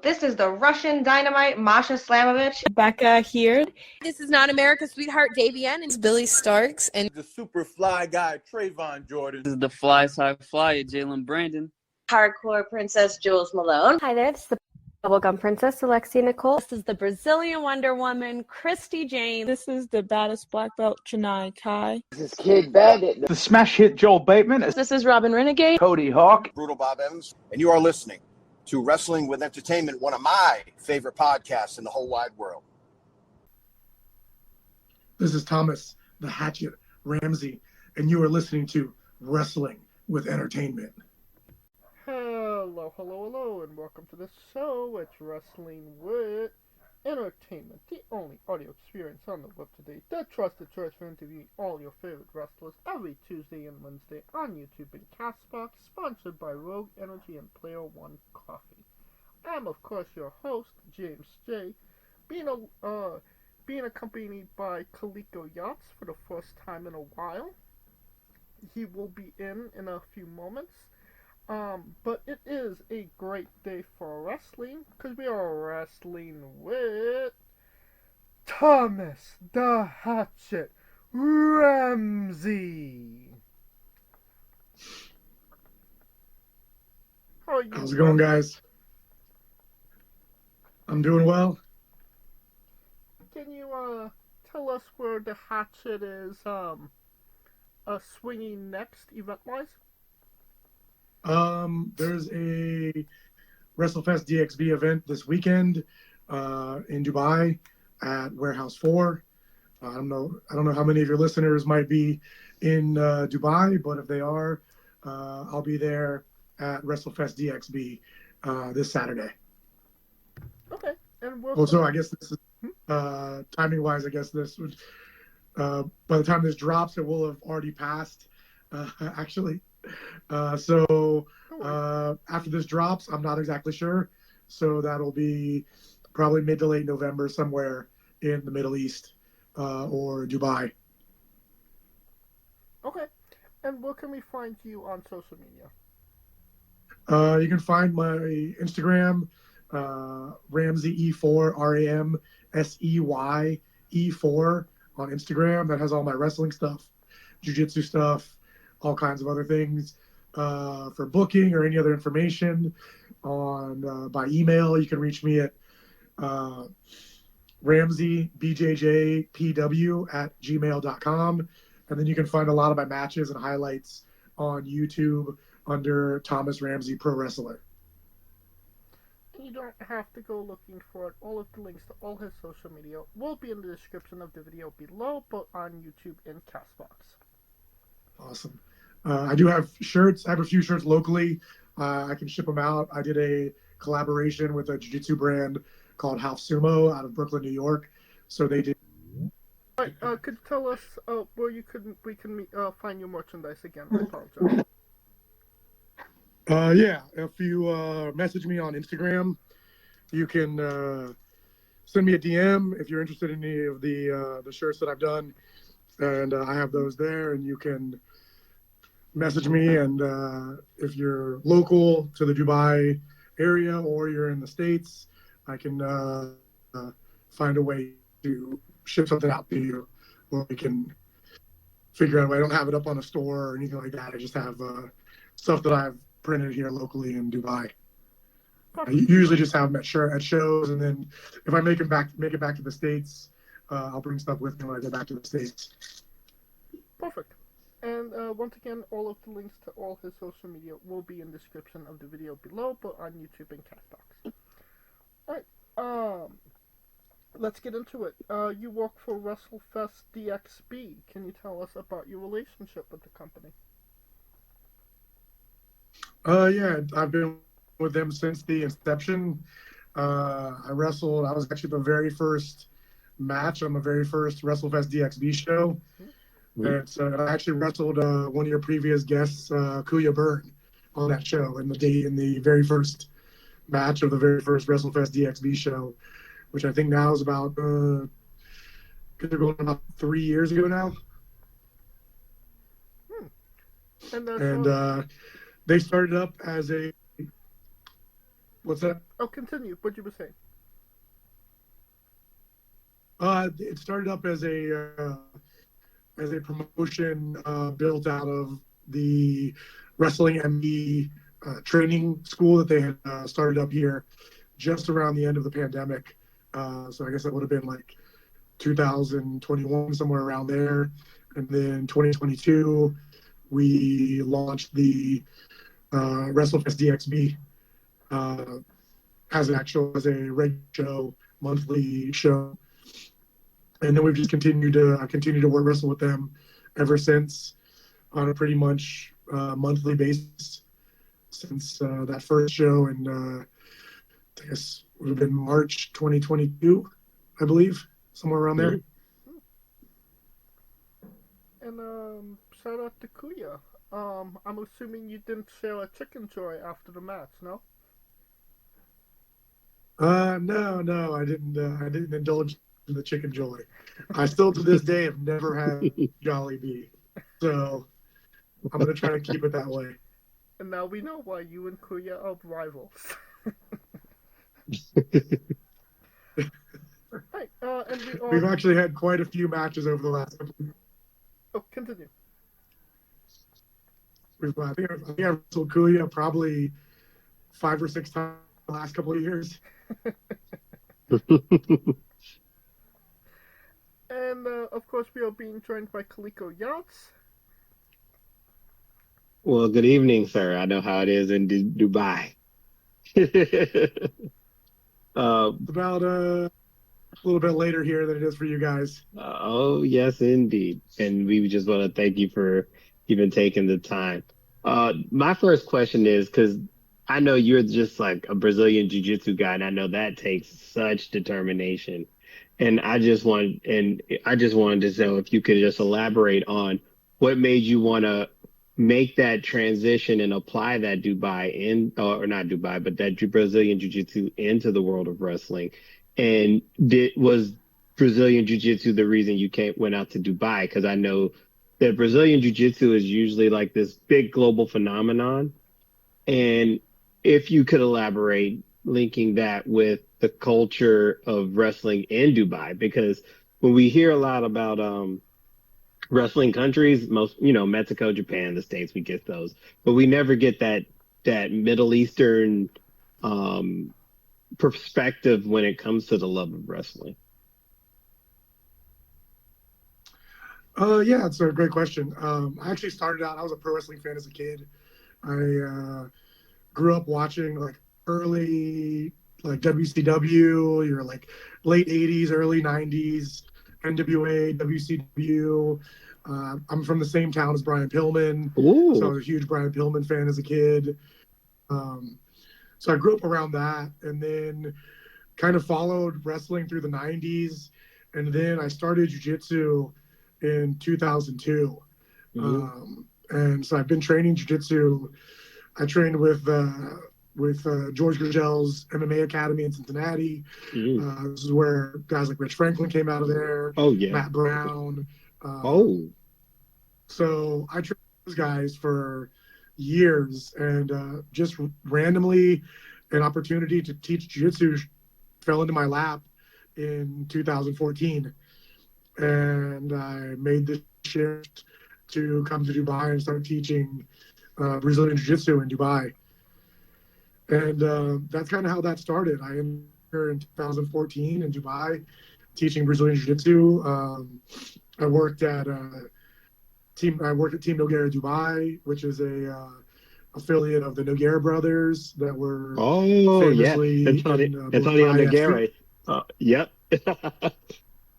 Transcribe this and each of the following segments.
This is the Russian Dynamite, Masha Slamovich. Becca here. This is not America's Sweetheart, Davian. And It's Billy Starks. And the super fly guy, Trayvon Jordan. This is the fly side flyer, Jalen Brandon. Hardcore Princess, Jules Malone. Hi there, this is the Bubblegum Princess, Alexia Nicole. This is the Brazilian Wonder Woman, Christy Jane. This is the baddest black belt, Chennai Kai. This is Kid Bandit. The smash hit Joel Bateman. This is Robin Renegade. Cody Hawk. Brutal Bob Evans. And you are listening to Wrestling with Entertainment, one of my favorite podcasts in the whole wide world. This is Thomas, the Hatchet, Ramsey, and you are listening to Wrestling with Entertainment. Hello, and welcome to the show. It's Wrestling with Entertainment, the only audio experience on the web today, the trusted choice for interviewing all your favorite wrestlers every Tuesday and Wednesday on YouTube and Castbox, sponsored by Rogue Energy and Player One Coffee. I'm, of course, your host, James J., being accompanied by Kaliko Yachts for the first time in a while. He will be in a few moments. But it is a great day for wrestling, because we are wrestling with Thomas the Hatchet Ramsey. How are you? How's it going, guys? I'm doing well. Can you tell us where the Hatchet is swinging next, event-wise? There's a WrestleFest DXB event this weekend in Dubai at Warehouse 4. I don't know how many of your listeners might be in Dubai, but if they are, I'll be there at WrestleFest DXB this Saturday. Okay. And so I guess this is timing-wise. I guess this would by the time this drops, it will have already passed. Actually. So after this drops, I'm not exactly sure. So that'll be probably mid to late November, somewhere in the Middle East or Dubai. Okay. And where can we find you on social media? You can find my Instagram, Ramsey E4, RAMSEY E4 on Instagram. That has all my wrestling stuff, Jujutsu stuff, all kinds of other things. For booking or any other information by email, you can reach me at ramseybjjpw@gmail.com, and then you can find a lot of my matches and highlights on YouTube under Thomas Ramsey Pro Wrestler. You don't have to go looking for it. All of the links to all his social media will be in the description of the video below, both on YouTube and Castbox. Awesome. I do have shirts. I have a few shirts locally. I can ship them out. I did a collaboration with a jiu-jitsu brand called Half Sumo out of Brooklyn, New York. So they did. All right, could you tell us where we can find your merchandise again? I apologize. Yeah, if you message me on Instagram, you can send me a DM if you're interested in any of the shirts that I've done, and I have those there, and you can message me. And if you're local to the Dubai area or you're in the States, I can find a way to ship something out to you, or we can figure out a way. I don't have it up on a store or anything like that. I just have stuff that I've printed here locally in Dubai. I usually just have them at shows, and then if I make it back to the States, I'll bring stuff with me when I go back to the States. Perfect. And once again, all of the links to all his social media will be in the description of the video below, but on YouTube and Castbox. Alright, let's get into it. You work for WrestleFest DXB. Can you tell us about your relationship with the company? Yeah, I've been with them since the inception. I wrestled. I was actually the very first match on the very first WrestleFest DXB show. And I actually wrestled one of your previous guests, Kuya Byrne, on that show in the very first match of the very first WrestleFest DXB show, which I think now is about going about 3 years ago now. And they started up as a What's that? Oh, continue. What you were saying. It started up as a promotion built out of the Wrestling MD training school that they had started up here just around the end of the pandemic. So I guess that would have been like 2021, somewhere around there. And then 2022, we launched the WrestleFest DXB as a regular show, monthly show. And then we've just continued to wrestle with them ever since on a pretty much monthly basis since that first show. And I guess it would have been March 2022, I believe, somewhere around there. And shout out to Kuya. I'm assuming you didn't share a chicken joy after the match, no? No, I didn't indulge in the chicken joy. I still to this day have never had Jollibee, so I'm gonna try to keep it that way. And now we know why you and Kuya are rivals. Right, and We've actually had quite a few matches over the last couple of years. Oh, continue. I think I've wrestled Kuya probably 5 or 6 times the last couple of years. And of course, we are being joined by Kaliko Yachts. Well, good evening, sir. I know how it is in Dubai. About a little bit later here than it is for you guys. Oh, yes, indeed. And we just want to thank you for even taking the time. My first question is, because I know you're just like a Brazilian Jiu-Jitsu guy, and I know that takes such determination. And I just wanted to know if you could just elaborate on what made you want to make that transition and apply that or not Dubai, but that Brazilian Jiu-Jitsu into the world of wrestling. And was Brazilian Jiu-Jitsu the reason you went out to Dubai? Because I know that Brazilian Jiu-Jitsu is usually like this big global phenomenon. And if you could elaborate, linking that with the culture of wrestling in Dubai, because when we hear a lot about wrestling countries, most, Mexico, Japan, the States, we get those, but we never get that Middle Eastern perspective when it comes to the love of wrestling. Yeah, it's a great question. I actually started out, I was a pro wrestling fan as a kid. I grew up watching like early like WCW, you're like late 80s, early 90s, NWA, WCW. I'm from the same town as Brian Pillman. Ooh. So I was a huge Brian Pillman fan as a kid. So I grew up around that and then kind of followed wrestling through the 90s. And then I started jiu-jitsu in 2002. Mm-hmm. And so I've been training jiu-jitsu. I trained with George Gurgel's MMA Academy in Cincinnati. Mm-hmm. This is where guys like Rich Franklin came out of there. Oh, yeah. Matt Brown. So I trained those guys for years, and just randomly an opportunity to teach jiu-jitsu fell into my lap in 2014. And I made the shift to come to Dubai and start teaching Brazilian Jiu-Jitsu in Dubai. And that's kind of how that started. I am here in 2014 in Dubai teaching Brazilian Jiu-Jitsu. I worked at Team Nogueira Dubai, which is a affiliate of the Nogueira brothers that were famously Antonio Nogueira. Yep.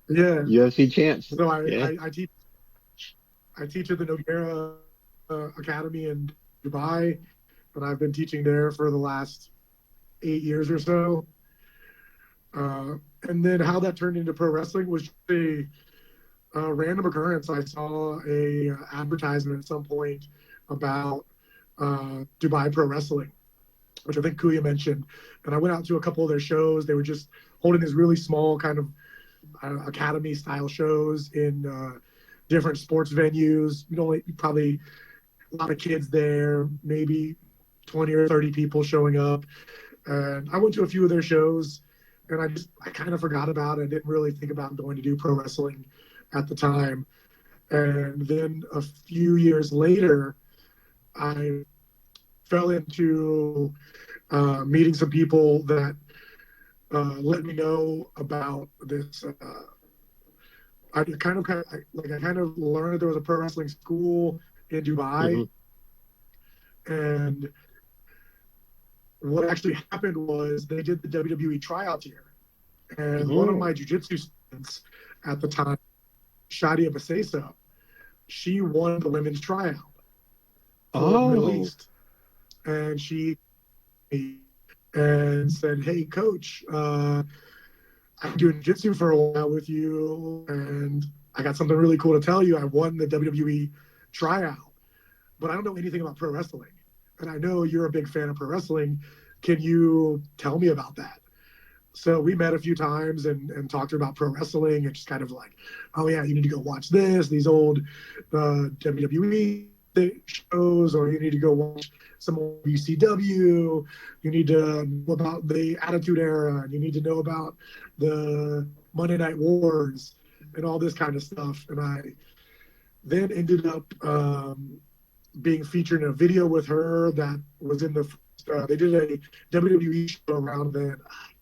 Yeah. UFC champs. So I teach at the Nogueira Academy in Dubai, but I've been teaching there for the last 8 years or so. And then how that turned into pro wrestling was a random occurrence. I saw a advertisement at some point about Dubai Pro Wrestling, which I think Kuya mentioned. And I went out to a couple of their shows. They were just holding these really small kind of academy style shows in different sports venues. Probably a lot of kids there, maybe 20 or 30 people showing up. And I went to a few of their shows, and I kind of forgot about it. I didn't really think about going to do pro wrestling at the time. And then a few years later, I fell into meeting some people that let me know about this. I kind of learned that there was a pro wrestling school in Dubai, and what actually happened was they did the WWE tryouts here, and one of my jiu-jitsu students at the time, Shadia Basesa, she won the women's tryout for the Middle East, and she said, "Hey, coach, I'm doing jiu-jitsu for a while with you, and I got something really cool to tell you. I won the WWE tryout, but I don't know anything about pro wrestling. And I know you're a big fan of pro wrestling. Can you tell me about that?" So we met a few times and talked about pro wrestling, and just kind of like, "Oh yeah, you need to go watch these old WWE shows, or you need to go watch some old WCW. You need to know about the Attitude Era, and you need to know about the Monday Night Wars and all this kind of stuff." And I then ended up being featured in a video with her that was in the they did a WWE show around then. I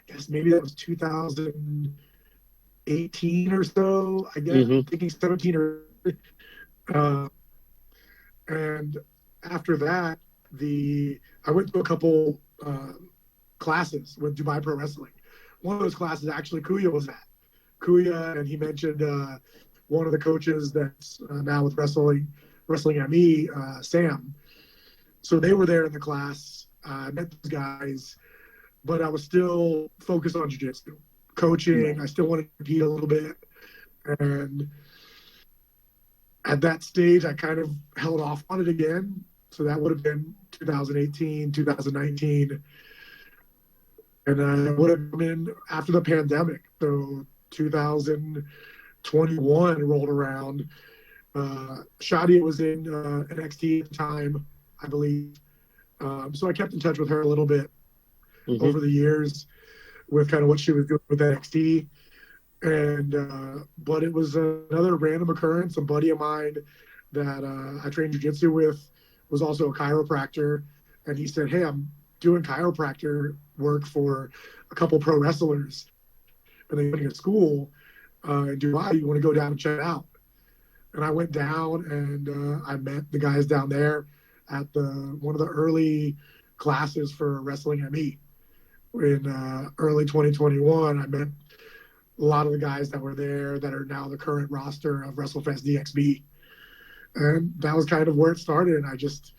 guess maybe that was 2018 or so. I guess I'm thinking 17 or and after that, I went to a couple classes with Dubai Pro Wrestling. One of those classes actually Kuya was at. Kuya, and he mentioned one of the coaches that's now with Wrestling ME, Sam. So they were there in the class. I met those guys, but I was still focused on jiu-jitsu, coaching. I still wanted to compete a little bit. And at that stage, I kind of held off on it again. So that would have been 2018, 2019. And I would have come in after the pandemic. So 2021 rolled around. Shadia was in NXT at the time, I believe. So I kept in touch with her a little bit over the years with kind of what she was doing with NXT. And but it was another random occurrence. A buddy of mine that I trained jiu-jitsu with was also a chiropractor, and he said, "Hey, I'm doing chiropractor work for a couple pro wrestlers, and they're running a school in Dubai. You want to go down and check it out?" And I went down, and I met the guys down there at one of the early classes for Wrestling ME in early 2021. I met a lot of the guys that were there that are now the current roster of WrestleFest DXB. And that was kind of where it started. And I just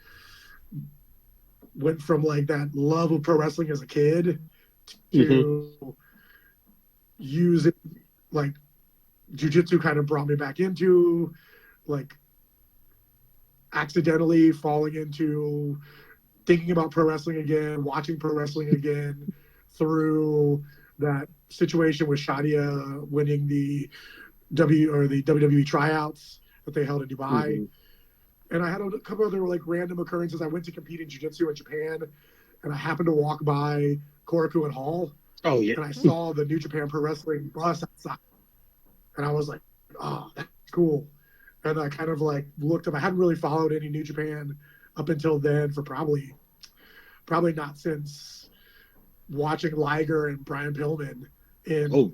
went from like that love of pro wrestling as a kid to using like jiu-jitsu kind of brought me back into like accidentally falling into thinking about pro wrestling again, watching pro wrestling again through that situation with Shadia winning the WWE tryouts that they held in Dubai. And I had a couple other like random occurrences. I went to compete in jiu-jitsu in Japan, and I happened to walk by Korakuen Hall. Oh yeah. And I saw the New Japan Pro Wrestling bus outside, and I was like, "Oh, that's cool." And I kind of like looked up. I hadn't really followed any New Japan up until then for probably not since watching Liger and Brian Pillman in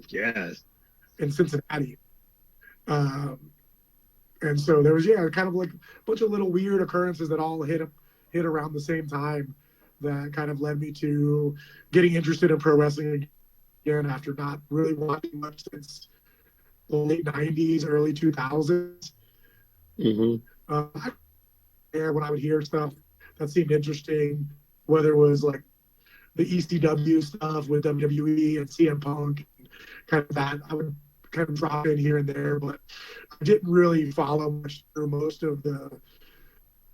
Cincinnati. And so there was kind of like a bunch of little weird occurrences that all hit around the same time that kind of led me to getting interested in pro wrestling again after not really watching much since the late 90s, early 2000s. When I would hear stuff that seemed interesting, whether it was like the ECW stuff with WWE and CM Punk, kind of that, I would kind of drop in here and there, but I didn't really follow much through most of the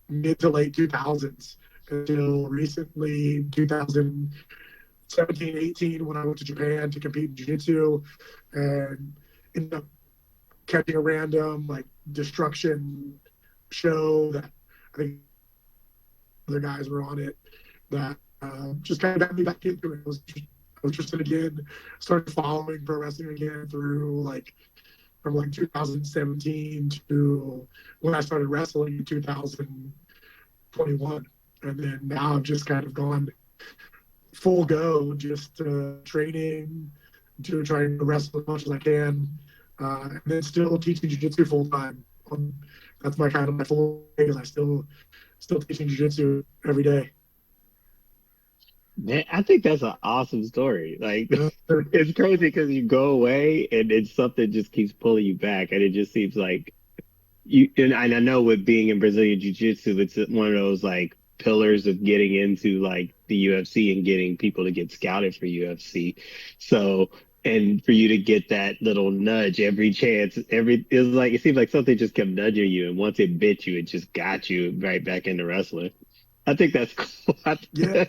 mid to late 2000s until recently, 2017, 18, when I went to Japan to compete in jiu-jitsu and ended up catching a random like destruction show that I think other guys were on it that just kind of got me back into it. I was interested again, started following pro wrestling again through from 2017 to when I started wrestling in 2021. And then now I've just kind of gone full go, just training, trying to wrestle as much as I can, and then still teaching jiu-jitsu full time. That's my full thing, is I still teaching jiu-jitsu every day. Man, I think that's an awesome story. Like, it's crazy because you go away and it's something just keeps pulling you back, and it just seems like you. And I know with being in Brazilian Jiu-Jitsu, it's one of those pillars of getting into the UFC and getting people to get scouted for UFC. So, and for you to get that little nudge every chance, it seems like something just kept nudging you, and once it bit you, it just got you right back into wrestling. I think that's cool. Yeah.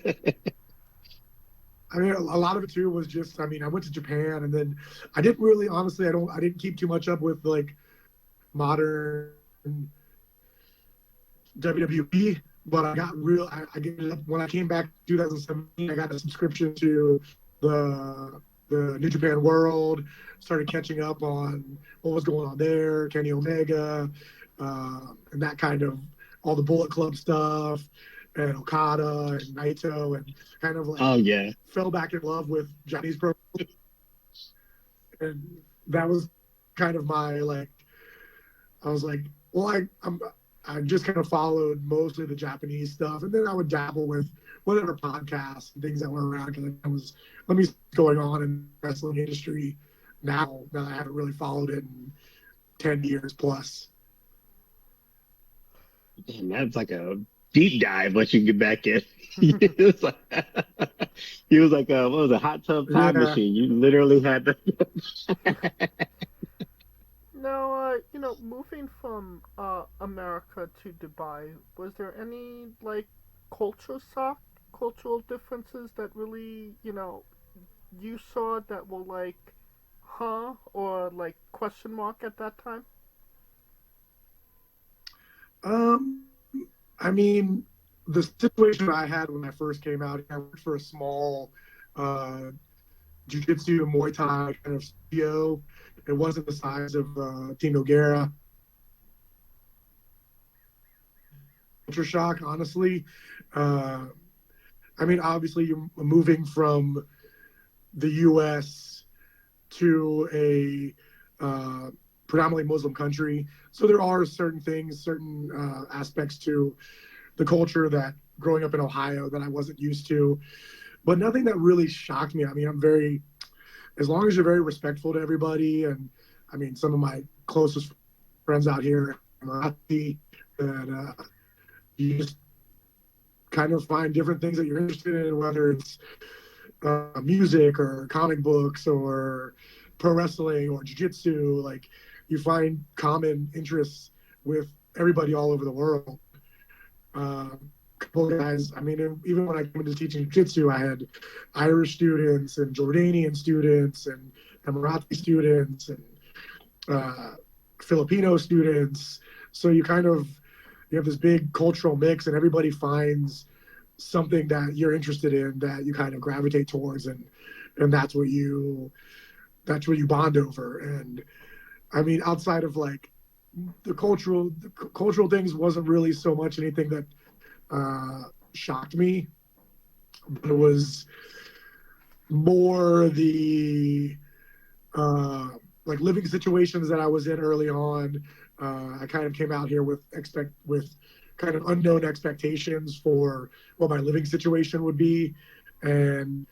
I mean, a lot of it too was just, I went to Japan, and then I didn't really, honestly, I didn't keep too much up with modern WWE, but I got when I came back in 2017, I got a subscription to the New Japan World, started catching up on what was going on there, Kenny Omega, and that kind of, all the Bullet Club stuff, and Okada and Naito, and kind of fell back in love with Japanese pro. And that was kind of my I was like, well, I just kind of followed mostly the Japanese stuff, and then I would dabble with whatever podcasts and things that were around, because let me see what's going on in the wrestling industry now that I haven't really followed it in 10 years plus. And that's like a deep dive once you get back in. It was like what was a hot tub time machine. You literally had to. Now, moving from America to Dubai, was there any cultural differences that really you saw that were or question mark at that time? I mean, the situation I had when I first came out, I worked for a small jiu-jitsu Muay Thai kind of studio. It wasn't the size of Team Noguera. Culture shock, honestly. Obviously, you're moving from the U.S. to a predominantly Muslim country. So there are certain aspects to the culture that growing up in Ohio that I wasn't used to, but nothing that really shocked me. As long as you're very respectful to everybody, and some of my closest friends out here in Marathi, that you just kind of find different things that you're interested in, whether it's music or comic books or pro wrestling or jiu-jitsu. You find common interests with everybody all over the world. Couple guys, even when I came into teaching jiu-jitsu, I had Irish students and Jordanian students and Emirati students and Filipino students. So you have this big cultural mix, and everybody finds something that you're interested in that you kind of gravitate towards, and that's what you bond over. And outside of the cultural things wasn't really so much anything that shocked me, but it was more the living situations that I was in early on. I kind of came out here with kind of unknown expectations for what my living situation would be, and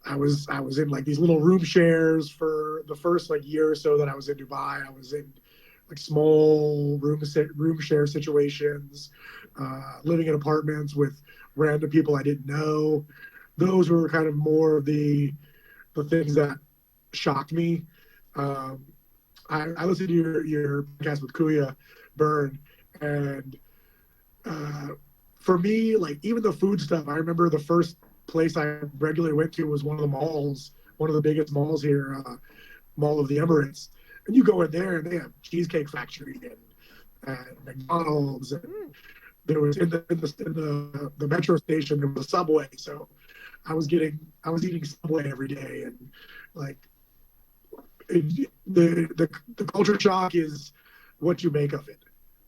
I was in these little room shares for the first year or so that I was in Dubai. I was in small room share situations, living in apartments with random people I didn't know. Those were kind of more of the things that shocked me. I listened to your podcast with Kuya Byrne, and for me, even the food stuff, I remember the first place I regularly went to was one of the malls, one of the biggest malls here, Mall of the Emirates. And you go in there and they have Cheesecake Factory and McDonald's and there was in the metro station there was a Subway, so I was eating Subway every day, and like the culture shock is what you make of it.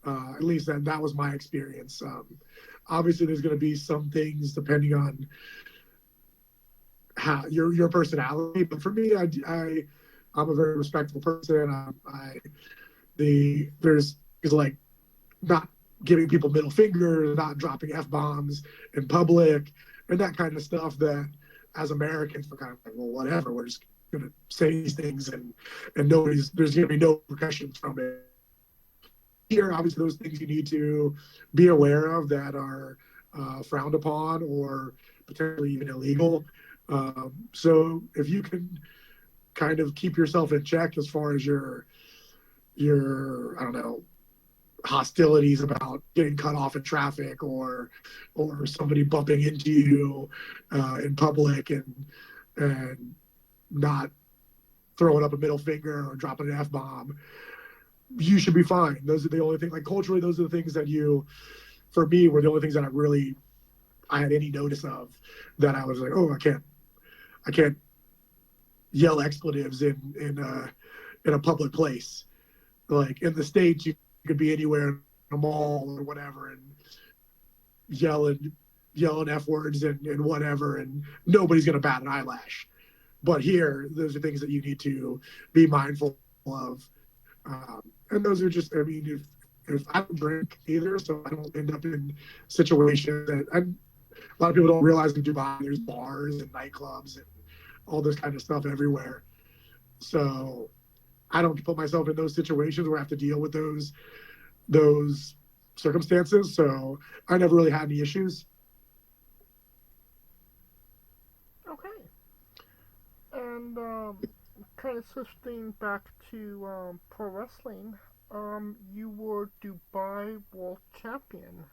At least that was my experience. Obviously, there's going to be some things depending on how your personality, but for me, I'm a very respectful person. There's like not giving people middle fingers, not dropping F-bombs in public, and that kind of stuff that as Americans we're kind of like, well, whatever, we're just going to say these things and there's going to be no repercussions from it. Here, obviously, those things you need to be aware of that are frowned upon or potentially even illegal. So if you can kind of keep yourself in check as far as your I don't know, hostilities about getting cut off in traffic or somebody bumping into you in public and not throwing up a middle finger or dropping an F-bomb, you should be fine. Those are the only things, like culturally, those are the things that for me, were the only things that I had any notice of that I was like, oh, I can't yell expletives in a public place. Like in the States, you could be anywhere in a mall or whatever and yelling F words and whatever, and nobody's going to bat an eyelash. But here, those are things that you need to be mindful of. And those are just, I mean, if I don't drink either, so I don't end up in situations that a lot of people don't realize in Dubai, there's bars and nightclubs and all this kind of stuff everywhere. So I don't put myself in those situations where I have to deal with those circumstances. So I never really had any issues. Okay. And kind of switching back to pro wrestling, you were Dubai World Champion.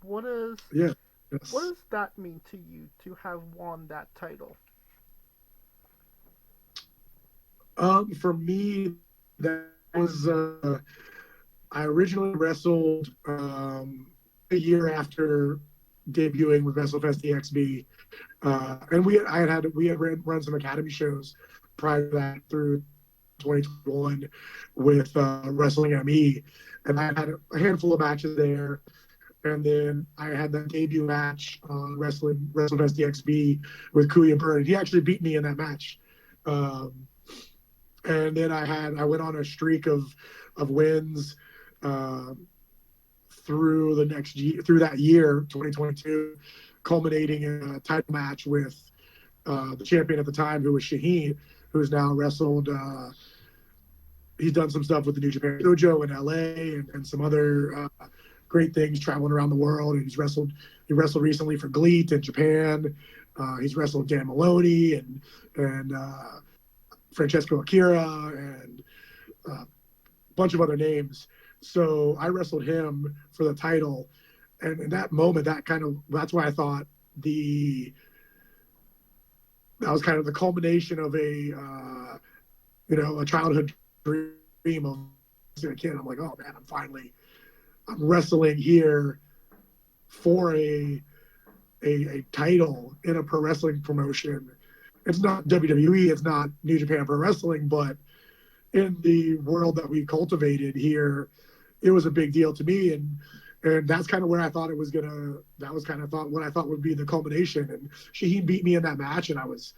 What Yes. does that mean to you to have won that title? For me, that was I originally wrestled a year after debuting with WrestleFest EXB, and we had run some academy shows prior to that through 2021 with Wrestling ME, and I had a handful of matches there. And then I had that debut match on WrestleFest EXB with Kuya Bird. He actually beat me in that match. And then I went on a streak of wins through that year, 2022, culminating in a title match with the champion at the time, who was Shaheen, who's now wrestled. He's done some stuff with the New Japan Dojo in LA and some other great things, traveling around the world. And he wrestled recently for GLEAT in Japan. He's wrestled Dan Maloney and Francesco Akira and a bunch of other names. So I wrestled him for the title, and in that moment, that's why I thought that was kind of the culmination of a childhood dream of a kid. I'm like, oh man, I'm wrestling here for a title in a pro wrestling promotion. It's not WWE, it's not New Japan Pro Wrestling, but in the world that we cultivated here, it was a big deal to me. And that's kind of where I thought what I thought would be the culmination. And Shaheen beat me in that match, and I was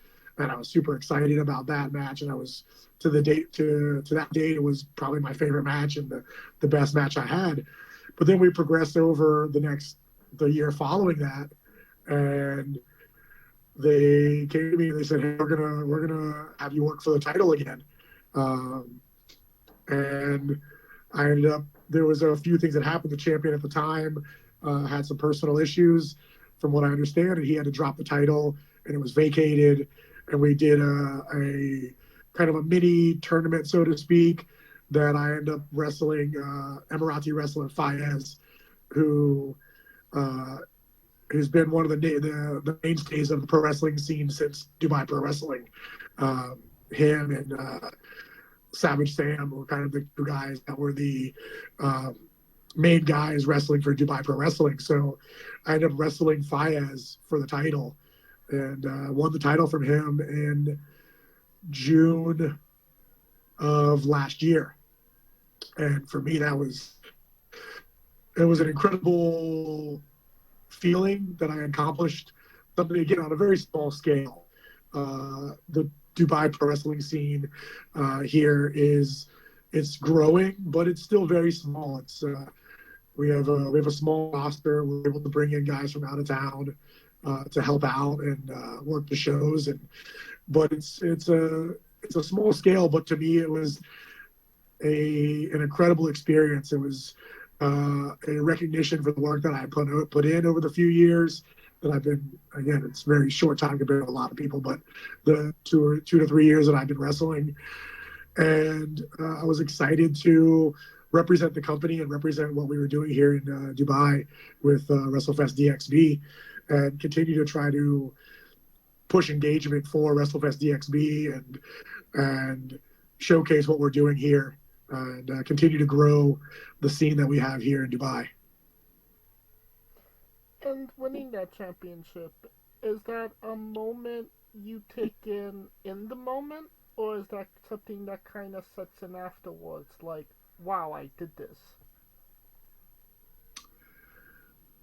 super excited about that match. And I was to that date, it was probably my favorite match and the best match I had. But then we progressed over the year following that, and they came to me and they said, hey, we're gonna have you work for the title again. And I ended up, there was a few things that happened. The champion at the time had some personal issues from what I understand, and he had to drop the title, and it was vacated. And we did a kind of a mini tournament, so to speak, that I ended up wrestling Emirati wrestler Fayez, who's been one of the mainstays of the pro wrestling scene since Dubai Pro Wrestling. Him and Savage Sam were kind of the two guys that were the main guys wrestling for Dubai Pro Wrestling. So I ended up wrestling Fayez for the title and won the title from him in June of last year. And for me, it was an incredible feeling that I accomplished something, again, on a very small scale. The Dubai pro wrestling scene here it's growing, but it's still very small. It's we have a small roster. We're able to bring in guys from out of town to help out and work the shows, but it's a small scale. But to me, it was an incredible experience. It was a recognition for the work that I put in over the few years that I've been. Again, it's a very short time compared to a lot of people, but the 2 to 3 years that I've been wrestling, and I was excited to represent the company and represent what we were doing here in Dubai with WrestleFest DXB, and continue to try to push engagement for WrestleFest DXB and showcase what we're doing here and continue to grow the scene that we have here in Dubai. And winning that championship, is that a moment you take in the moment, or is that something that kind of sets in afterwards, like, wow, I did this?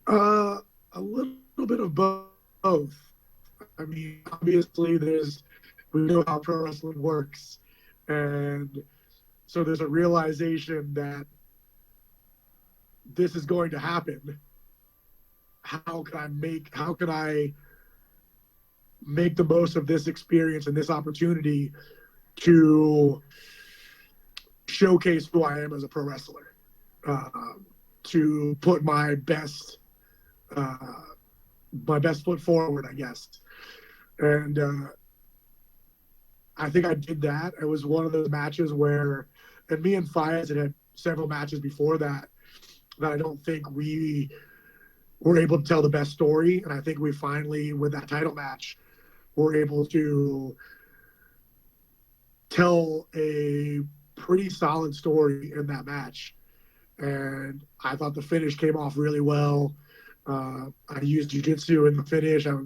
A little bit of both. I mean, obviously, we know how pro wrestling works, and so there's a realization that this is going to happen. How can I make the most of this experience and this opportunity to showcase who I am as a pro wrestler, to put my best foot forward, I guess. And I think I did that. It was one of those matches where, and me and Fayez had several matches before that I don't think we were able to tell the best story. And I think we finally, with that title match, were able to tell a pretty solid story in that match. And I thought the finish came off really well. I used Jujutsu in the finish. I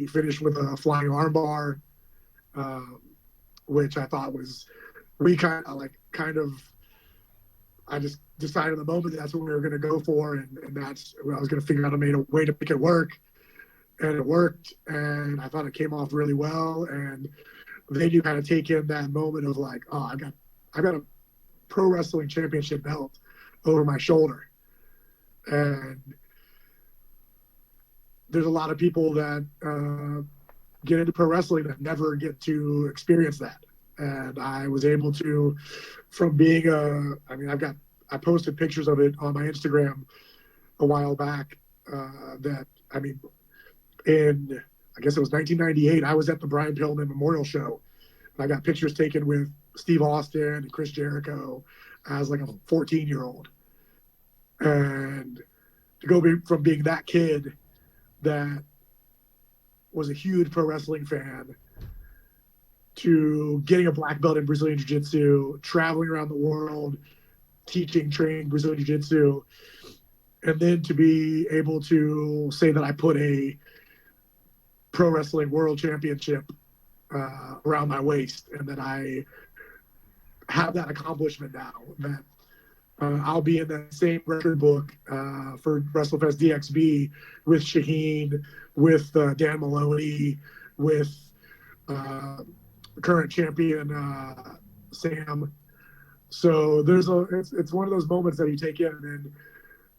finished with a flying armbar, which I thought was I just decided in the moment that's what we were going to go for, and that's I was going to figure out a way to make it work, and it worked, and I thought it came off really well. And then you kind of take in that moment of like, oh, I got a pro wrestling championship belt over my shoulder, and there's a lot of people that get into pro wrestling that never get to experience that. And I was able to, from being I posted pictures of it on my Instagram a while back. I guess it was 1998. I was at the Brian Pillman Memorial Show, and I got pictures taken with Steve Austin and Chris Jericho as like a 14-year-old. And to go from being that kid that was a huge pro wrestling fan to getting a black belt in Brazilian Jiu-Jitsu, traveling around the world, training Brazilian Jiu-Jitsu, and then to be able to say that I put a pro wrestling world championship around my waist, and that I have that accomplishment now, that I'll be in that same record book for WrestleFest DXB with Shaheen, with Dan Maloney, with current champion Sam. So it's one of those moments that you take in,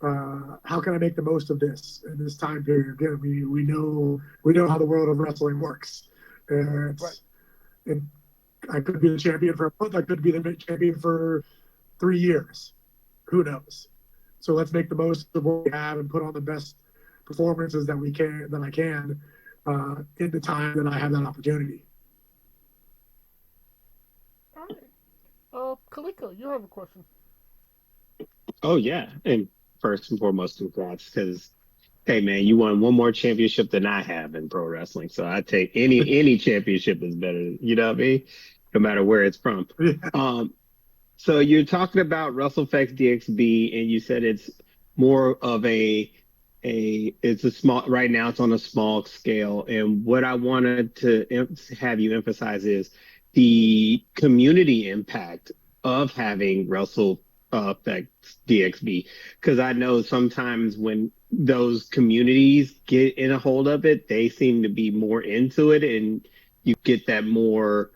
and how can I make the most of this in this time period? Again, we know how the world of wrestling works. And I could be the champion for a month. I could be the champion for 3 years. Who knows? So let's make the most of what we have and put on the best performances that I can in the time that I have that opportunity. All right. Kaliko, you have a question. Oh yeah, and first and foremost, congrats, because hey man, you won one more championship than I have in pro wrestling, so I take any championship is better. You know what I mean? No matter where it's from. Yeah. So you're talking about WrestleFX DXB, and you said it's more of it's a small, right now it's on a small scale. And what I wanted to have you emphasize is the community impact of having WrestleFX DXB. Because I know sometimes when those communities get in a hold of it, they seem to be more into it, and you get that more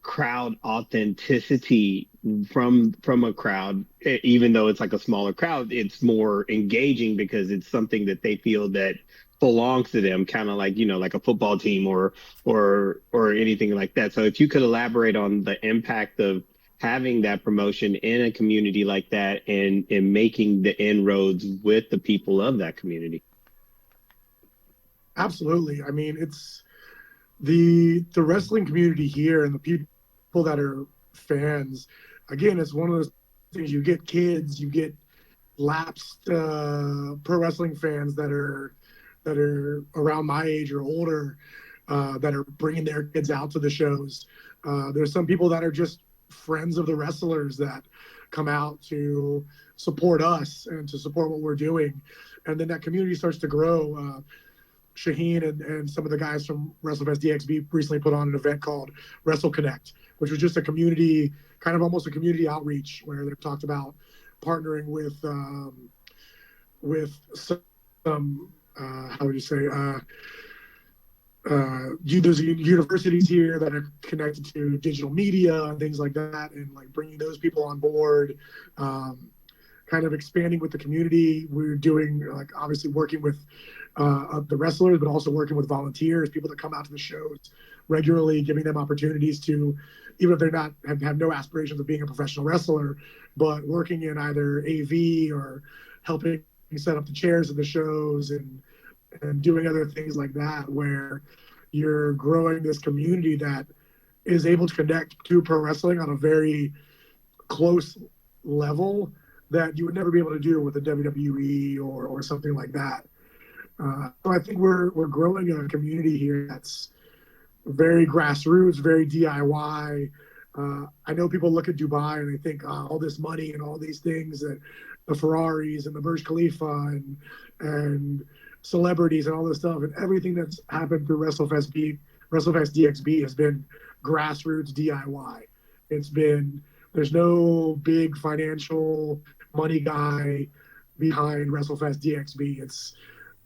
crowd authenticity from a crowd. Even though it's like a smaller crowd, it's more engaging because it's something that they feel that belongs to them, kind of like, like a football team or anything like that. So if you could elaborate on the impact of having that promotion in a community like that, and making the inroads with the people of that community. Absolutely. I mean, it's the wrestling community here and the people that are fans. Again, it's one of those things. You get kids, you get lapsed pro wrestling fans that are around my age or older, that are bringing their kids out to the shows. There's some people that are just friends of the wrestlers that come out to support us and to support what we're doing, and then that community starts to grow. Shaheen and some of the guys from WrestleFest DXB recently put on an event called Wrestle Connect, which was just a community, kind of almost a community outreach, where they talked about partnering with some how would you say, there's universities here that are connected to digital media and things like that, and like bringing those people on board, kind of expanding with the community. We're doing, like, obviously working with the wrestlers, but also working with volunteers, people that come out to the shows regularly, giving them opportunities to, even if they're not have no aspirations of being a professional wrestler, but working in either AV or helping set up the chairs at the shows and doing other things like that, where you're growing this community that is able to connect to pro wrestling on a very close level that you would never be able to do with a WWE or something like that. So I think we're growing a community here that's very grassroots, very DIY. I know people look at Dubai and they think, all this money and all these things, that the Ferraris and the Burj Khalifa and celebrities and all this stuff, and everything that's happened through WrestleFest DXB has been grassroots DIY. There's no big financial money guy behind WrestleFest DXB. It's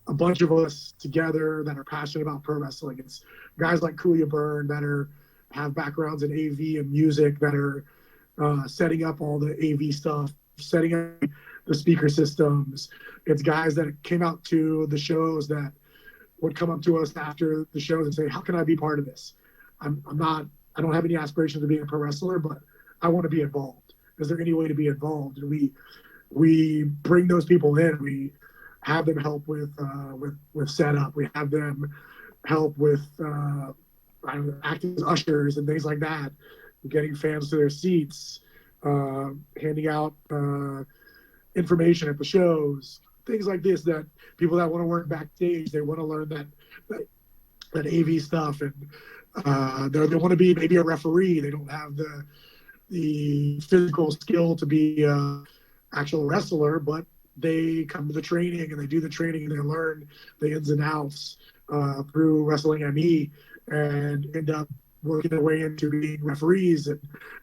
a bunch of us together that are passionate about pro wrestling. It's guys like Kuya Byrne that have backgrounds in AV and music, that are setting up all the AV stuff, setting up the speaker systems. It's guys that came out to the shows that would come up to us after the shows and say, how can I be part of this? I don't have any aspirations of being a pro wrestler, but I want to be involved. Is there any way to be involved? And we bring those people in. We have them help with setup. We have them help with acting as ushers and things like that, getting fans to their seats, handing out information at the shows, things like this, that people that want to work backstage, they want to learn that AV stuff, and they want to be maybe a referee. They don't have the physical skill to be an actual wrestler, but they come to the training and they do the training and they learn the ins and outs through Wrestling ME, and end up working their way into being referees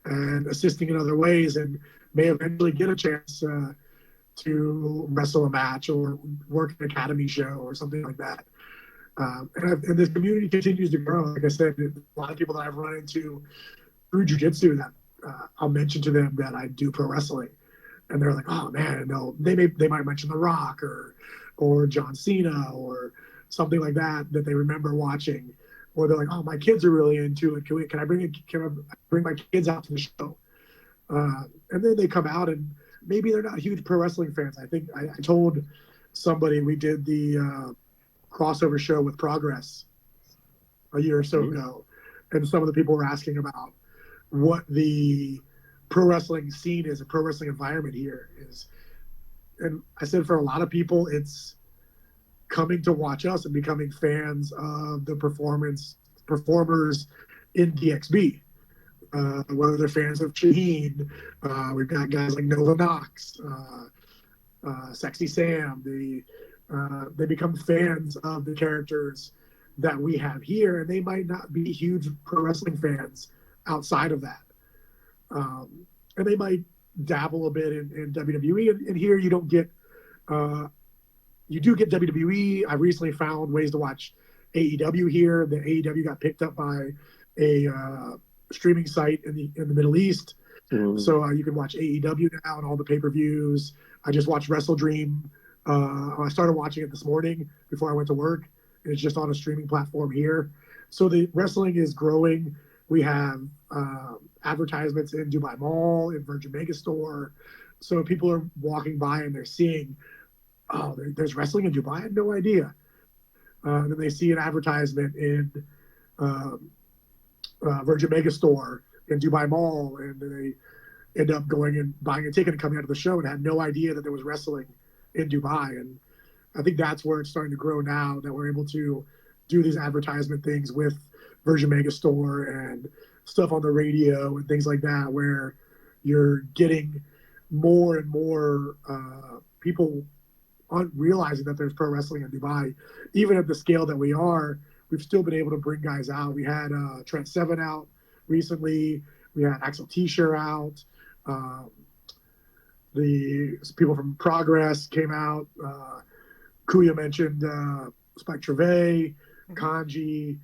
and assisting in other ways, and may eventually get a chance to wrestle a match or work an academy show or something like that. And this community continues to grow. Like I said, a lot of people that I've run into through Jiu-Jitsu that I'll mention to them that I do pro wrestling, and they're like, "Oh man!" And they might mention The Rock or John Cena or something like that they remember watching, or they're like, "Oh, my kids are really into it. Can I bring my kids out to the show?" And then they come out, and maybe they're not huge pro wrestling fans. I think I told somebody we did the crossover show with Progress a year or so ago, and some of the people were asking about what the pro wrestling scene is, a pro wrestling environment here is. And I said, for a lot of people, it's coming to watch us and becoming fans of the performers in DXB. whether they're fans of Shaheen. We've got guys like Nova Knox, Sexy Sam. They become fans of the characters that we have here, and they might not be huge pro wrestling fans outside of that. And they might dabble a bit in WWE, and here you don't get, you do get WWE. I recently found ways to watch AEW here. The AEW got picked up by a streaming site in the Middle East. So you can watch AEW now and all the pay-per-views. I just watched Wrestle Dream. I started watching it this morning before I went to work. It's just on a streaming platform here. So the wrestling is growing. We have advertisements in Dubai Mall, in Virgin Megastore. So people are walking by and they're seeing, oh, there's wrestling in Dubai? I had no idea. And then they see an advertisement in Virgin Megastore in Dubai Mall, and they end up going and buying a ticket and coming out of the show and had no idea that there was wrestling in Dubai. And I think that's where it's starting to grow now, that we're able to do these advertisement things with Virgin Megastore and stuff on the radio and things like that, where you're getting more and more people aren't realizing that there's pro wrestling in Dubai. Even at the scale that we are, we've still been able to bring guys out. We had Trent Seven out recently. We had Axel Tischer out. The people from Progress came out. Kuya mentioned Spike Trevay, Kanji,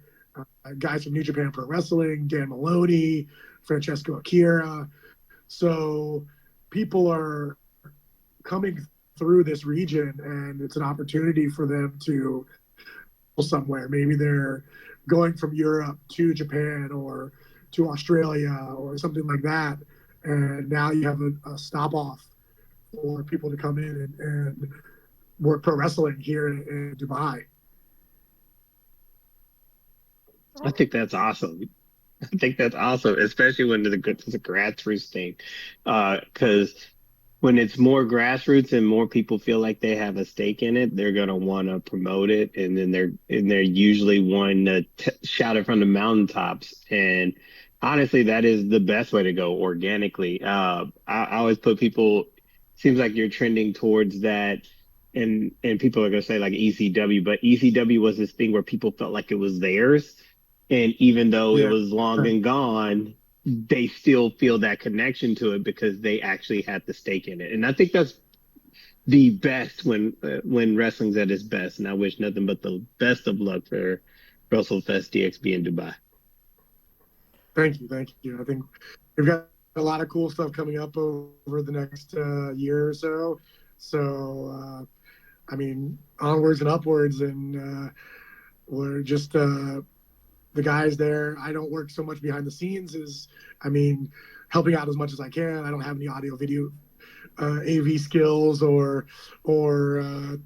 guys from New Japan Pro Wrestling, Dan Maloney, Francesco Akira. So people are coming through this region, and it's an opportunity for them to go somewhere. Maybe they're going from Europe to Japan or to Australia or something like that. And now you have a stop off for people to come in and work pro wrestling here in Dubai. I think that's awesome. I think that's awesome, especially when it's a grassroots thing. Because when it's more grassroots and more people feel like they have a stake in it, they're gonna want to promote it, and then they're usually wanting to shout it from the mountaintops. And honestly, that is the best way to go organically. I always put people. Seems like you're trending towards that, and people are gonna say like ECW, but ECW was this thing where people felt like it was theirs, and even though it was long and gone, they still feel that connection to it because they actually had the stake in it. And I think that's the best when wrestling's at its best. And I wish nothing but the best of luck for WrestleFest DXB in Dubai. Thank you. I think we've got a lot of cool stuff coming up over the next year or so. So, I mean, onwards and upwards, and we're just the guys there. I don't work so much behind the scenes helping out as much as I can. I don't have any audio, video, AV skills or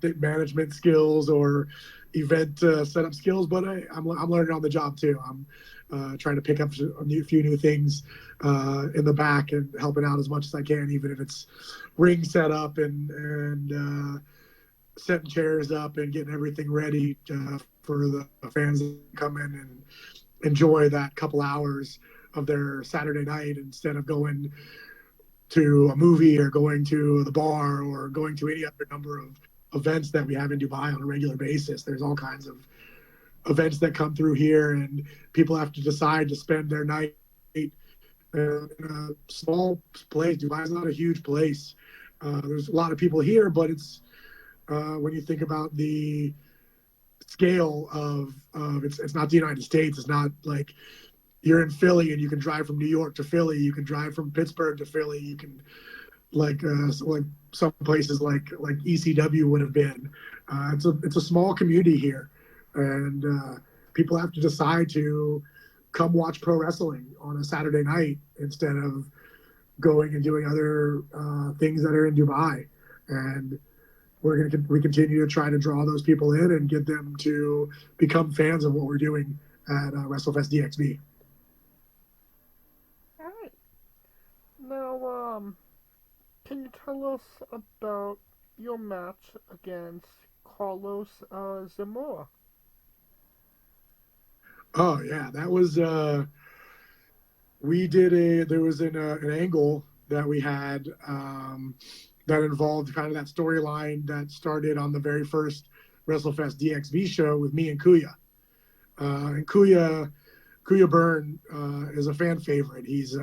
management skills or event setup skills, but I'm learning on the job too. I'm trying to pick up a few new things in the back and helping out as much as I can, even if it's ring set up and setting chairs up and getting everything ready for the fans to come in and enjoy that couple hours of their Saturday night instead of going to a movie or going to the bar or going to any other number of events that we have in Dubai on a regular basis. There's all kinds of events that come through here, and people have to decide to spend their night in a small place. Dubai is not a huge place. There's a lot of people here, but it's when you think about the scale of it's not the United States. It's not like you're in Philly and you can drive from New York to Philly. You can drive from Pittsburgh to Philly. You can like some places like ECW would have been. It's a small community here, and people have to decide to come watch pro wrestling on a Saturday night instead of going and doing other things that are in Dubai. And we continue to try to draw those people in and get them to become fans of what we're doing at WrestleFest DXB. All right. Now, can you tell us about your match against Carlos Zamora? Oh yeah, that was there was an angle that we had that involved kind of that storyline that started on the very first WrestleFest DXB show with me and Kuya. And Kuya Byrne is a fan favorite. He's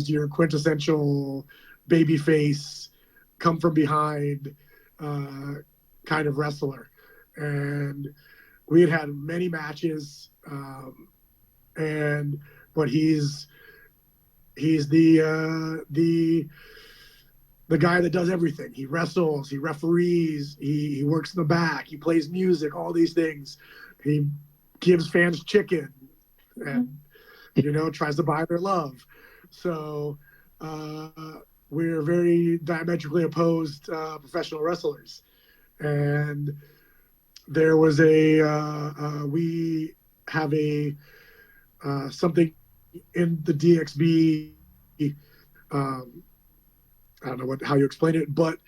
your quintessential babyface, come from behind kind of wrestler. And we had many matches, but he's the guy that does everything. He wrestles, he referees, he works in the back, he plays music, all these things. He gives fans chicken and tries to buy their love. So we're very diametrically opposed professional wrestlers. And there was we have something in the DXB, I don't know how you explain it, but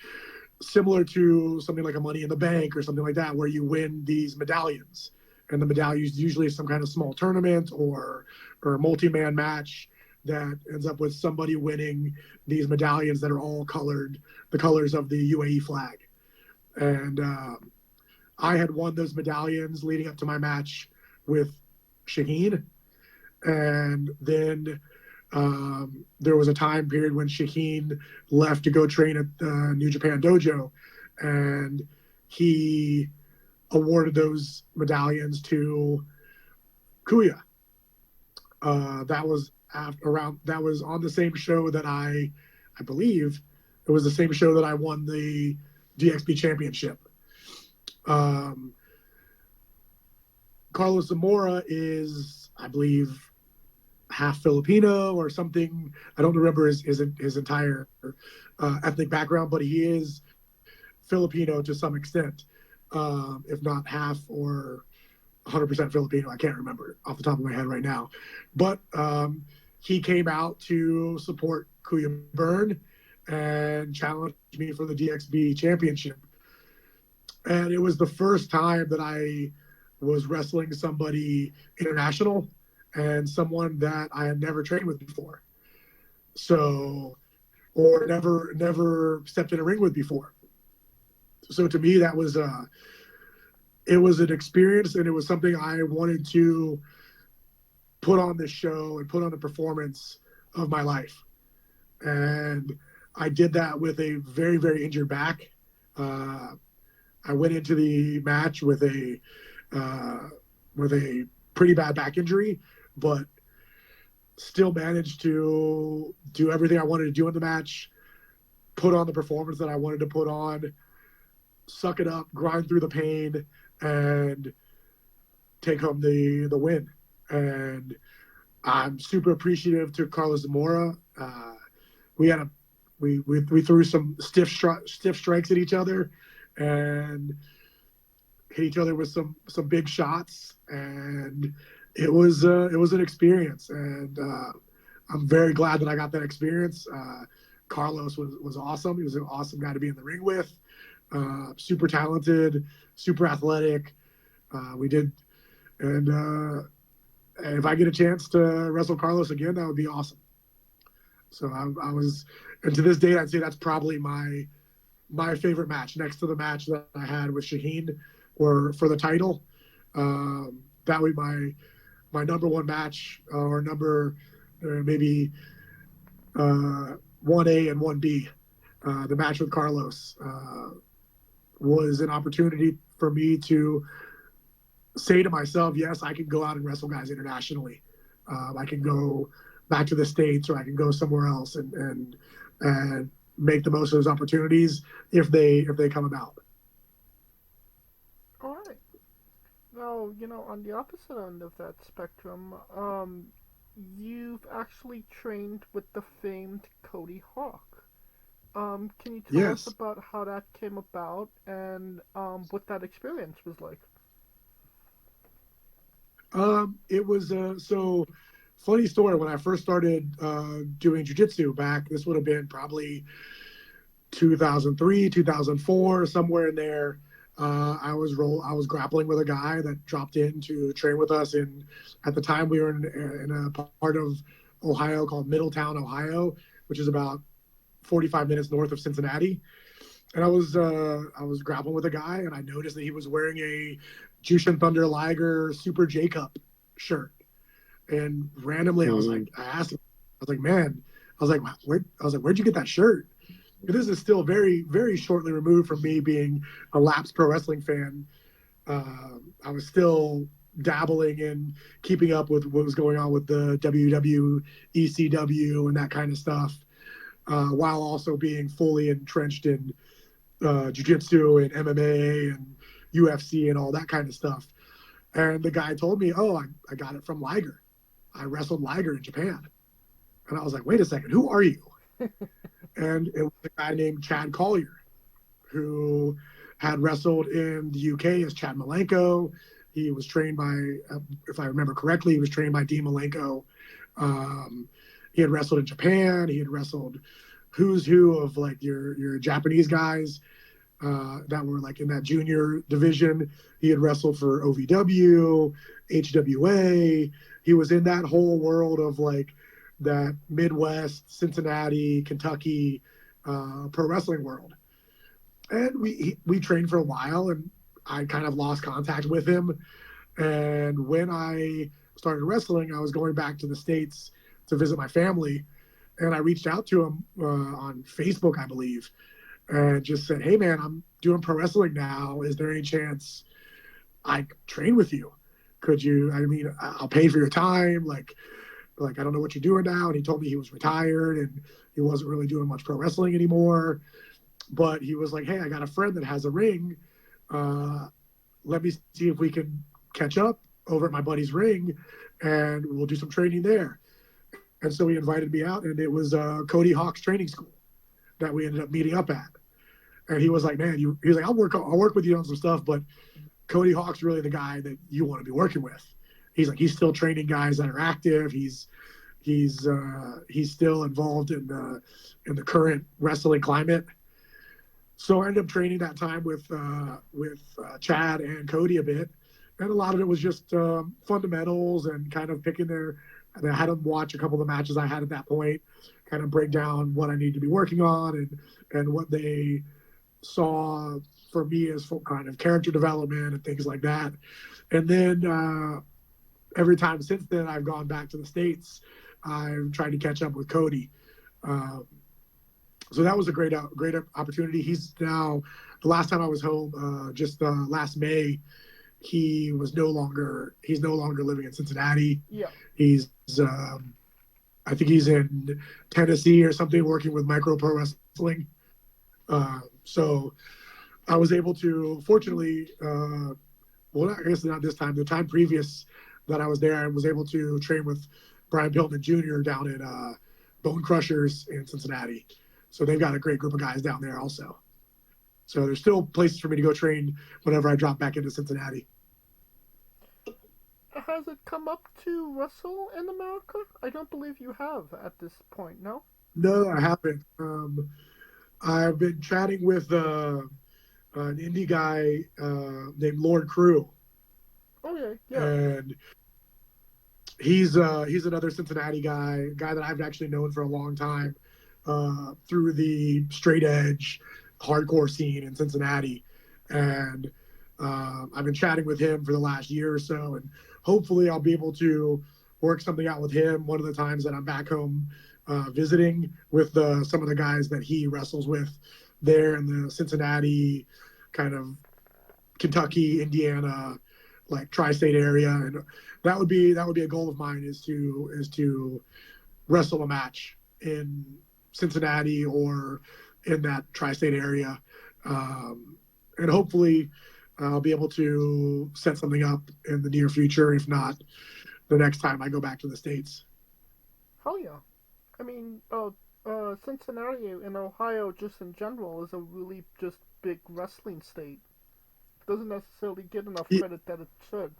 similar to something like a Money in the Bank or something like that, where you win these medallions. And the medallions usually some kind of small tournament or a multi-man match that ends up with somebody winning these medallions that are all colored, the colors of the UAE flag. And I had won those medallions leading up to my match with Shaheen. And then there was a time period when Shaheen left to go train at the New Japan Dojo, and he awarded those medallions to Kuya. That was on the same show that I believe it was the same show that I won the DXB championship. Carlos Zamora is, I believe, half Filipino or something. I don't remember his entire ethnic background, but he is Filipino to some extent, if not half or 100% Filipino. I can't remember off the top of my head right now. But he came out to support Kuya Byrne and challenged me for the DXB championship. And it was the first time that I was wrestling somebody international and someone that I had never trained with before. So, or never stepped in a ring with before. So to me, that was it was an experience, and it was something I wanted to put on this show and put on the performance of my life. And I did that with a very, very injured back. I went into the match with a pretty bad back injury, but still managed to do everything I wanted to do in the match, put on the performance that I wanted to put on, suck it up, grind through the pain, and take home the win. And I'm super appreciative to Carlos Zamora. We threw some stiff strikes at each other and hit each other with some big shots, and it was an experience, and I'm very glad that I got that experience. Carlos was awesome. He was an awesome guy to be in the ring with. Super talented, super athletic. And if I get a chance to wrestle Carlos again, that would be awesome. So I was, and to this date, I'd say that's probably my favorite match next to the match that I had with Shaheen or for the title. That would be my number one match, or number maybe 1A and 1B. The match with Carlos was an opportunity for me to say to myself, yes, I can go out and wrestle guys internationally. I can go back to the States, or I can go somewhere else and make the most of those opportunities if they come about. All right. Now, on the opposite end of that spectrum, you've actually trained with the famed Cody Hawk. Can you tell us about how that came about and what that experience was like? It was so funny story. When I first started doing jiu-jitsu back, this would have been probably 2003, 2004, somewhere in there. I was grappling with a guy that dropped in to train with us, and at the time we were in a part of Ohio called Middletown, Ohio, which is about 45 minutes north of Cincinnati. And I was grappling with a guy, and I noticed that he was wearing a Jushin Thunder Liger Super J-Cup shirt. And randomly, I asked him, I was like, man, where'd you get that shirt? And this is still very, very shortly removed from me being a lapsed pro wrestling fan. I was still dabbling in keeping up with what was going on with the WW, ECW, and that kind of stuff, while also being fully entrenched in Jiu-Jitsu and MMA and UFC and all that kind of stuff. And the guy told me, oh, I got it from Liger. I wrestled Liger in Japan. And I was like, wait a second, who are you? And it was a guy named Chad Collier, who had wrestled in the UK as Chad Malenko. He was trained by, if I remember correctly, he was trained by Dean Malenko. He had wrestled in Japan. He had wrestled who's who of like your Japanese guys that were like in that junior division. He had wrestled for OVW, HWA. He was in that whole world of like that Midwest, Cincinnati, Kentucky pro wrestling world. And we trained for a while, and I kind of lost contact with him. And when I started wrestling, I was going back to the States to visit my family. And I reached out to him on Facebook, I believe, and just said, hey, man, I'm doing pro wrestling now. Is there any chance I train with you? Could you, I'll pay for your time. Like, I don't know what you're doing now. And he told me he was retired and he wasn't really doing much pro wrestling anymore. But he was like, hey, I got a friend that has a ring. Let me see if we can catch up over at my buddy's ring and we'll do some training there. And so he invited me out, and it was Cody Hawk's training school that we ended up meeting up at. And he was like, man, he was like, I'll work with you on some stuff, but Cody Hawk's really the guy that you want to be working with. He's like, he's still training guys that are active. He's still involved in the current wrestling climate. So I ended up training that time with Chad and Cody a bit. And a lot of it was just fundamentals and kind of picking and I had them watch a couple of the matches I had at that point, kind of break down what I need to be working on and what they saw for me as kind of character development and things like that. And then every time since then, I've gone back to the States. I'm trying to catch up with Cody. So that was a great opportunity. He's now, the last time I was home, just last May, he's no longer living in Cincinnati. Yeah. He's I think he's in Tennessee or something, working with Micro Pro Wrestling. So I was able to, fortunately, well, I guess not this time, the time previous that I was there, I was able to train with Brian Pillman Jr. down at Bone Crushers in Cincinnati. So they've got a great group of guys down there also. So there's still places for me to go train whenever I drop back into Cincinnati. Has it come up to wrestle in America? I don't believe you have at this point, no? No, I haven't. I've been chatting with an indie guy named Lord Crew. Okay, yeah. And he's another Cincinnati guy that I've actually known for a long time through the straight edge hardcore scene in Cincinnati. And I've been chatting with him for the last year or so, and hopefully I'll be able to work something out with him one of the times that I'm back home visiting with some of the guys that he wrestles with there in the Cincinnati, kind of Kentucky, Indiana, like tri-state area. And that would be a goal of mine, is to wrestle a match in Cincinnati or in that tri-state area. And hopefully I'll be able to set something up in the near future, if not the next time I go back to the States. Hell yeah. I mean, Cincinnati and Ohio just in general is a really just big wrestling state. Doesn't necessarily get enough credit that it should.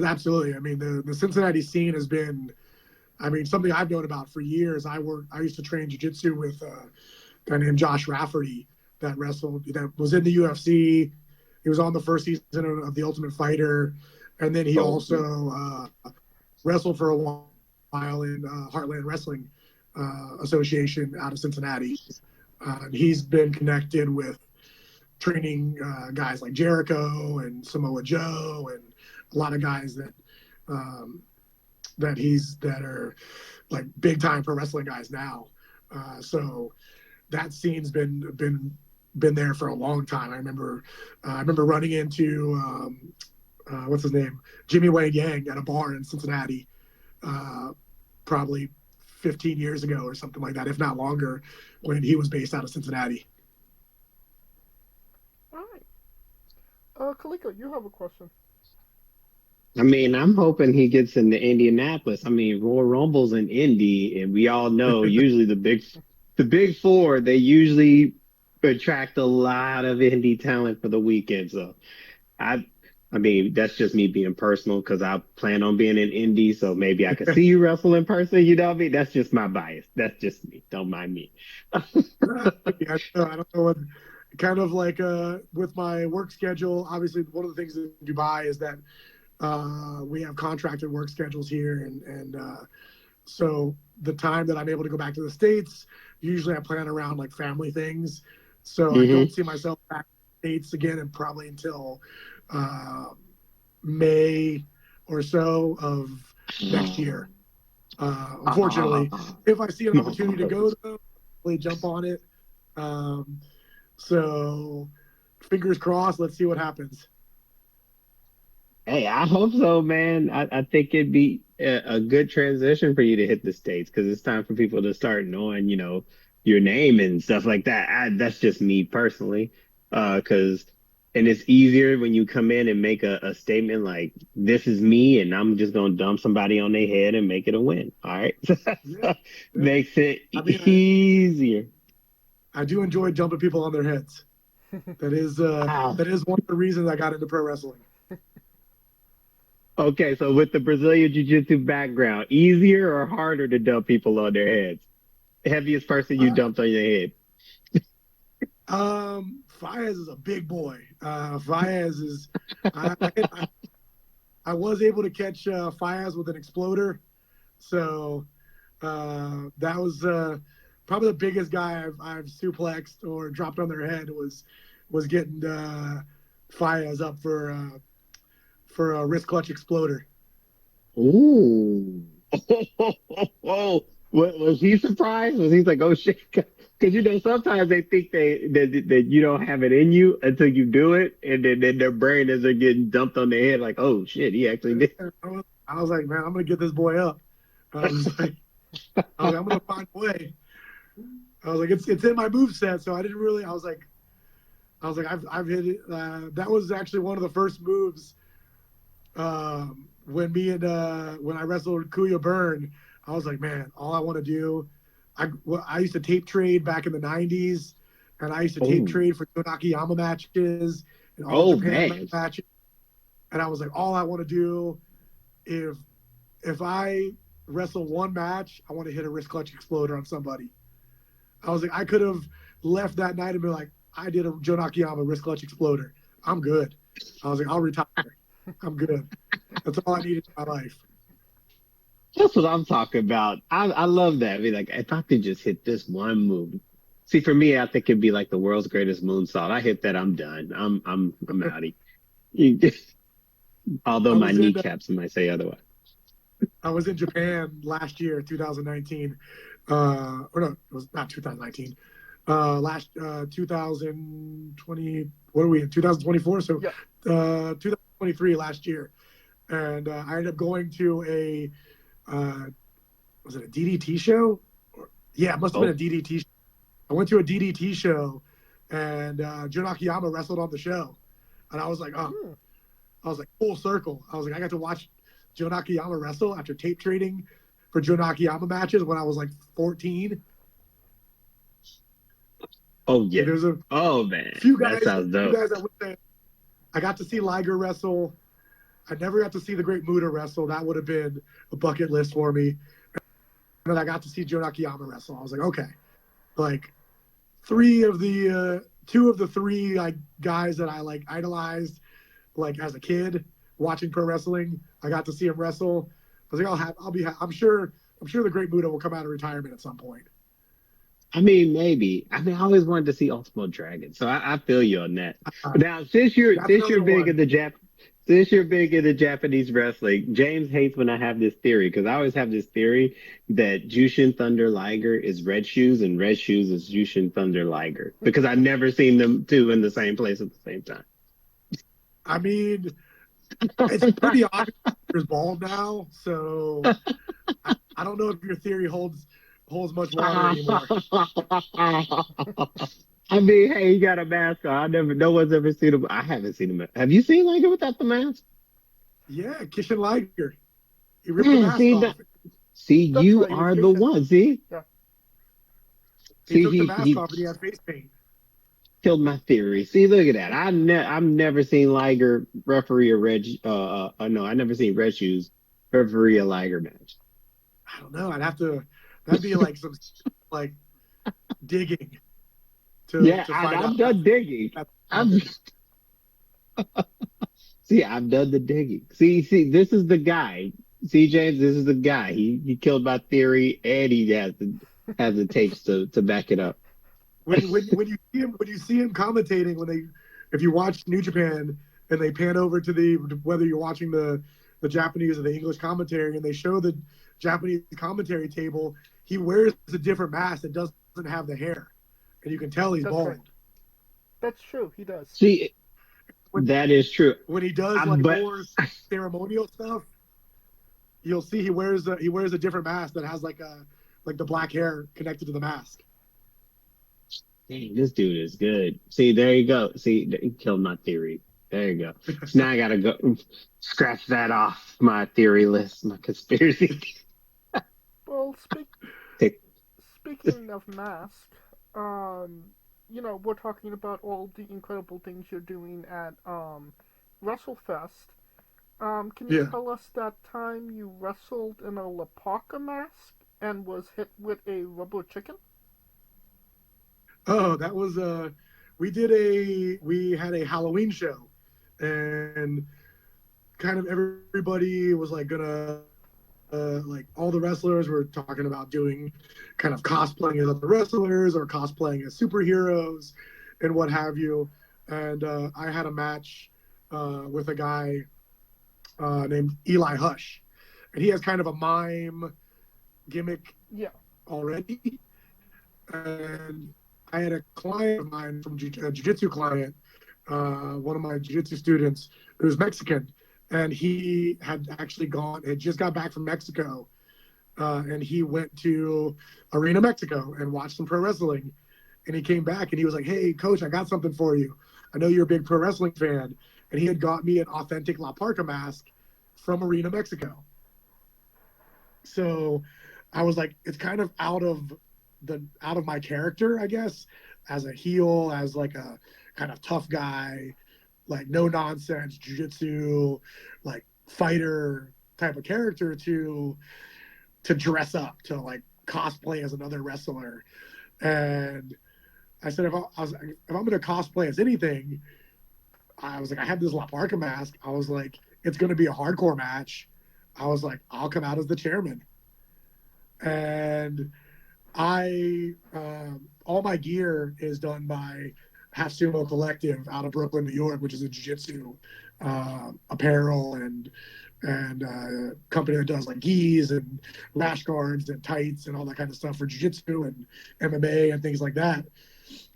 Absolutely. I mean, the Cincinnati scene has been, something I've known about for years. I used to train jiu-jitsu with a guy named Josh Rafferty that was in the UFC. He was on the first season of The Ultimate Fighter. And then he also wrestled for a while while in Heartland Wrestling Association out of Cincinnati. He's been connected with training guys like Jericho and Samoa Joe and a lot of guys that are like big time pro wrestling guys now. So that scene's been there for a long time. I remember running into what's his name, Jimmy Wayne Yang at a bar in Cincinnati, probably 15 years ago or something like that, if not longer, when he was based out of Cincinnati. All right. Kaliko, you have a question. I mean, I'm hoping he gets into Indianapolis. I mean, Royal Rumble's in Indy, and we all know usually the big four, they usually attract a lot of indie talent for the weekend. So I mean, that's just me being personal because I plan on being in Indy, so maybe I could see you wrestle in person. You know what I mean? That's just my bias. That's just me. Don't mind me. I don't know what, kind of like with my work schedule. Obviously, one of the things in Dubai is that we have contracted work schedules here, and so the time that I'm able to go back to the States, usually I plan around like family things. So I don't see myself back in the States again, and probably until May or so of next year. Unfortunately, if I see an opportunity to go, though, I'll jump on it. So fingers crossed. Let's see what happens. Hey, I hope so, man. I think it'd be a good transition for you to hit the States because it's time for people to start knowing, you know, your name and stuff like that. That's just me personally, and it's easier when you come in and make a statement like, this is me, and I'm just going to dump somebody on their head and make it a win. All right? Makes it easier. I do enjoy jumping people on their heads. That is one of the reasons I got into pro wrestling. Okay, so with the Brazilian Jiu-Jitsu background, easier or harder to dump people on their heads? Heaviest person you dumped on your head? Faez is a big boy. Faez is. I was able to catch Faez with an exploder, so that was probably the biggest guy I've suplexed or dropped on their head was getting Faez up for a wrist clutch exploder. Ooh. Was he surprised? Was he like, oh shit? Because you know sometimes they think that you don't have it in you until you do it, and then their brain as they're getting dumped on their head, like, oh shit, he actually did. I was like, man, I'm gonna get this boy up. I was like, I'm gonna find a way. I was like, it's in my move set, so I didn't really. I was like, I've hit it. That was actually one of the first moves. When I wrestled Kuya Byrne, I was like, man, all I want to do. I used to tape trade back in the 90s, and I used to tape trade for Joe Nakayama matches and all Japan matches. And I was like, all I want to do, if I wrestle one match, I want to hit a wrist clutch exploder on somebody. I was like, I could have left that night and been like, I did a Joe Nakayama wrist clutch exploder. I'm good. I was like, I'll retire. I'm good. That's all I needed in my life. That's what I'm talking about. I love that. I mean, like, if I could just hit this one move. See, for me, I think it'd be like the world's greatest moonsault. I hit that, I'm done. I'm out of Although my kneecaps might say otherwise. I was in Japan last year, 2019. Or no, it was not 2019. 2020. What are we in? 2024. So, 2023 last year, and I ended up going to a. Was it a DDT show? Yeah, it must have been a DDT show. I went to a DDT show, and Joe Nakayama wrestled on the show. And I was like, full circle. I was like, I got to watch Joe Nakayama wrestle after tape trading for Joe Nakayama matches when I was like 14. Oh, yeah. There's man. Few guys, that sounds dope. Few guys that went there. I got to see Liger wrestle. I never got to see the Great Muta wrestle. That would have been a bucket list for me. And then I got to see Joe Nakayama wrestle. I was like, okay. Like, two of the three like guys that I like idolized like as a kid watching pro wrestling, I got to see him wrestle. was like, I'm sure the Great Buddha will come out of retirement at some point. I mean, maybe. I mean, I always wanted to see Ultimo Dragon, so I feel you on that. But now, since you're big in the Japanese wrestling, James hates when I have this theory because I always have this theory that Jushin Thunder Liger is Red Shoes and Red Shoes is Jushin Thunder Liger because I've never seen them two in the same place at the same time. I mean, it's pretty obvious he's bald now, so I don't know if your theory holds much water anymore. I mean, hey, he got a mask on. No one's ever seen him. I haven't seen him. Have you seen Liger without the mask? Yeah, Kishin Liger. He ripped the mask off. See, That's you right, are the one. See? Yeah. See, took the mask off and he had face paint. Killed my theory. See, look at that. I've never seen Liger referee a Red. No, I never seen Red Shoes referee a Liger match. I don't know. That'd be like some like digging. I'm done digging. See, I've done the digging. See, this is the guy. See, James, this is the guy. He killed my theory, and he has the tapes to back it up. When you see him commentating, if you watch New Japan and they pan over to whether you're watching the Japanese or the English commentary and they show the Japanese commentary table, he wears a different mask that doesn't have the hair, and you can tell he's bald. Right. That's true. He does. See, that is true. When he does more ceremonial stuff, you'll see he wears a different mask that has like the black hair connected to the mask. Dang, this dude is good. See, there you go. See, he killed my theory. There you go. So now I gotta go scratch that off my theory list, my conspiracy. Well, speaking of mask, we're talking about all the incredible things you're doing at WrestleFest. Can you tell us that time you wrestled in a Lapaka mask and was hit with a rubber chicken? Oh, that was we had a Halloween show, and kind of everybody was like gonna like all the wrestlers were talking about doing kind of cosplaying as other wrestlers or cosplaying as superheroes and what have you. And I had a match with a guy named Eli Hush, and he has kind of a mime gimmick already. And I had a client of mine from a jiu-jitsu client, one of my jiu-jitsu students who's Mexican, and he had just got back from Mexico, and he went to Arena Mexico and watched some pro wrestling, and he came back and he was like, "Hey, coach, I got something for you. I know you're a big pro wrestling fan," and he had got me an authentic La Parka mask from Arena Mexico. So I was like, it's kind of out of my character, I guess, as a heel, as like a kind of tough guy, like no nonsense jiu-jitsu, like fighter type of character to dress up, to like cosplay as another wrestler. And I said, if I'm going to cosplay as anything, I was like, I have this La Parka mask. I was like, it's going to be a hardcore match. I was like, I'll come out as the chairman. And all my gear is done by Half Sumo Collective out of Brooklyn, New York, which is a jiu-jitsu apparel and company that does like gis and rash guards and tights and all that kind of stuff for jiu-jitsu and MMA and things like that.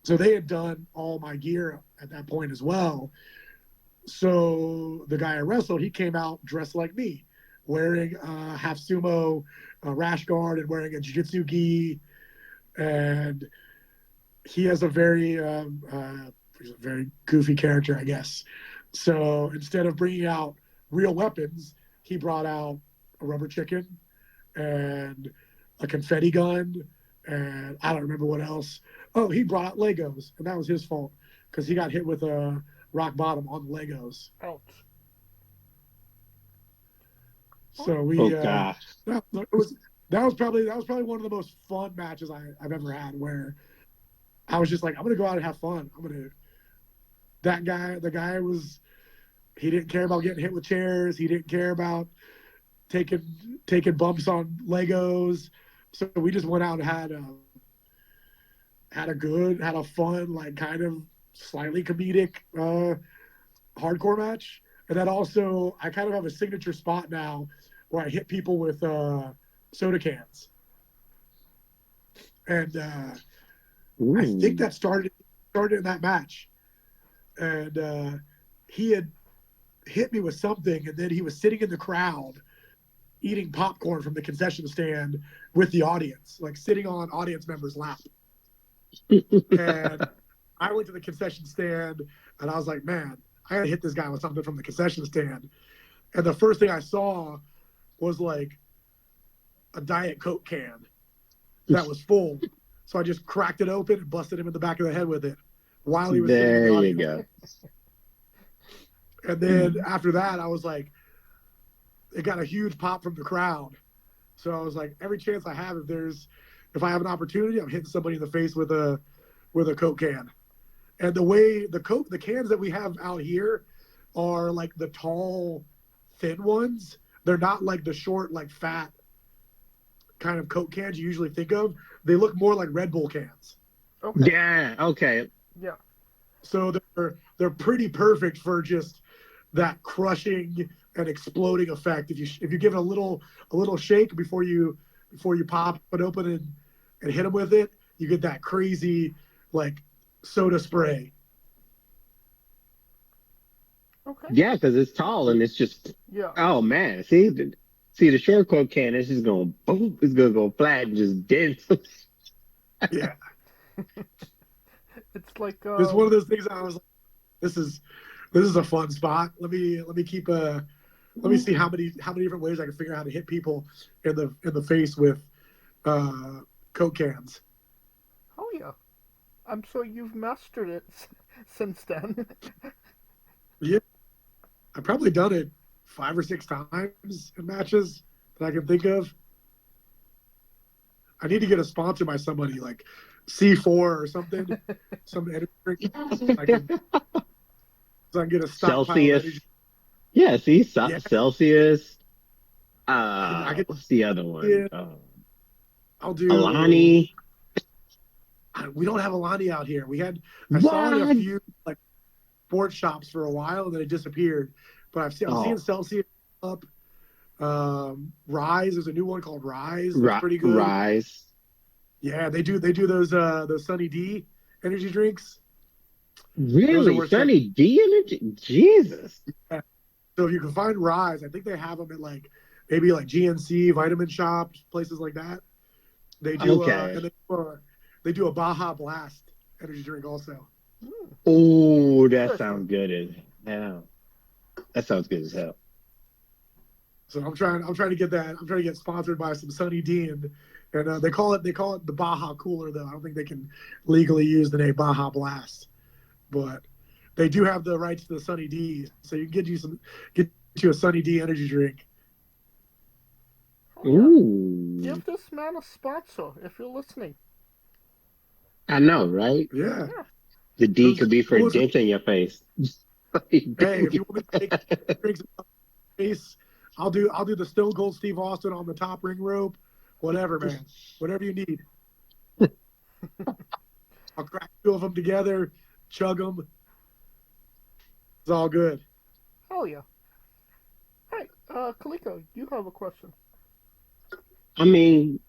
So they had done all my gear at that point as well. So the guy I wrestled, he came out dressed like me, wearing a Half Sumo rash guard and wearing a jiu-jitsu gi. And he has a very goofy character, I guess. So instead of bringing out real weapons, he brought out a rubber chicken and a confetti gun, and I don't remember what else. Oh, he brought out Legos, and that was his fault because he got hit with a rock bottom on the Legos. Ouch. So we gosh. That was probably one of the most fun matches I've ever had, where I was just like, I'm gonna go out and have fun. The guy he didn't care about getting hit with chairs. He didn't care about taking bumps on Legos. So we just went out and had a fun, like kind of slightly comedic hardcore match. And then also I kind of have a signature spot now where I hit people with soda cans. And I think that started in that match. And he had hit me with something, and then he was sitting in the crowd eating popcorn from the concession stand with the audience, like sitting on audience members' lap. And I went to the concession stand, and I was like, man, I gotta hit this guy with something from the concession stand. And the first thing I saw was like a Diet Coke can that was full. So I just cracked it open and busted him in the back of the head with it while he was sitting in the audience. There you go. And then after that, I was like, it got a huge pop from the crowd. So I was like, every chance I have, if I have an opportunity, I'm hitting somebody in the face with a Coke can. And the way the cans that we have out here are like the tall, thin ones. They're not like the short, like fat kind of Coke cans you usually think of. They look more like Red Bull cans. Okay. Yeah. Okay. Yeah. So they're pretty perfect for just that crushing and exploding effect. If you give it a little shake before you pop it open and hit them with it, you get that crazy like soda spray. Okay. Yeah, because it's tall and it's just. Yeah. Oh man, see the short Coke can. It's just going boom. It's gonna go flat and just dent. Yeah. It's like It's one of those things I was like, this is a fun spot. Let me see how many different ways I can figure out how to hit people in the face with Coke cans. Oh yeah. I'm sure you've mastered it since then. Yeah. I've probably done it 5 or 6 times in matches that I can think of. I need to get a sponsor by somebody like C4 or something. Some energy drink. So I can get a stockpile Celsius. Yeah, see, Celsius. I get, what's the other one? Yeah. I'll do Alani. We don't have Alani out here. I saw it in a few like sports shops for a while, and then it disappeared. But I'm seeing Celsius up. Rise, there's a new one called Rise. That's pretty good. Rise. Yeah, they do those Sunny D energy drinks. Really? Sunny D energy? Jesus. Yeah. So if you can find Rise, I think they have them at like maybe like GNC, vitamin shops, places like that. They do and they do a Baja Blast energy drink also. Oh, that sounds good as hell. That sounds good as hell. So I'm trying to get that. I'm trying to get sponsored by some Sunny D, and they call it the Baja Cooler though. I don't think they can legally use the name Baja Blast, but they do have the rights to the Sunny D, so you can get you a Sunny D energy drink. Ooh. Give this man a sponsor if you're listening. I know, right? Yeah. The D could be for denting your face. Hey, if you want me to take drinks in my face, I'll do the Stone Cold Steve Austin on the top ring rope. Whatever, man. Whatever you need. I'll crack 2 of them together, chug them. It's all good. Hell yeah. Hey, Kaliko, you have a question. I mean,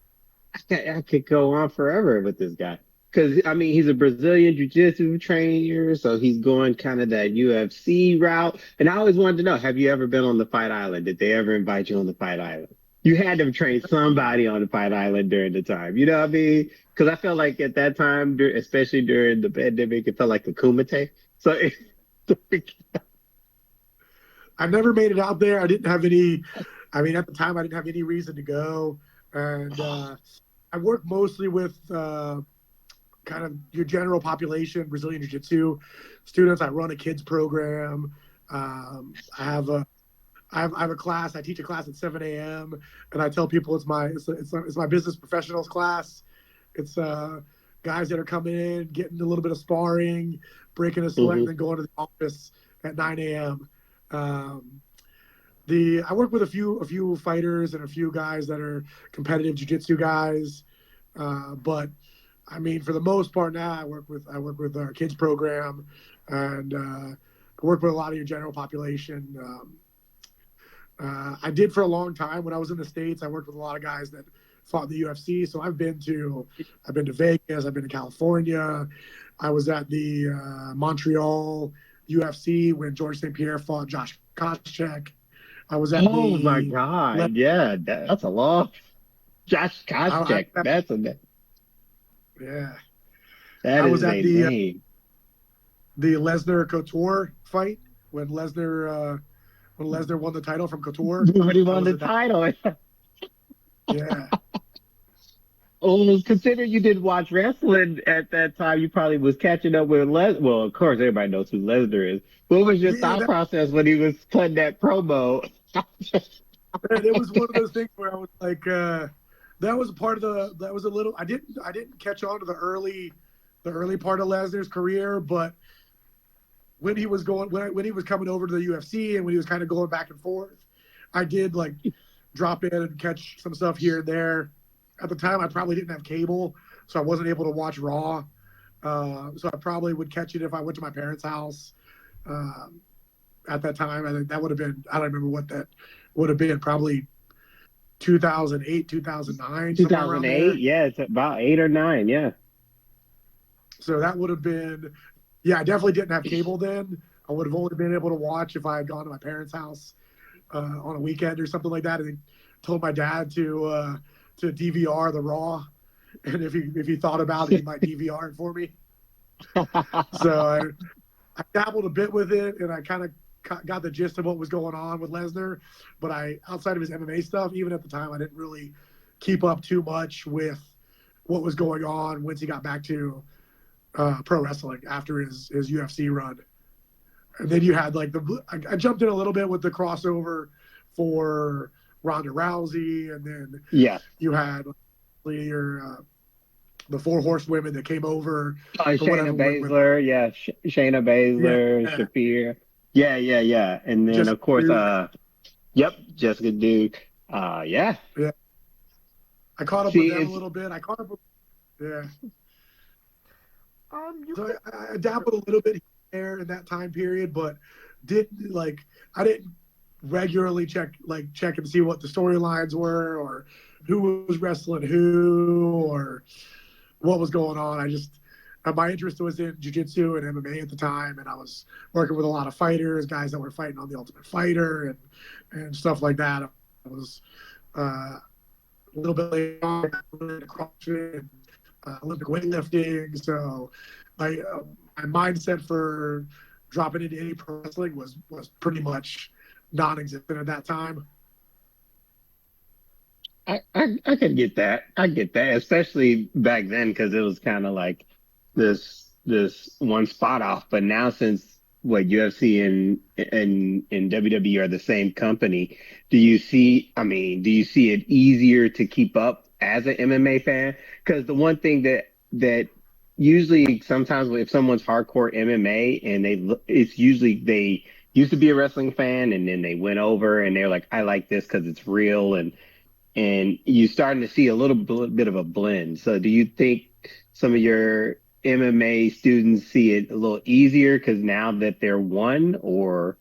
I could go on forever with this guy. Because, I mean, he's a Brazilian Jiu-Jitsu trainer, so he's going kind of that UFC route. And I always wanted to know, have you ever been on the Fight Island? Did they ever invite you on the Fight Island? You had to train somebody on the Fight Island during the time. You know what I mean? Because I felt like at that time, especially during the pandemic, it felt like a kumite. So I never made it out there. I didn't have any, at the time, I didn't have any reason to go. And I work mostly with kind of your general population, Brazilian Jiu-Jitsu students. I run a kids program. I have a class. I teach a class at 7 a.m. and I tell people it's my business professionals class. It's guys that are coming in, getting a little bit of sparring, breaking a sweat, and then going to the office at 9 a.m. I work with a few fighters and a few guys that are competitive jiu-jitsu guys, but I mean, for the most part now, I work with our kids program, and I work with a lot of your general population. I did for a long time when I was in the States. I worked with a lot of guys that fought in the UFC. So I've been to Vegas, I've been to California. I was at the Montreal UFC when George St. Pierre fought Josh Koscheck. I was at Oh my God. Yeah, that's a long. Josh Koscheck. That's a. Yeah. That I is was at a the name. The Lesnar Couture fight when Lesnar won the title from Couture. When he won the title. Yeah. Oh, consider you didn't watch wrestling at that time. You probably was catching up with Well, of course, everybody knows who Lesnar is. What was your thought process when he was cutting that promo? It was one of those things where I was like, that was a little. I didn't catch on to the early part of Lesnar's career, but when he was coming over to the UFC and when he was kind of going back and forth, I did like drop in and catch some stuff here and there. At the time, I probably didn't have cable, so I wasn't able to watch Raw. So I probably would catch it if I went to my parents' house. At that time, I think that would have been, I don't remember what that would have been, probably 2008, 2009. 2008, yeah, it's about 8 or 9, yeah. So that would have been, yeah, I definitely didn't have cable then. I would have only been able to watch if I had gone to my parents' house on a weekend or something like that. And told my dad to DVR the Raw, and if he thought about it, he might DVR it for me. So I dabbled a bit with it, and I kind of got the gist of what was going on with Lesnar. But outside of his MMA stuff, even at the time, I didn't really keep up too much with what was going on once he got back to pro wrestling after his UFC run. And then you had like I jumped in a little bit with the crossover for Ronda Rousey, and then you had the 4 horsewomen that came over. Shayna Baszler, Shayna Baszler, Shafir. Yeah. And then, Jessica, of course, Jessica Duke. Yeah. I caught up with them a little bit. So I dabbled a little bit there in that time period, but I didn't regularly check and see what the storylines were or who was wrestling who or what was going on. I just my interest was in jiu-jitsu and MMA at the time, and I was working with a lot of fighters, guys that were fighting on The Ultimate Fighter and stuff like that. I was a little bit later on CrossFit and Olympic weightlifting, so my mindset for dropping into any pro wrestling was pretty much non-existent at that time. I can get that. I get that, especially back then, because it was kind of like this one spot off. But now, since UFC and WWE are the same company, do you see it easier to keep up as an MMA fan? Because the one thing that usually sometimes if someone's hardcore MMA and it's usually they used to be a wrestling fan and then they went over and they're like, I like this because it's real, and you're starting to see a little bit of a blend. So do you think some of your MMA students see it a little easier because now that they're one, or?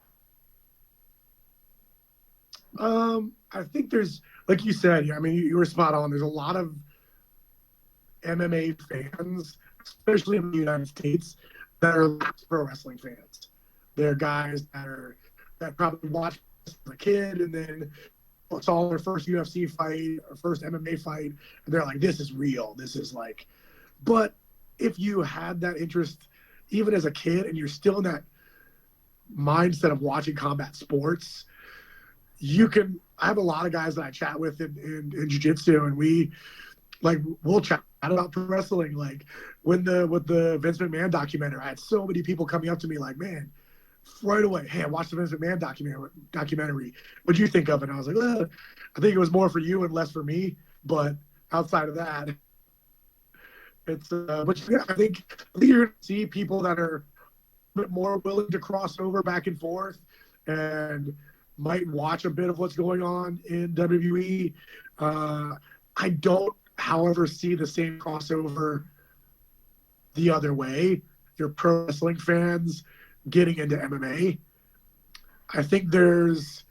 I think there's, like you said, I mean, you were spot on. There's a lot of MMA fans, especially in the United States, that are pro wrestling fans. They're guys that probably watched as a kid and then saw their first UFC fight or first MMA fight, and they're like, this is real. This is like, but if you had that interest even as a kid and you're still in that mindset of watching combat sports, I have a lot of guys that I chat with in jiu-jitsu, and we'll chat about pro wrestling. Like with the Vince McMahon documentary, I had so many people coming up to me like, man, right away, hey, I watched the Vince McMahon documentary. What'd you think of it? And I was like, I think it was more for you and less for me. But outside of that, it's but yeah, I think you're gonna see people that are a bit more willing to cross over back and forth, and might watch a bit of what's going on in WWE. I don't, however, see the same crossover the other way. Your pro wrestling fans getting into MMA. I think there's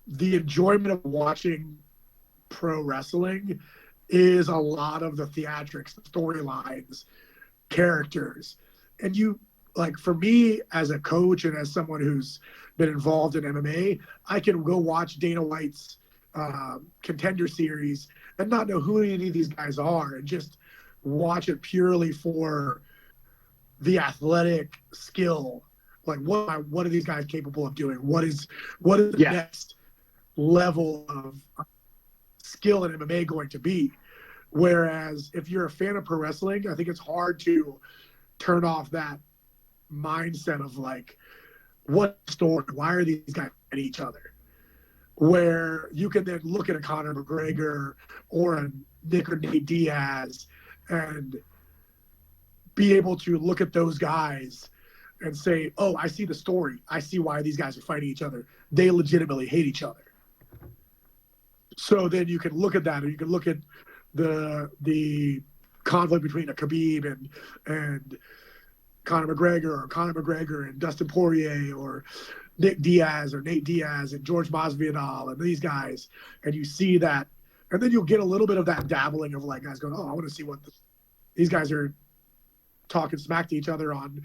the enjoyment of watching pro wrestling is a lot of the theatrics, the storylines, characters. And you, like, for me as a coach and as someone who's been involved in MMA, I can go watch Dana White's Contender Series and not know who any of these guys are and just watch it purely for the athletic skill. Like, what are these guys capable of doing? What is the next level of skill in MMA going to be? Whereas if you're a fan of pro wrestling, I think it's hard to turn off that mindset of like, what story? Why are these guys at each other? Where you can then look at a Conor McGregor or a Nick or Nate Diaz and be able to look at those guys and say, oh, I see the story. I see why these guys are fighting each other. They legitimately hate each other. So then you can look at that, or you can look at the conflict between a Khabib and Conor McGregor, or Conor McGregor and Dustin Poirier, or Nick Diaz or Nate Diaz and George Masvidal and these guys, and you see that, and then you'll get a little bit of that dabbling of like guys going, oh, I want to see what these guys are talking smack to each other on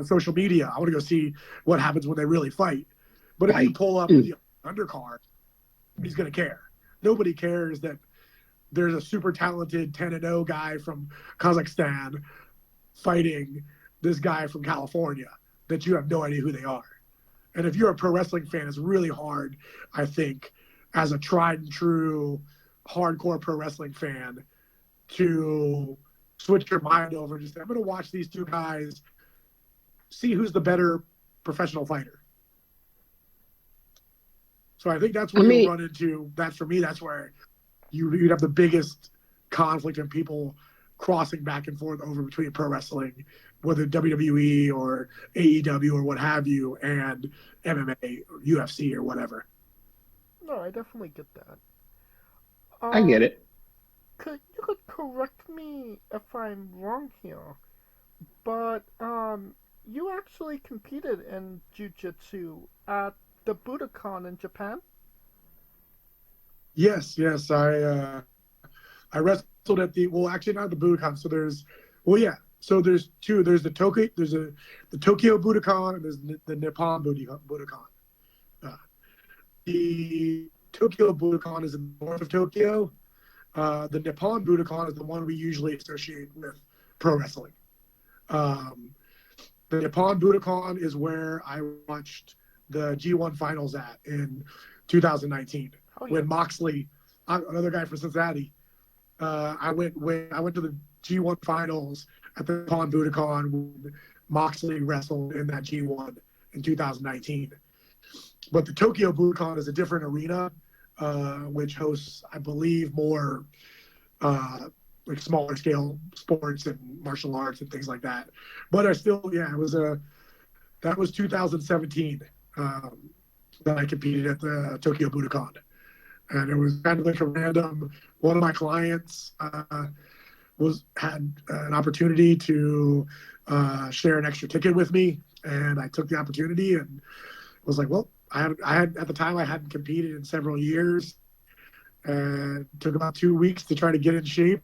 social media. I want to go see what happens when they really fight. But if you pull up the undercard, he's going to care. Nobody cares that there's a super talented 10-0 guy from Kazakhstan fighting this guy from California that you have no idea who they are. And if you're a pro wrestling fan, it's really hard, I think, as a tried and true hardcore pro wrestling fan to switch your mind over and just say, I'm going to watch these two guys, see who's the better professional fighter. So I think that's where you'll run into, for me, that's where you'd have the biggest conflict of people crossing back and forth over between pro wrestling, whether WWE or AEW or what have you, and MMA or UFC or whatever. No, I definitely get that. I get it. You could correct me if I'm wrong here, but you actually competed in Jujutsu at the Budokan in Japan? Yes. I wrestled at actually not the Budokan. So there's two. There's the Tokyo Budokan and there's the Nippon Budokan. The Tokyo Budokan is in the north of Tokyo. The Nippon Budokan is the one we usually associate with pro wrestling. The Nippon Budokan is where I watched the G1 finals at in 2019 when Moxley, another guy from Cincinnati, I went to the G1 finals at the Nippon Budokan when Moxley wrestled in that G1 in 2019. But the Tokyo Budokan is a different arena, which hosts, I believe, more like smaller scale sports and martial arts and things like that. But I still, that was 2017 that I competed at the Tokyo Budokan. And it was kind of like a random, one of my clients had an opportunity to share an extra ticket with me. And I took the opportunity and was like, well, I had at the time I hadn't competed in several years, and took about 2 weeks to try to get in shape,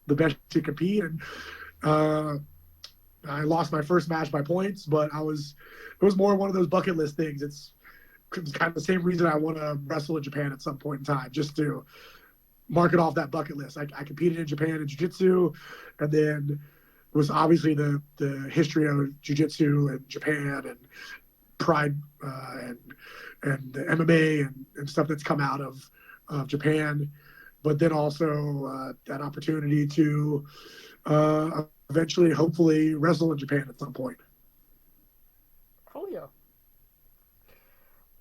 the best to compete. And I lost my first match by points, but it was more one of those bucket list things. It's kind of the same reason I want to wrestle in Japan at some point in time, just to mark it off that bucket list. I competed in Japan in Jiu-Jitsu, and then was obviously the history of Jiu-Jitsu and Japan and pride and the MMA and stuff that's come out of Japan, but then also that opportunity to eventually, hopefully, wrestle in Japan at some point. Oh yeah.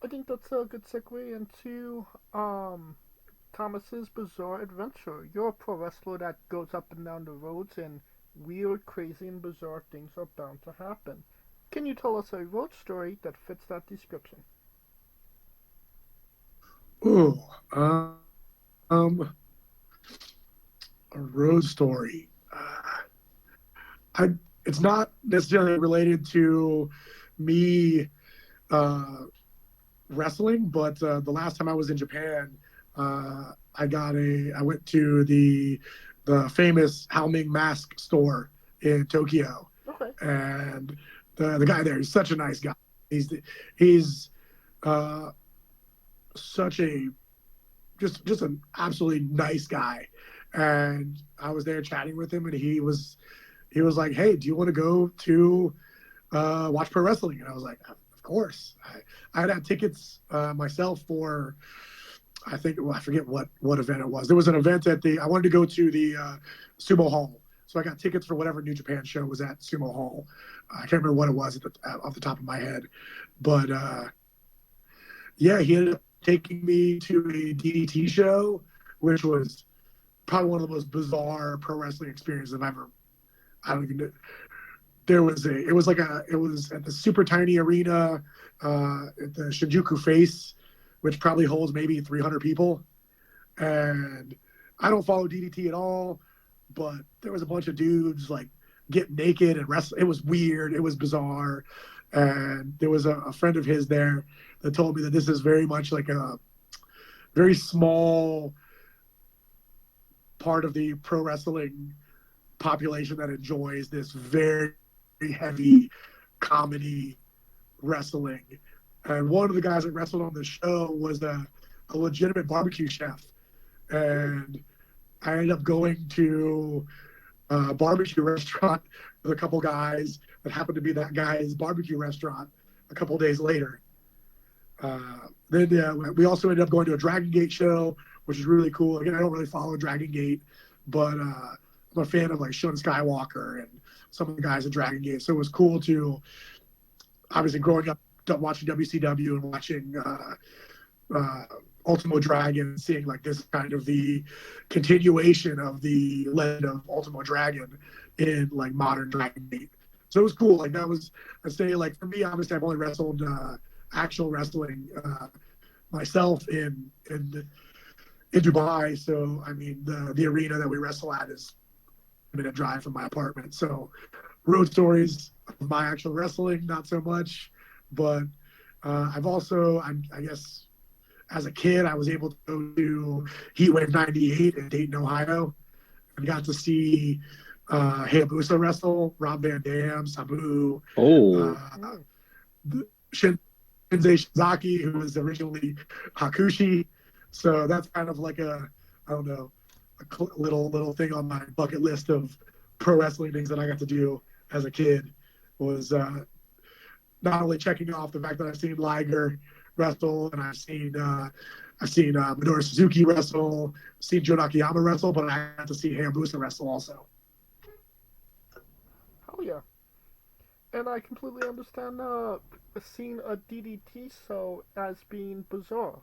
I think that's a good segue into Thomas's bizarre adventure. You're a pro wrestler that goes up and down the roads, and weird, crazy, and bizarre things are bound to happen. Can you tell us a road story that fits that description? Ooh, a road story. It's not necessarily related to me wrestling, but the last time I was in Japan, I went to the famous Hao Ming mask store in Tokyo, Okay. and the guy there, he's such a nice guy. He's such a just an absolutely nice guy, and I was there chatting with him, and he was like, "Hey, do you want to go to watch pro wrestling?" And I was like, "Of course." I had tickets myself for, I forget what event it was. There was an event I wanted to go to the Sumo Hall, so I got tickets for whatever New Japan show was at Sumo Hall. I can't remember what it was off the top of my head, but yeah, he ended up taking me to a DDT show, which was probably one of the most bizarre pro wrestling experiences I've ever. I don't even know. It was at the super tiny arena at the Shinjuku Face, which probably holds maybe 300 people. And I don't follow DDT at all, but there was a bunch of dudes like getting naked and wrestling. It was weird. It was bizarre. And there was a friend of his there that told me that this is very much like a very small part of the pro wrestling population that enjoys this very heavy comedy wrestling. And one of the guys that wrestled on the show was a legitimate barbecue chef. And I ended up going to a barbecue restaurant with a couple guys that happened to be that guy's barbecue restaurant a couple days later. Then we also ended up going to a Dragon Gate show, which is really cool. Again, I don't really follow Dragon Gate, but I'm a fan of like Shun Skywalker and some of the guys at Dragon Gate. So it was cool to, obviously growing up watching WCW and watching Ultimo Dragon, seeing like this kind of the continuation of the legend of Ultimo Dragon in like modern Dragon Gate. So it was cool. Like that was, I'd say like for me, obviously I've only wrestled actual wrestling myself in Dubai. So I mean the arena that we wrestle at is a minute drive from my apartment. So road stories of my actual wrestling, not so much. But I've also, I guess, as a kid, I was able to go to Heatwave '98 in Dayton, Ohio, and got to see Hayabusa wrestle, Rob Van Dam, Sabu, Shinzei Shizaki, who was originally Hakushi. So that's kind of like a little thing on my bucket list of pro wrestling things that I got to do as a kid was not only checking off the fact that I've seen Liger wrestle and I've seen Minoru Suzuki wrestle, seen Joe Nakayama wrestle, but I got to see Hayabusa wrestle also. Oh yeah, and I completely understand seeing a DDT show as being bizarre.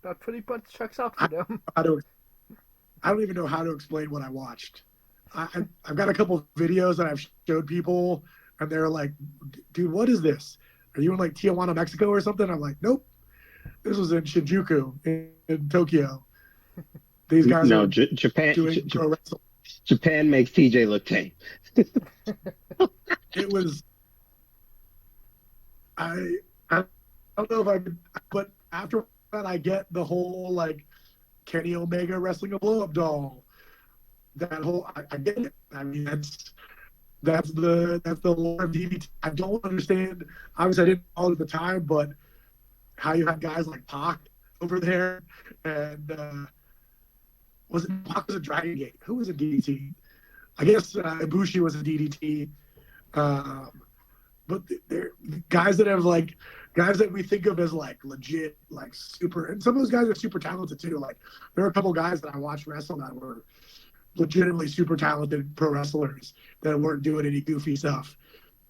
That pretty much checks out for them. I don't even know how to explain what I watched. I've got a couple of videos that I've showed people, and they're like, "Dude, what is this? Are you in like Tijuana, Mexico, or something?" I'm like, "Nope, this was in Shinjuku in Tokyo." These guys are Japan. doing pro wrestling. Japan makes TJ look tame. It was. I don't know if I could, but after that, I get the whole like Kenny Omega wrestling a blow-up doll. That whole, I get it. I mean, that's the lore of DDT. I don't understand. Obviously, I didn't follow at the time, but how you have guys like Pac over there, and was it Pac was a Dragon Gate? Who was a DDT? I guess Ibushi was a DDT. But they're guys that have like guys that we think of as like legit, like super, and some of those guys are super talented too. Like there are a couple guys that I watched wrestle that were legitimately super talented pro wrestlers that weren't doing any goofy stuff.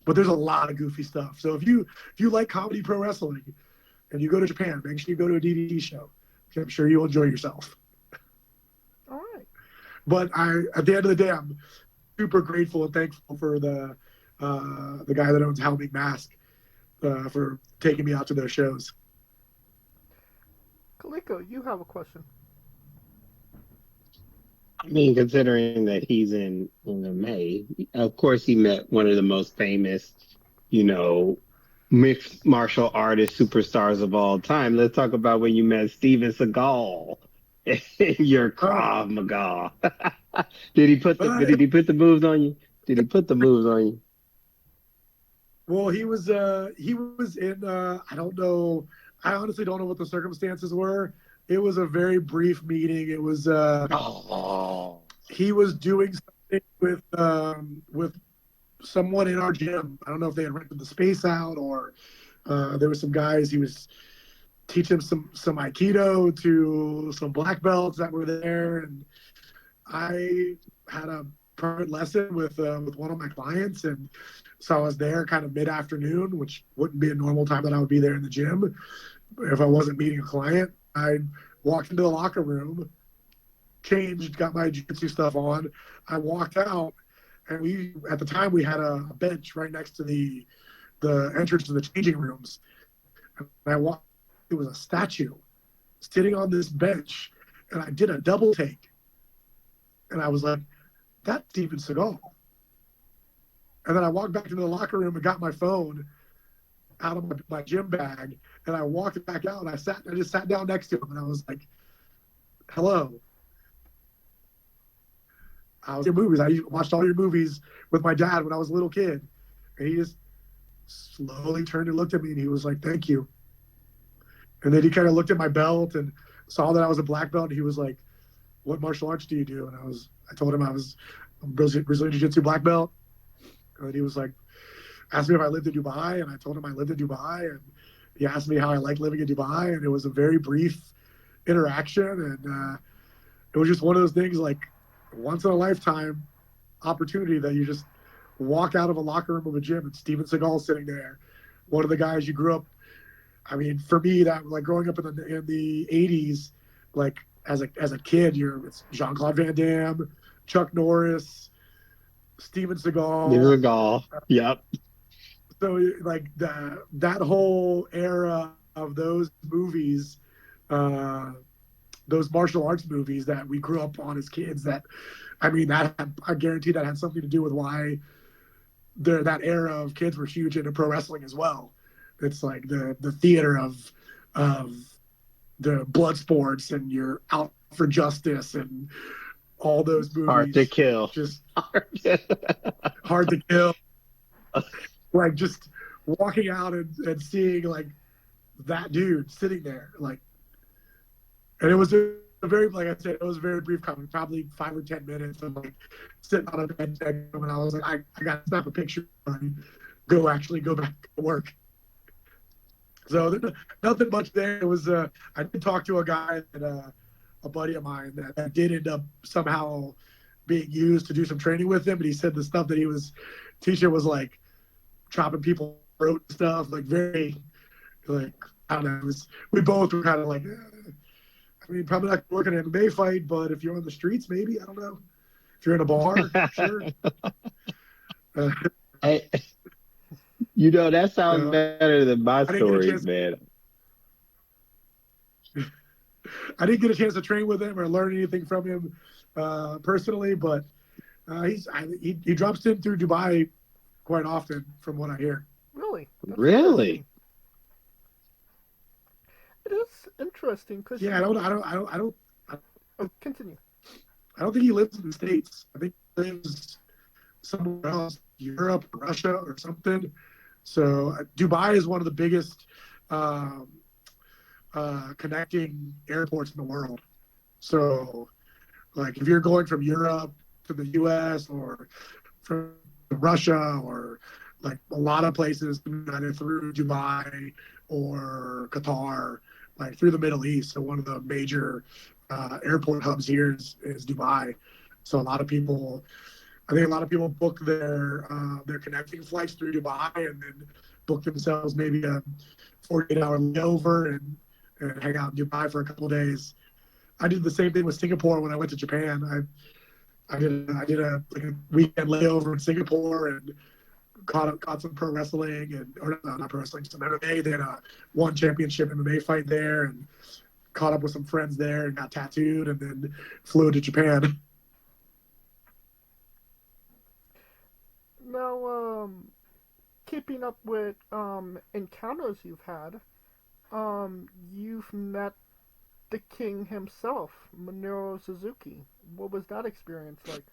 But there's a lot of goofy stuff. So if you like comedy pro wrestling and you go to Japan, make sure you go to a DDT show. I'm sure you'll enjoy yourself. All right. But at the end of the day, I'm super grateful and thankful for the the guy that owns Helming Mask, for taking me out to those shows. Kaliko, you have a question. I mean, considering that he's in May, of course he met one of the most famous, mixed martial artist superstars of all time. Let's talk about when you met Steven Seagal in your Krav Maga. Did he put the moves on you? Did he put the moves on you? Well, he was in I don't know. I honestly don't know what the circumstances were. It was a very brief meeting. It was he was doing something with someone in our gym. I don't know if they had rented the space out or there were some guys. He was teaching some Aikido to some black belts that were there, and I had a private lesson with one of my clients, and so I was there kind of mid-afternoon, which wouldn't be a normal time that I would be there in the gym if I wasn't meeting a client. I walked into the locker room, changed, got my jiu-jitsu stuff on. I walked out, and at the time we had a bench right next to the entrance to the changing rooms. And I walked. It was a statue sitting on this bench, and I did a double take, and I was like, "That's Steven Seagal." And then I walked back into the locker room and got my phone out of my gym bag, and I walked back out, and I just sat down next to him, and I was like, "Hello. I was in your movies. I watched all your movies with my dad when I was a little kid." And he just slowly turned and looked at me, and he was like, "Thank you." And then he kind of looked at my belt and saw that I was a black belt, and he was like, "What martial arts do you do?" And I told him I was a Brazilian Jiu-Jitsu black belt. And he was like, asked me if I lived in Dubai, and I told him I lived in Dubai, and he asked me how I liked living in Dubai, and it was a very brief interaction, and it was just one of those things, like once in a lifetime opportunity that you just walk out of a locker room of a gym and Steven Seagal sitting there, one of the guys you grew up. I mean, for me, that like growing up in the 80s, like as a kid, it's Jean-Claude Van Damme, Chuck Norris, Steven Seagal. Yep. So like that whole era of those movies, those martial arts movies that we grew up on as kids, I guarantee that had something to do with why that era of kids were huge into pro wrestling as well. It's like the theater of the blood sports, and you're out for justice and all those movies. Hard to kill. Just hard to kill. Like just walking out and seeing like that dude sitting there, like, and it was a very, like I said, it was a very brief comment, probably 5 or 10 minutes of like sitting on a bench, and I was like, I got to snap a picture and go back to work. So nothing much there. It was I did talk to a guy that a buddy of mine that did end up somehow being used to do some training with him, but he said the stuff that he was teaching was like chopping people's throat and stuff, like very, like, I don't know. We both were kind of like, I mean, probably not working an MMA fight, but if you're on the streets, maybe, I don't know. If you're in a bar, sure. Hey, that sounds better than my stories, man. I didn't get a chance to train with him or learn anything from him personally, but he drops in through Dubai quite often, from what I hear. Really? Really? It is interesting because I don't. Continue. I don't think he lives in the States. I think he lives somewhere else, Europe, Russia, or something. So Dubai is one of the biggest connecting airports in the world. So, like, if you're going from Europe to the U.S. or from Russia or like a lot of places, either through Dubai or Qatar, like through the Middle East. So one of the major airport hubs here is Dubai. So I think a lot of people book their connecting flights through Dubai and then book themselves maybe a 48-hour layover and hang out in Dubai for a couple of days. I did the same thing with Singapore when I went to Japan. I did a weekend layover in Singapore and caught some pro wrestling or not pro wrestling, some MMA. They had a one championship MMA fight there, and caught up with some friends there and got tattooed, and then flew to Japan. Now, keeping up with encounters you've had, you've met the king himself, Minoru Suzuki. What was that experience like?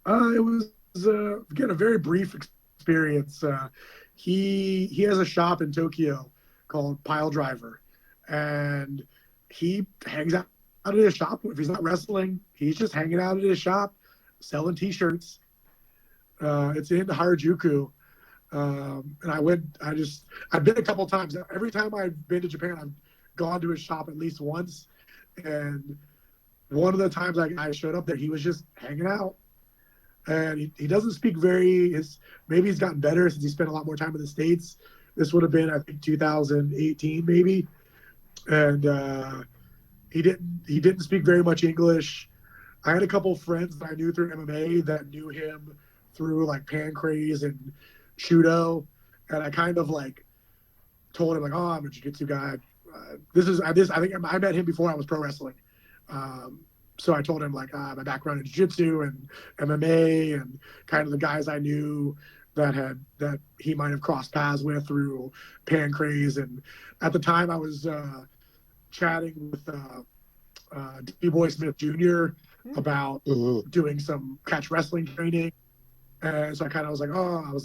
It was again a very brief experience. He has a shop in Tokyo called Pile Driver, and he hangs out at his shop. If he's not wrestling, he's just hanging out at his shop, selling T-shirts. It's in Harajuku, and I've been a couple times. Every time I've been to Japan, I've gone to his shop at least once, and one of the times I showed up there, he was just hanging out. And he doesn't speak maybe he's gotten better since he spent a lot more time in the States. This would have been, I think, 2018 maybe. And he didn't speak very much English. I had a couple of friends that I knew through MMA that knew him through like Pancrase and Shudo. And I kind of like told him like, oh, I'm a jiu-jitsu guy. I think I met him before I was pro wrestling. So I told him like my background in jiu-jitsu and MMA and kind of the guys I knew that he might have crossed paths with through Pancrase. And at the time I was chatting with D-Boy Smith Jr. about doing some catch wrestling training. And so I kind of was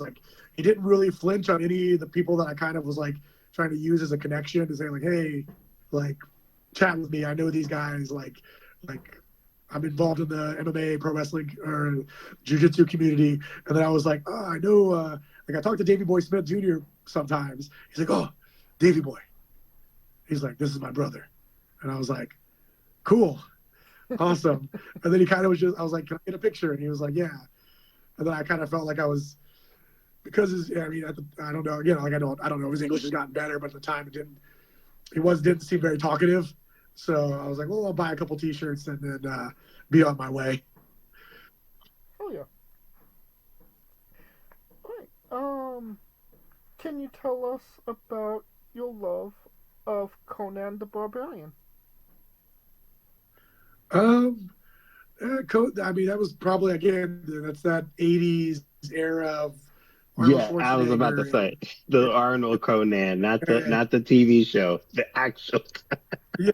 like, he didn't really flinch on any of the people that I kind of was like trying to use as a connection to say like, hey, like chat with me. I know these guys, like I'm involved in the MMA, pro wrestling, or jiu-jitsu community. And then I was like, oh, I know, like I talk to Davey Boy Smith Jr. sometimes. He's like, oh, Davey Boy. He's like, this is my brother. And I was like, cool, awesome. And then he kind of I was like, can I get a picture? And he was like, yeah. And then I kind of felt like I was, because I don't know, like I don't know, his English has gotten better, but at the time didn't seem very talkative. So I was like, well, I'll buy a couple T-shirts and then be on my way. Oh yeah. All right. Can you tell us about your love of Conan the Barbarian? That was probably that's that '80s era of. I was about to say the Arnold Conan, not the TV show, the actual. Yeah,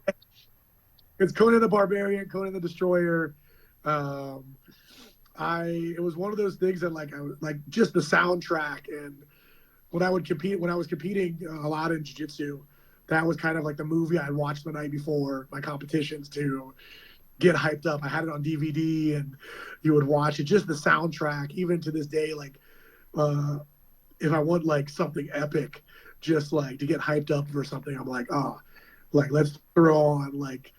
it's Conan the Barbarian, Conan the Destroyer. It was one of those things that like just the soundtrack, and when I was competing a lot in jiu-jitsu, that was kind of like the movie I'd watch the night before my competitions to get hyped up. I had it on DVD, and you would watch it. Just the soundtrack, even to this day, like. If I want like something epic, just like to get hyped up for something, I'm like, oh, like let's throw on like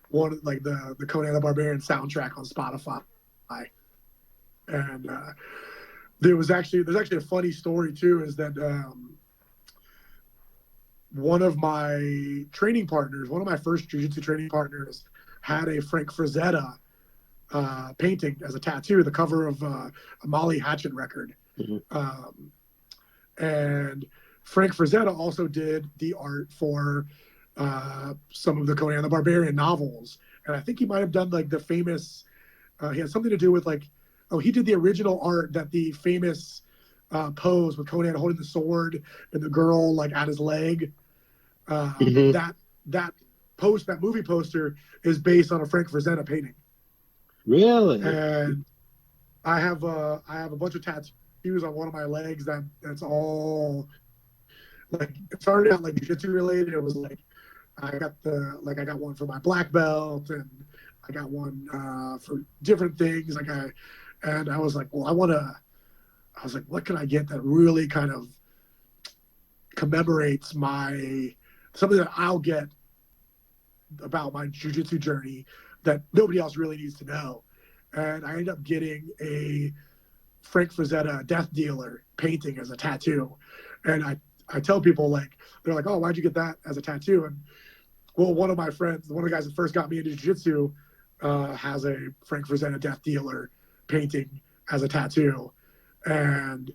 one like the Conan the Barbarian soundtrack on Spotify. And there's actually a funny story too, is that one of my first jiu-jitsu training partners had a Frank Frazetta painting as a tattoo, the cover of a Molly Hatchet record. And Frank Frazetta also did the art for some of the Conan the Barbarian novels, and I think he might have done like the famous. He had something to do with he did the original art that the famous pose with Conan holding the sword and the girl like at his leg. That movie poster is based on a Frank Frazetta painting. Really? And I have a bunch of tattoos on one of my legs that's all like, it started out like jiu-jitsu related. It was like I got one for my black belt, and I got one for different things. And I was like, well, what can I get that really kind of commemorates something that I'll get about my jiu-jitsu journey that nobody else really needs to know. And I ended up getting a Frank Frazetta Death Dealer painting as a tattoo. And I tell people, like, they're like, oh, why'd you get that as a tattoo? And well, one of my friends, one of the guys that first got me into jiu-jitsu has a Frank Frazetta Death Dealer painting as a tattoo. And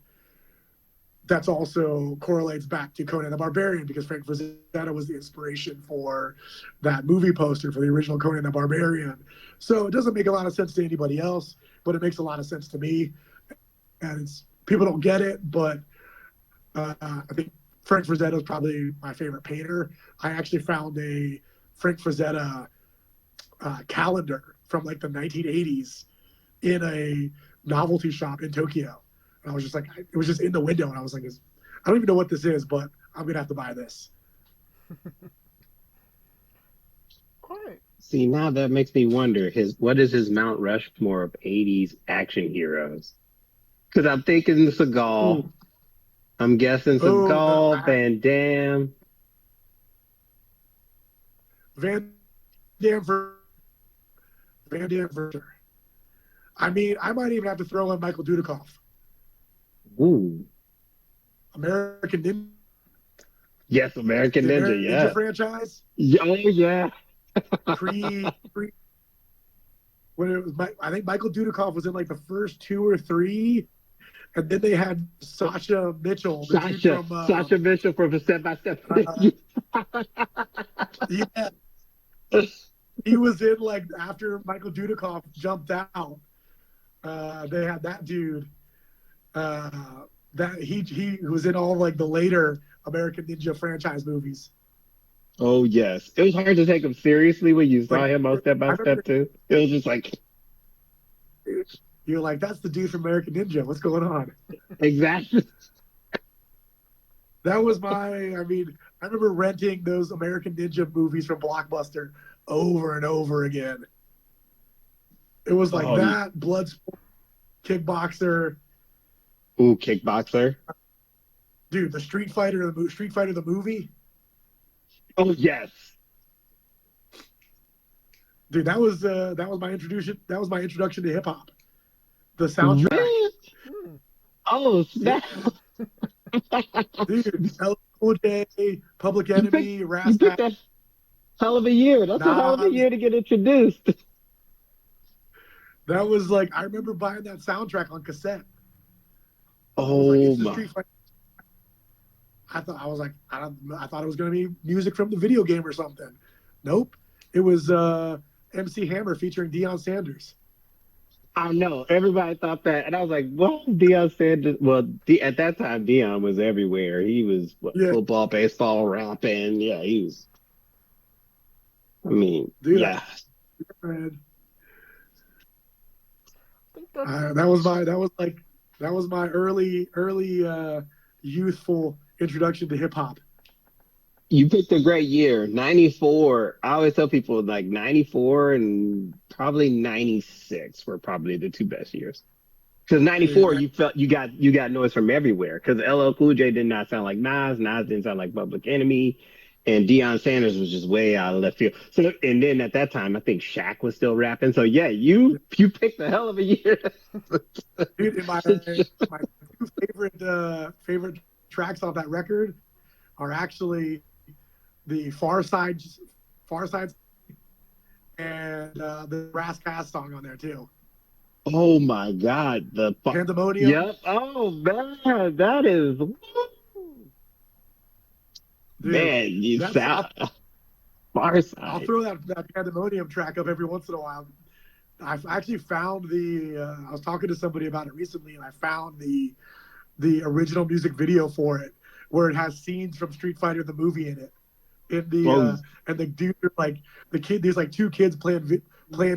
that's also correlates back to Conan the Barbarian, because Frank Frazetta was the inspiration for that movie poster for the original Conan the Barbarian. So it doesn't make a lot of sense to anybody else, but it makes a lot of sense to me. And it's people don't get it, but I think Frank Frazetta is probably my favorite painter. I actually found a Frank Frazetta calendar from like the 1980s in a novelty shop in Tokyo. I was just like, it was just in the window, and I was like, I don't even know what this is, but I'm gonna have to buy this. Great. See, now that makes me wonder what is his Mount Rushmore of '80s action heroes? Because I'm thinking Seagal. Ooh. I'm guessing Seagal, Van Damme. Van Damme for sure. I mean, I might even have to throw in Michael Dudikoff. Ooh. American Ninja. Yes, American Ninja, yeah. Ninja franchise. Oh, yeah. Pre when it was, I think Michael Dudikoff was in like the first 2 or 3, and then they had Sasha Mitchell. Sasha Mitchell from Step by Step. Yeah. He was in like after Michael Dudikoff jumped out. They had that dude. That he was in all like the later American Ninja franchise movies. Oh yes, it was hard to take him seriously when you saw him on Step by Step too. It was just like you're like, that's the dude from American Ninja. What's going on? Exactly. That was I remember renting those American Ninja movies from Blockbuster over and over again. It was like that, Bloodsport, Kickboxer. Ooh, Kickboxer. Dude, the Street Fighter the movie. Oh yes. Dude, that was my introduction. That was my introduction to hip hop. The soundtrack. Really? Oh snap! Dude, Cool J, Public Enemy, Ras Kass. That hell of a year. That's a hell of a year to get introduced. That was like, I remember buying that soundtrack on cassette. Oh my! I thought it was gonna be music from the video game or something. Nope, it was MC Hammer featuring Deion Sanders. I know everybody thought that, and I was like, "What?" Deion Sanders. Well, at that time, Deion was everywhere. He was football, baseball, rapping. Yeah, he was. I mean, dude, yeah. That was my early youthful introduction to hip hop. You picked a great year, 94. I always tell people like 94 and probably 96 were probably the 2 best years. Because 94, you felt you got noise from everywhere. Because LL Cool J did not sound like Nas didn't sound like Public Enemy, and Deion Sanders was just way out of left field. So, and then at that time, I think Shaq was still rapping. So yeah, you picked a hell of a year. Dude, my 2 favorite tracks on that record are actually the Far Side and the Ras Kass song on there too. Oh my God, the Pandemonium. Yep. Oh man, that is. Dude, man, you sound Far Side. I'll throw that Pandemonium track up every once in a while. I've actually found I was talking to somebody about it recently, and I found the original music video for it, where it has scenes from Street Fighter the movie in it. And the dudes are like there's like 2 kids playing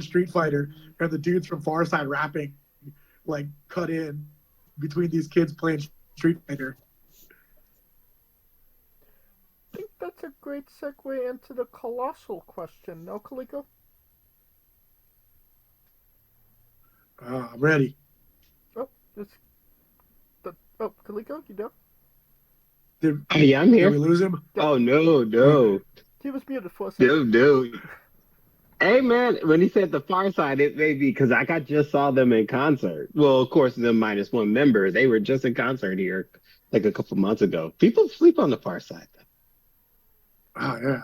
Street Fighter, and the dudes from Far Side rapping, like cut in between these kids playing Street Fighter. I think that's a great segue into the colossal question. No, Kaliko? I'm ready. Kaliko, you done? Yeah, I'm here. Did we lose him? Oh no. He was muted for a second. No. Hey man, when he said the Far Side, it may be because I just saw them in concert. Well, of course, the -1 member, they were just in concert here like a couple months ago. People sleep on the Far Side. Oh yeah.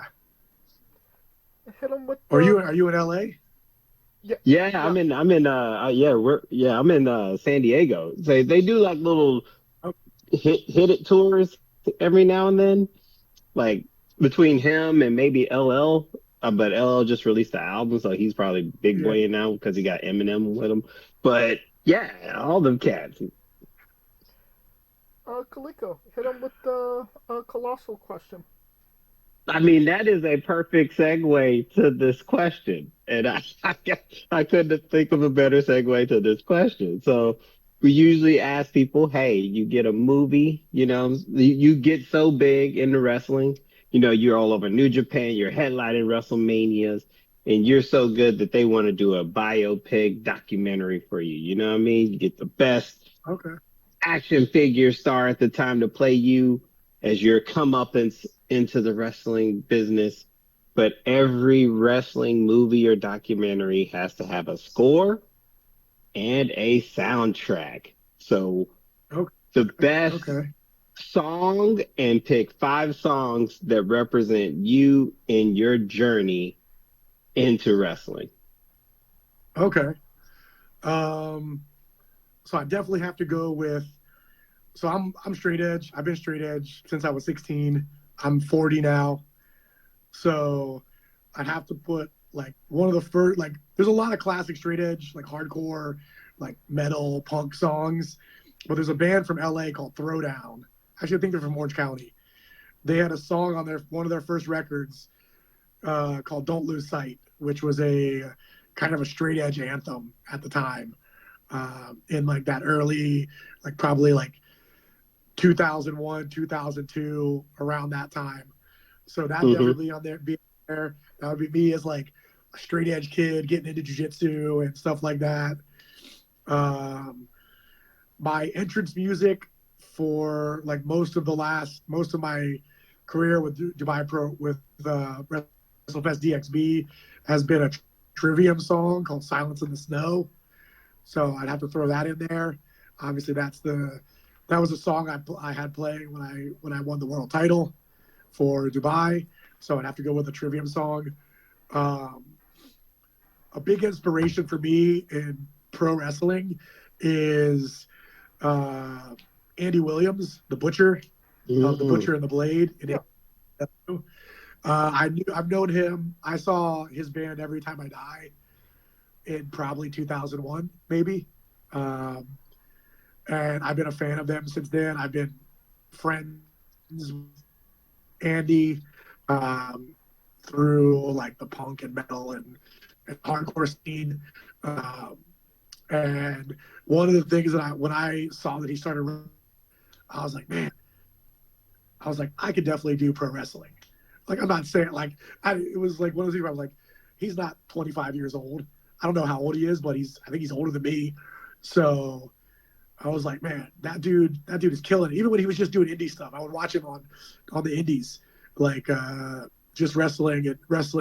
Hit him with. Are you in LA? I'm in San Diego. So they do like little hit it tours every now and then, like between him and maybe LL. But LL just released the album, so he's probably big boy now because he got Eminem with him. But yeah, all them cats. Kaliko, hit him with the colossal question. I mean, that is a perfect segue to this question. And I couldn't think of a better segue to this question. So we usually ask people, hey, you get a movie, you get so big into wrestling, you're all over New Japan, you're headlining WrestleManias, and you're so good that they want to do a biopic documentary for you. You know what I mean? You get the best action figure star at the time to play you as your comeuppance into the wrestling business. But every wrestling movie or documentary has to have a score and a soundtrack. So the best song, and pick 5 songs that represent you in your journey into wrestling. Okay. So I definitely have to go with. So I'm straight edge. I've been straight edge since I was 16. I'm 40 now. So I'd have to put like one of the first, like there's a lot of classic straight edge, like hardcore, like metal, punk songs. But there's a band from LA called Throwdown. Actually, I think they're from Orange County. They had a song on one of their first records called Don't Lose Sight, which was a kind of a straight edge anthem at the time. In like that early, like probably like 2001, 2002, around that time. So that definitely on there, be there. That would be me as like a straight edge kid getting into jujitsu and stuff like that. My entrance music for like most of my career with Dubai Pro with WrestleFest DXB has been a Trivium song called Silence in the Snow. So I'd have to throw that in there. Obviously, that was a song I had playing when I won the world title for Dubai. So I'd have to go with a Trivium song. A big inspiration for me in pro wrestling is Andy Williams, the Butcher, of the Butcher and the Blade. I've known him. I saw his band Every Time I Die in probably 2001, maybe. And I've been a fan of them since then. I've been friends with Andy through like the punk and metal and hardcore scene. And one of the things that when I saw that he started, I was like, man, I could definitely do pro wrestling. Like, I'm not saying it was like one of those things where I was like, he's not 25 years old. I don't know how old he is, but I think he's older than me. So I was like, man, that dude is killing it. Even when he was just doing indie stuff, I would watch him on the indies, like just wrestling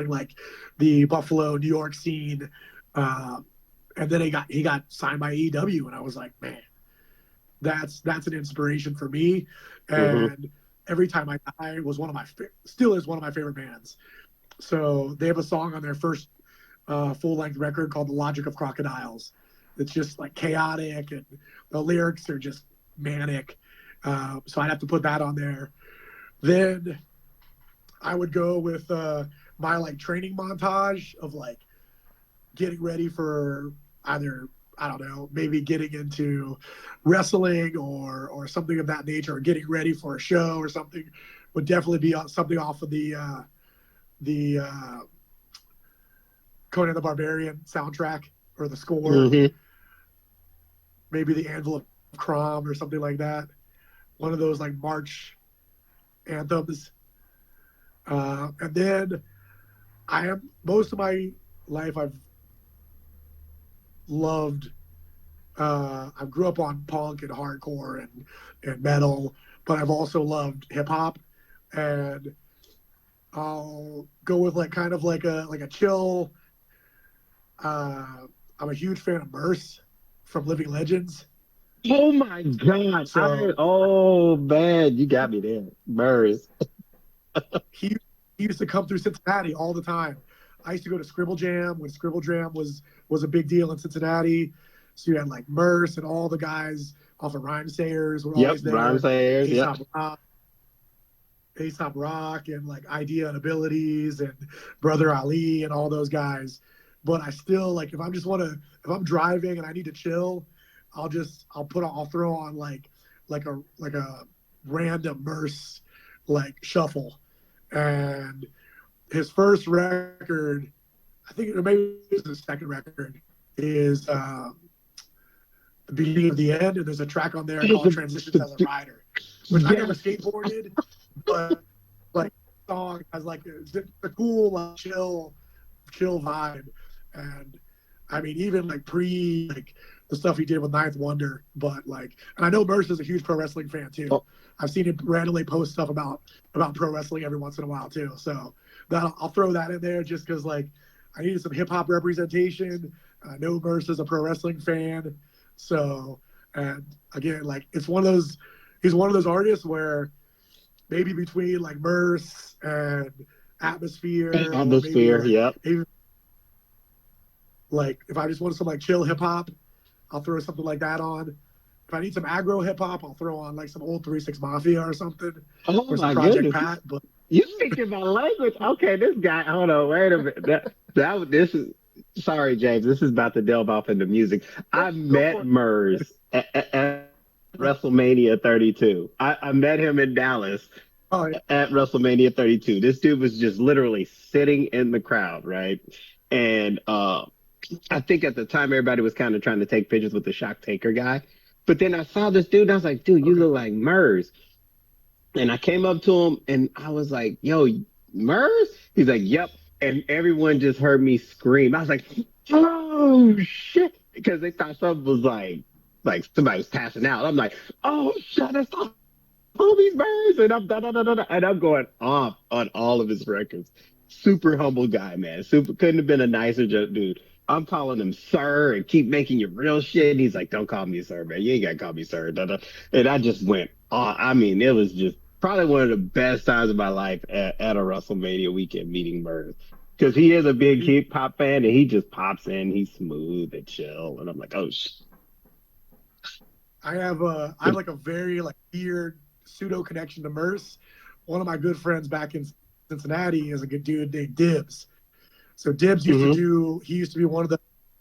like the Buffalo, New York scene. And then he got signed by AEW, and I was like, man, that's an inspiration for me. And Every Time I Die still is one of my favorite bands. So they have a song on their first full-length record called The Logic of Crocodiles. It's just like chaotic, and the lyrics are just manic. So I'd have to put that on there. Then I would go with my like training montage of like getting ready for either, I don't know, maybe getting into wrestling or something of that nature, or getting ready for a show or something, would definitely be something off of the Conan the Barbarian soundtrack or the score. Maybe the Anvil of Crom or something like that. One of those like March anthems. And then most of my life I've loved, I grew up on punk and hardcore and metal, but I've also loved hip hop, and I'll go with like kind of like a chill. I'm a huge fan of Merce from Living Legends. Oh my God! Man, you got me there, Merce. He used to come through Cincinnati all the time. I used to go to Scribble Jam when Scribble Jam was a big deal in Cincinnati. So you had like Merce and all the guys off of Rhyme Sayers were always there. Rhyme Sayers, Aesop Rock and like Idea and Abilities and Brother Ali and all those guys. But I still like if I'm driving and I need to chill, I'll throw on like a random Merce like shuffle. And his first record, I think maybe it was his second record, is The Beginning of the End, and there's a track on there called Transitions as a Rider, which I never skateboarded, but like the song has like a cool like, chill vibe. And I mean even like pre like the stuff he did with Ninth Wonder, but like, and I know Merce is a huge pro wrestling fan too. Oh. I've seen him randomly post stuff about pro wrestling every once in a while too. So I'll throw that in there just because like I needed some hip hop representation. I know Merce is a pro wrestling fan, so and again like he's one of those artists where maybe between like Merce and Atmosphere, maybe, like if I just wanted some like chill hip hop, I'll throw something like that on. If I need some aggro hip hop, I'll throw on like some old 3-6 Mafia or something. Oh or some my Project goodness! Pat, but You speaking my language? Okay, this guy. Hold on, wait a minute. This is. Sorry, James. This is about to delve off into music. I met Merce at WrestleMania 32. I met him in Dallas at WrestleMania 32. This dude was just literally sitting in the crowd, right? And I think at the time everybody was kind of trying to take pictures with the Shock Taker guy. But then I saw this dude and I was like, dude, you look like Merce. And I came up to him and I was like, yo, Merce? He's like, yep. And everyone just heard me scream. I was like, oh, shit. Because they thought something was like somebody was passing out. I'm like, oh, shit, it's Homie's Merce. And I'm going off on all of his records. Super humble guy, man. Couldn't have been a nicer dude. I'm calling him sir and keep making your real shit. And he's like, don't call me sir, man. You ain't got to call me sir. And I just went on. I mean, it was just probably one of the best times of my life at a WrestleMania weekend meeting Merce. Because he is a big hip hop fan and he just pops in. He's smooth and chill. And I'm like, oh, shit. I have like a very like weird pseudo connection to Merce. One of my good friends back in Cincinnati is a good dude named Dibs. So Dibs used to be one of the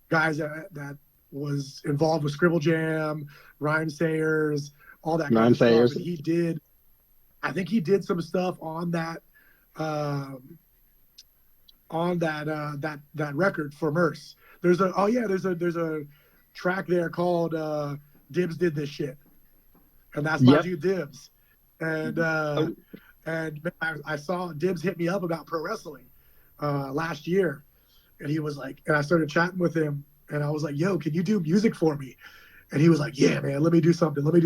guys that was involved with Scribble Jam, Rhyme Sayers, all that kind of stuff. And I think he did some stuff on that that record for Merce. There's a track there called Dibs Did This Shit. And that's my dude Dibs. And I saw Dibs hit me up about pro wrestling last year, and he was like, and I started chatting with him, and I was like, yo, can you do music for me? And he was like, yeah, man, let me do something. I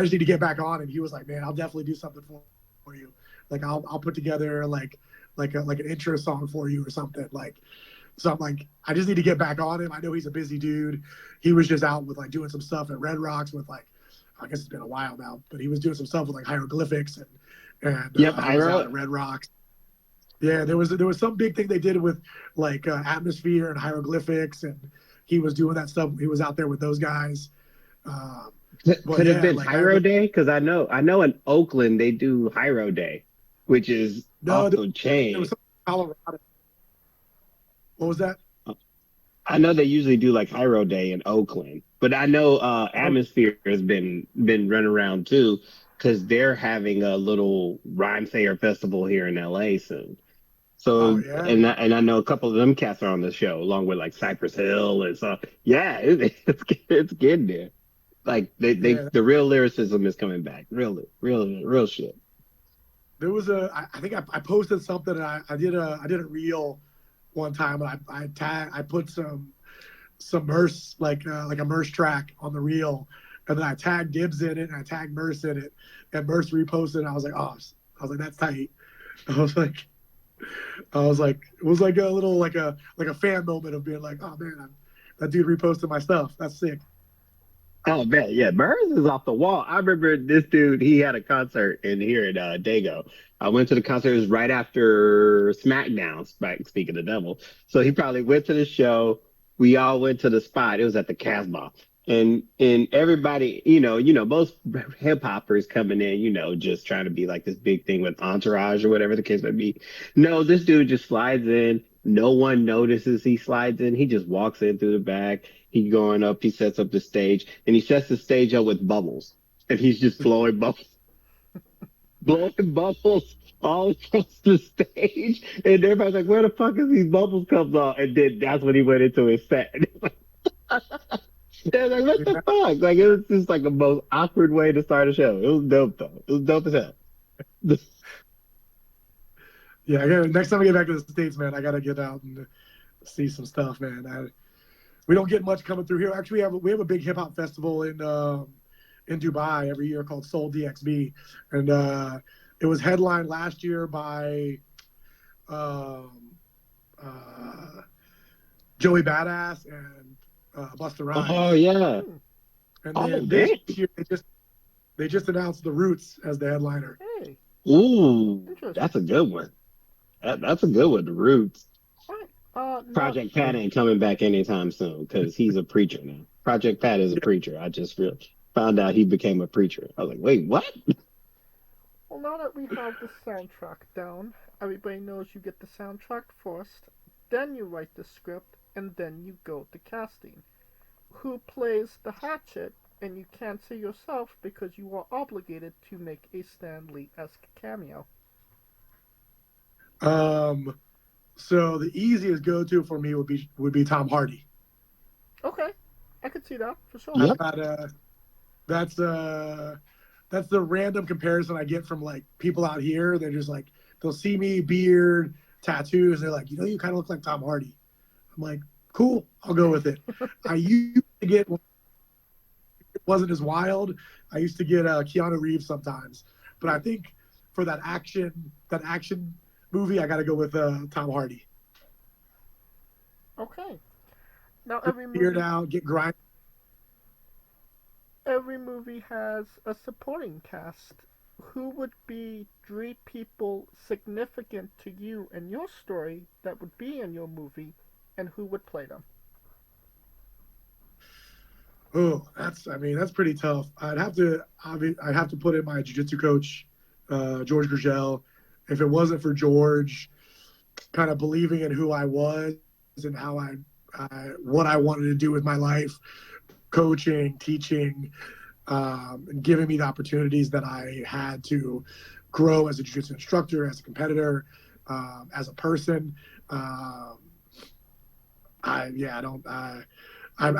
just need to get back on. And he was like, man, I'll definitely do something for you. Like I'll put together like an intro song for you or something. Like, so I'm like, I just need to get back on him. I know he's a busy dude. He was just out with like doing some stuff at Red Rocks with like, I guess it's been a while now, but he was doing some stuff with like hieroglyphics and I was out at Red Rocks. Yeah, there was some big thing they did with like atmosphere and hieroglyphics, and he was doing that stuff. He was out there with those guys. Could it have been like, Hyro Day? Because I know in Oakland they do Hyro Day, which is also changed. It was Colorado. What was that? I know they usually do like Hyro Day in Oakland, but I know Atmosphere has been running around too, because they're having a little Rhyme Sayer festival here in LA soon. So and I know a couple of them cats are on the show, along with like Cypress Hill and stuff. Yeah, it's getting there. Like the real lyricism is coming back. Real shit. There was I think I posted something, and I did a reel one time, and I put some Merce like a Merce track on the reel, and then I tagged Dibs in it and I tagged Merce in it, and Merce reposted, and I was like, that's tight. I was like, it was like a little like a fan moment of being like, oh man, that dude reposted my stuff. That's sick. Oh man, yeah, Burns is off the wall. I remember this dude. He had a concert in here in Dago. I went to the concert. It was right after SmackDown. Speaking of the devil, so he probably went to the show. We all went to the spot. It was at the Casbah, and everybody, most hip hoppers coming in, just trying to be like this big thing with Entourage or whatever the case may be. No, this dude just slides in. No one notices he slides in. He just walks in through the back. He going up, he sets up the stage, and he sets the stage up with bubbles. And he's just blowing bubbles, blowing bubbles all across the stage. And everybody's like, where the fuck is these bubbles come on? And then that's when he went into his set. They're like, what the fuck? Like, it was just like the most awkward way to start a show. It was dope, though. It was dope as hell. Yeah, next time I get back to the States, man, I got to get out and see some stuff, man. We don't get much coming through here. Actually, we have a big hip hop festival in Dubai every year called Soul DXB, and it was headlined last year by Joey Badass and Busta Rhymes. Oh yeah. And then this year they just announced The Roots as the headliner. Hey. Ooh, that's a good one. That's a good one. The Roots. Project Pat ain't coming back anytime soon because he's a preacher now. Project Pat is a preacher. I just found out he became a preacher. I was like, wait, what? Well, now that we have the soundtrack down, everybody knows you get the soundtrack first, then you write the script, and then you go to casting. Who plays the Hatchet? And you can't say yourself because you are obligated to make a Stan Lee-esque cameo. So the easiest go-to for me would be Tom Hardy. Okay, I could see that for sure. Yep. That's the random comparison I get from like people out here. They're just like, they'll see me, beard, tattoos. They're like, you kind of look like Tom Hardy. I'm like, cool, I'll go with it. I used to get, it wasn't as wild. I used to get Keanu Reeves sometimes, but I think for that action movie, I got to go with Tom Hardy. Okay. Now every movie, beard out, get grind. Every movie has a supporting cast. Who would be 3 people significant to you and your story that would be in your movie, and who would play them? Oh, that's pretty tough. I'd have to put in my jiu-jitsu coach, George Gurgel. If it wasn't for George kind of believing in who I was and how what I wanted to do with my life, coaching, teaching, and giving me the opportunities that I had to grow as a jiu-jitsu instructor, as a competitor, as a person, I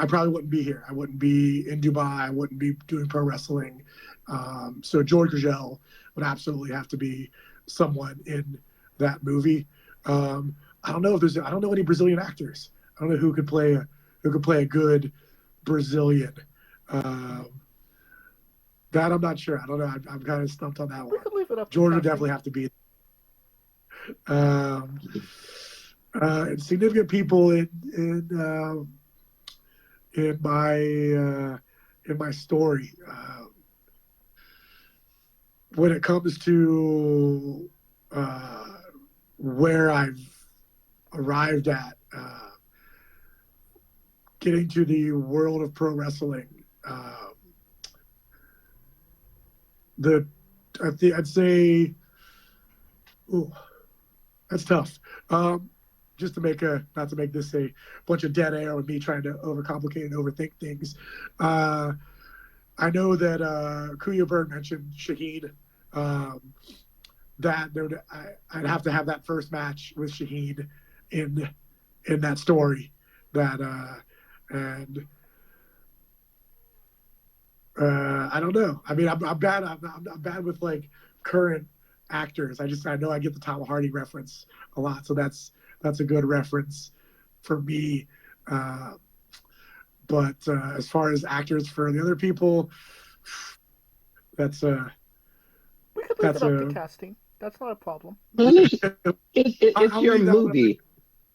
probably wouldn't be here. I wouldn't be in Dubai. I wouldn't be doing pro wrestling. So George Gurgel would absolutely have to be someone in that movie. I don't know any Brazilian actors. I don't know who could play a good Brazilian. That I'm not sure. I don't know. I'm kind of stumped on that one. We could leave it up. George would definitely have to be. Significant people in my story. When it comes to where I've arrived at, getting to the world of pro wrestling, I'd say, ooh, that's tough. Just to not to make this a bunch of dead air with me trying to overcomplicate and overthink things. I know that Kuya Bird mentioned Shaheen. That I'd have to have that first match with Shaheen in that story. And I don't know. I mean, I'm bad. I'm bad with like current actors. I know I get the Tom Hardy reference a lot, so that's a good reference for me. But as far as actors for the other people, we could leave it up to casting. That's not a problem. It's your movie.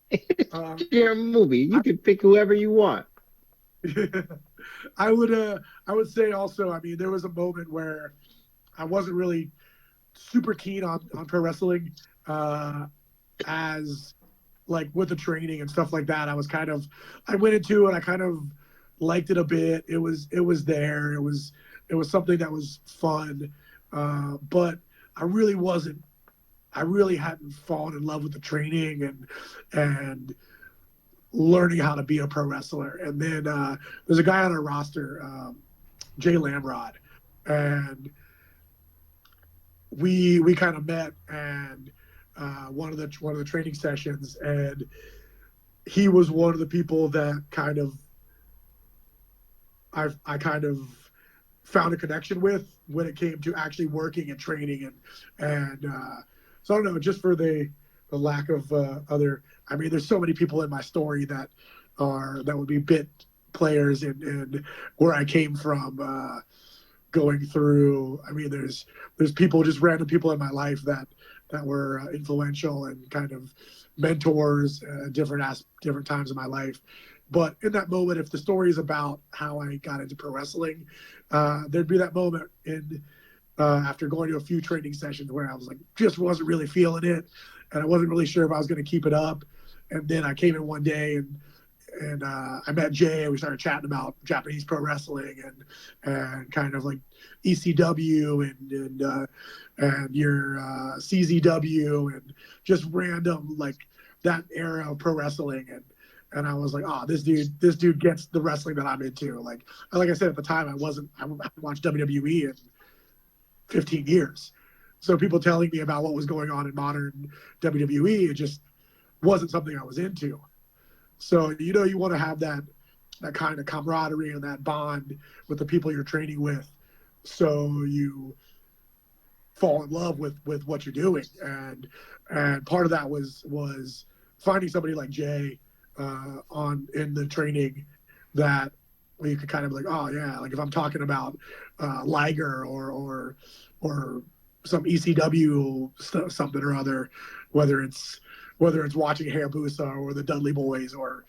It's your movie. You can pick whoever you want. I would say also, I mean, there was a moment where I wasn't really super keen on pro wrestling, as like with the training and stuff like that. I went into it, I kind of liked it a bit. It was there. It was something that was fun. But I really hadn't fallen in love with the training and learning how to be a pro wrestler. And then there's a guy on our roster, Jay Lamrod, and we kind of met and one of the training sessions, and he was one of the people that I kind of found a connection with when it came to actually working and training and so I don't know, just for the lack of other. I mean, there's so many people in my story that would be bit players and where I came from, going through. I mean, there's people, just random people in my life that were influential and kind of mentors, different times in my life. But in that moment, if the story is about how I got into pro wrestling, there'd be that moment after going to a few training sessions where I was like, just wasn't really feeling it, and I wasn't really sure if I was going to keep it up. And then I came in one day and I met Jay, and we started chatting about Japanese pro wrestling and kind of like ECW and your CZW and just random, like, that era of pro wrestling. And I was like, oh, this dude gets the wrestling that I'm into. Like I said at the time, I haven't watched WWE in 15 years. So people telling me about what was going on in modern WWE, it just wasn't something I was into. So, you want to have that kind of camaraderie and that bond with the people you're training with, so you fall in love with what you're doing. And part of that was finding somebody like Jay in the training that where you could kind of be like, oh yeah, like if I'm talking about Liger or some ECW something or other, whether it's watching Hayabusa or the Dudley Boys or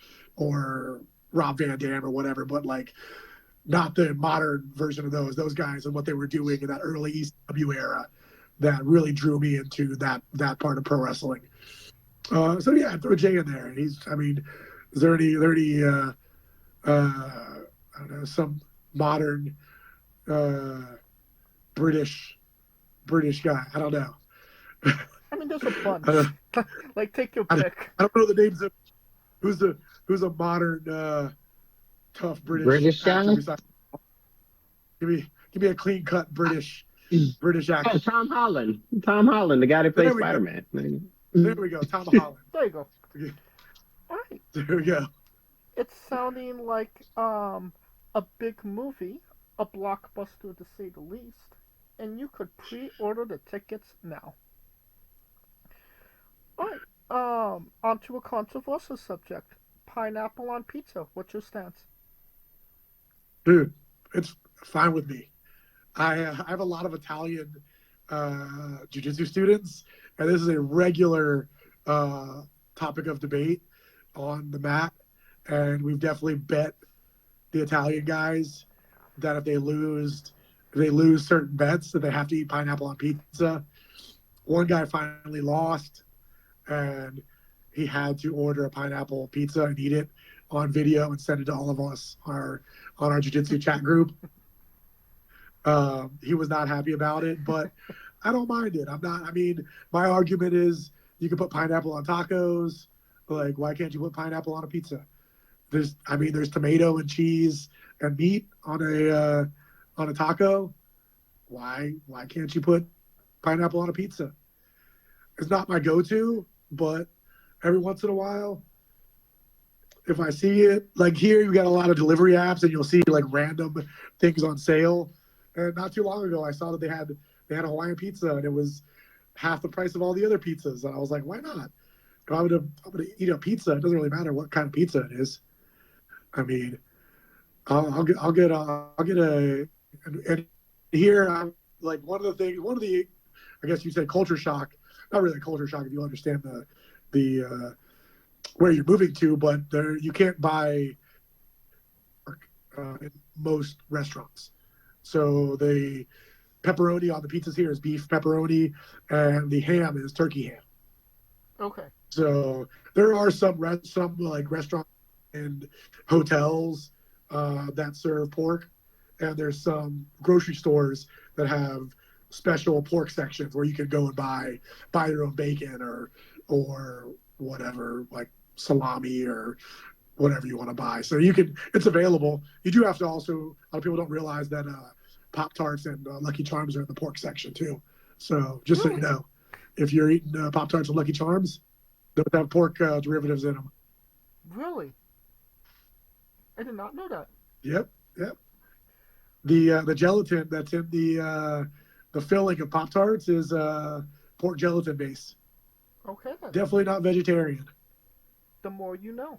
Rob Van Dam or whatever, but like not the modern version of those guys and what they were doing in that early ECW era that really drew me into that part of pro wrestling. So yeah, throw Jay in there. And is there any I don't know, some modern British guy? I don't know. I mean, there's a bunch. Like, take your pick. I don't know the names of who's a modern tough British guy. Give me a clean cut British actor. Oh, Tom Holland, the guy that plays Spider-Man. There we go, Tom Holland. There you go. All right. There we go. It's sounding like a big movie, a blockbuster to say the least, and you could pre-order the tickets now. Alright, on to a controversial subject. Pineapple on pizza. What's your stance? Dude, it's fine with me. I have a lot of Italian jiu-jitsu students, and this is a regular topic of debate on the mat, and we've definitely bet the Italian guys that if they lose certain bets, that they have to eat pineapple on pizza. One guy finally lost, and he had to order a pineapple pizza and eat it on video and send it to all of us on our jiu-jitsu chat group. He was not happy about it, but I don't mind it. My argument is you can put pineapple on tacos. Like, why can't you put pineapple on a pizza? There's tomato and cheese and meat on a taco. Why can't you put pineapple on a pizza? It's not my go-to, but every once in a while, if I see it, like here, you got a lot of delivery apps, and you'll see like random things on sale. And not too long ago, I saw that they had a Hawaiian pizza, and it was half the price of all the other pizzas. And I was like, why not? If I'm gonna eat a pizza, it doesn't really matter what kind of pizza it is. I mean, I'll get a and here I'm like one of the I guess you say culture shock. Not really culture shock if you understand the where you're moving to, but there you can't buy in most restaurants. So the pepperoni on the pizzas here is beef pepperoni, and the ham is turkey ham. Okay. So there are some like restaurants and hotels that serve pork, and there's some grocery stores that have special pork sections where you can go and buy your own bacon or whatever, like salami or whatever you want to buy. So it's available. You do have to also, a lot of people don't realize that Pop-Tarts and Lucky Charms are in the pork section too. So just so you know, if you're eating Pop-Tarts and Lucky Charms, those have pork derivatives in them. Really? I did not know that. Yep. The gelatin that's in the filling of Pop-Tarts is pork gelatin base. Okay. Then. Definitely not vegetarian. The more you know.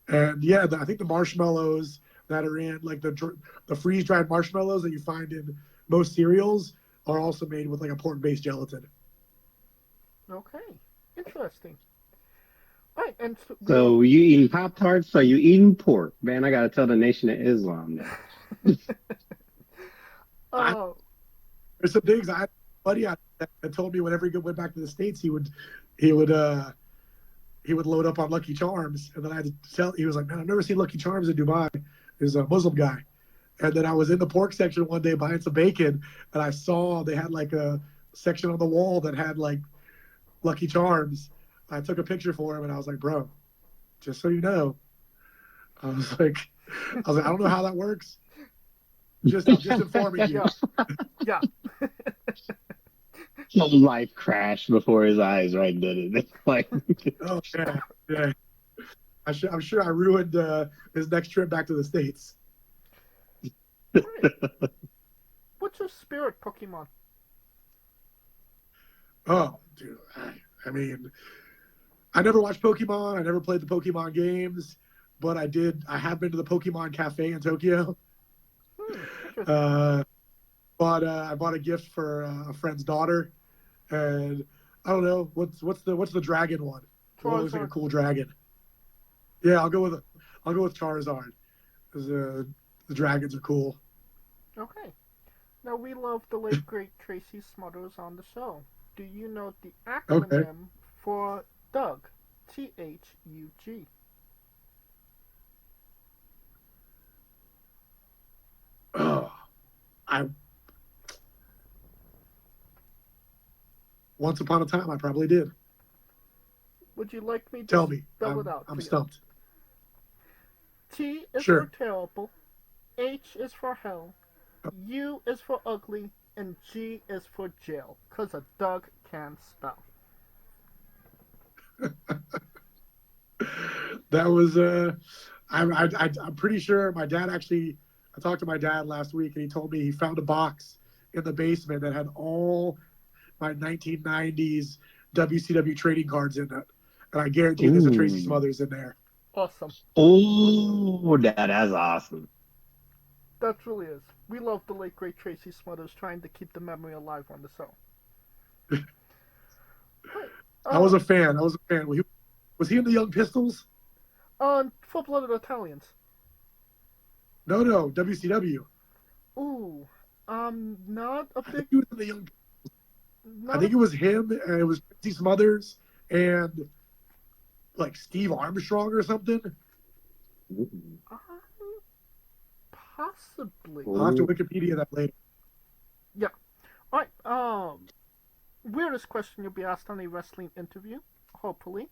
And yeah, I think the marshmallows that are in, like the freeze-dried marshmallows that you find in most cereals are also made with like a pork-based gelatin. Okay. Interesting. All right, and So you eating Pop-Tarts, so you eating pork. Man, I got to tell the Nation of Islam now. There's some things I had a buddy that told me whenever he went back to the States, he would load up on Lucky Charms, and then I had to tell. He was like, "Man, I've never seen Lucky Charms in Dubai." He's a Muslim guy, and then I was in the pork section one day buying some bacon, and I saw they had like a section on the wall that had like Lucky Charms. I took a picture for him, and I was like, "Bro, just so you know," I was like, "I don't know how that works. I'm just informing you." Yeah. Some life crashed before his eyes, right? Did it? Like, oh yeah. I'm sure I ruined his next trip back to the States. Right. What's your spirit Pokemon? Oh, dude. I mean, I never watched Pokemon. I never played the Pokemon games, but I have been to the Pokemon Cafe in Tokyo. I bought a gift for a friend's daughter, and I don't know what's the dragon one. What looks like a cool dragon? Yeah, I'll go with Charizard, because the dragons are cool. Okay. Now we love the late great Tracy Smothers on the show. Do you know the acronym for Doug? THUG. Oh, once upon a time, I probably did. Would you like me to Tell me? spell it out? I'm stumped. T is Sure. for terrible, H is for hell, U is for ugly, and G is for jail, because a Doug can spell. That was I'm pretty sure my dad actually. I talked to my dad last week, and he told me he found a box in the basement that had all my 1990s WCW trading cards in it, and I guarantee there's a Tracy Smothers in there. Awesome. oh, that's awesome. That really is. We love the late great Tracy Smothers trying to keep the memory alive on the show. I was a fan. Was he in the Young Pistols? Full-blooded Italians. No, WCW. Ooh, not a big. He was in the Young. I think it was him, and it was Tracy Smothers and like Steve Armstrong or something. Possibly. I'll have to Wikipedia that later. Yeah. All right. Weirdest question you'll be asked on a wrestling interview, hopefully.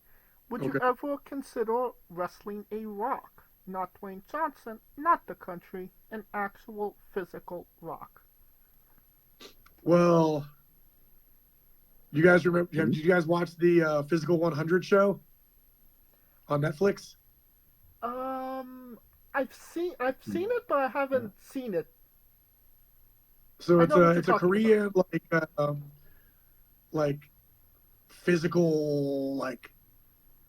Would you ever consider wrestling a rock? Not Dwayne Johnson, not the country, an actual physical rock. Well, you guys remember? Did you guys watch the Physical 100 show on Netflix? I've seen it, but I haven't seen it. So it's a Korean like physical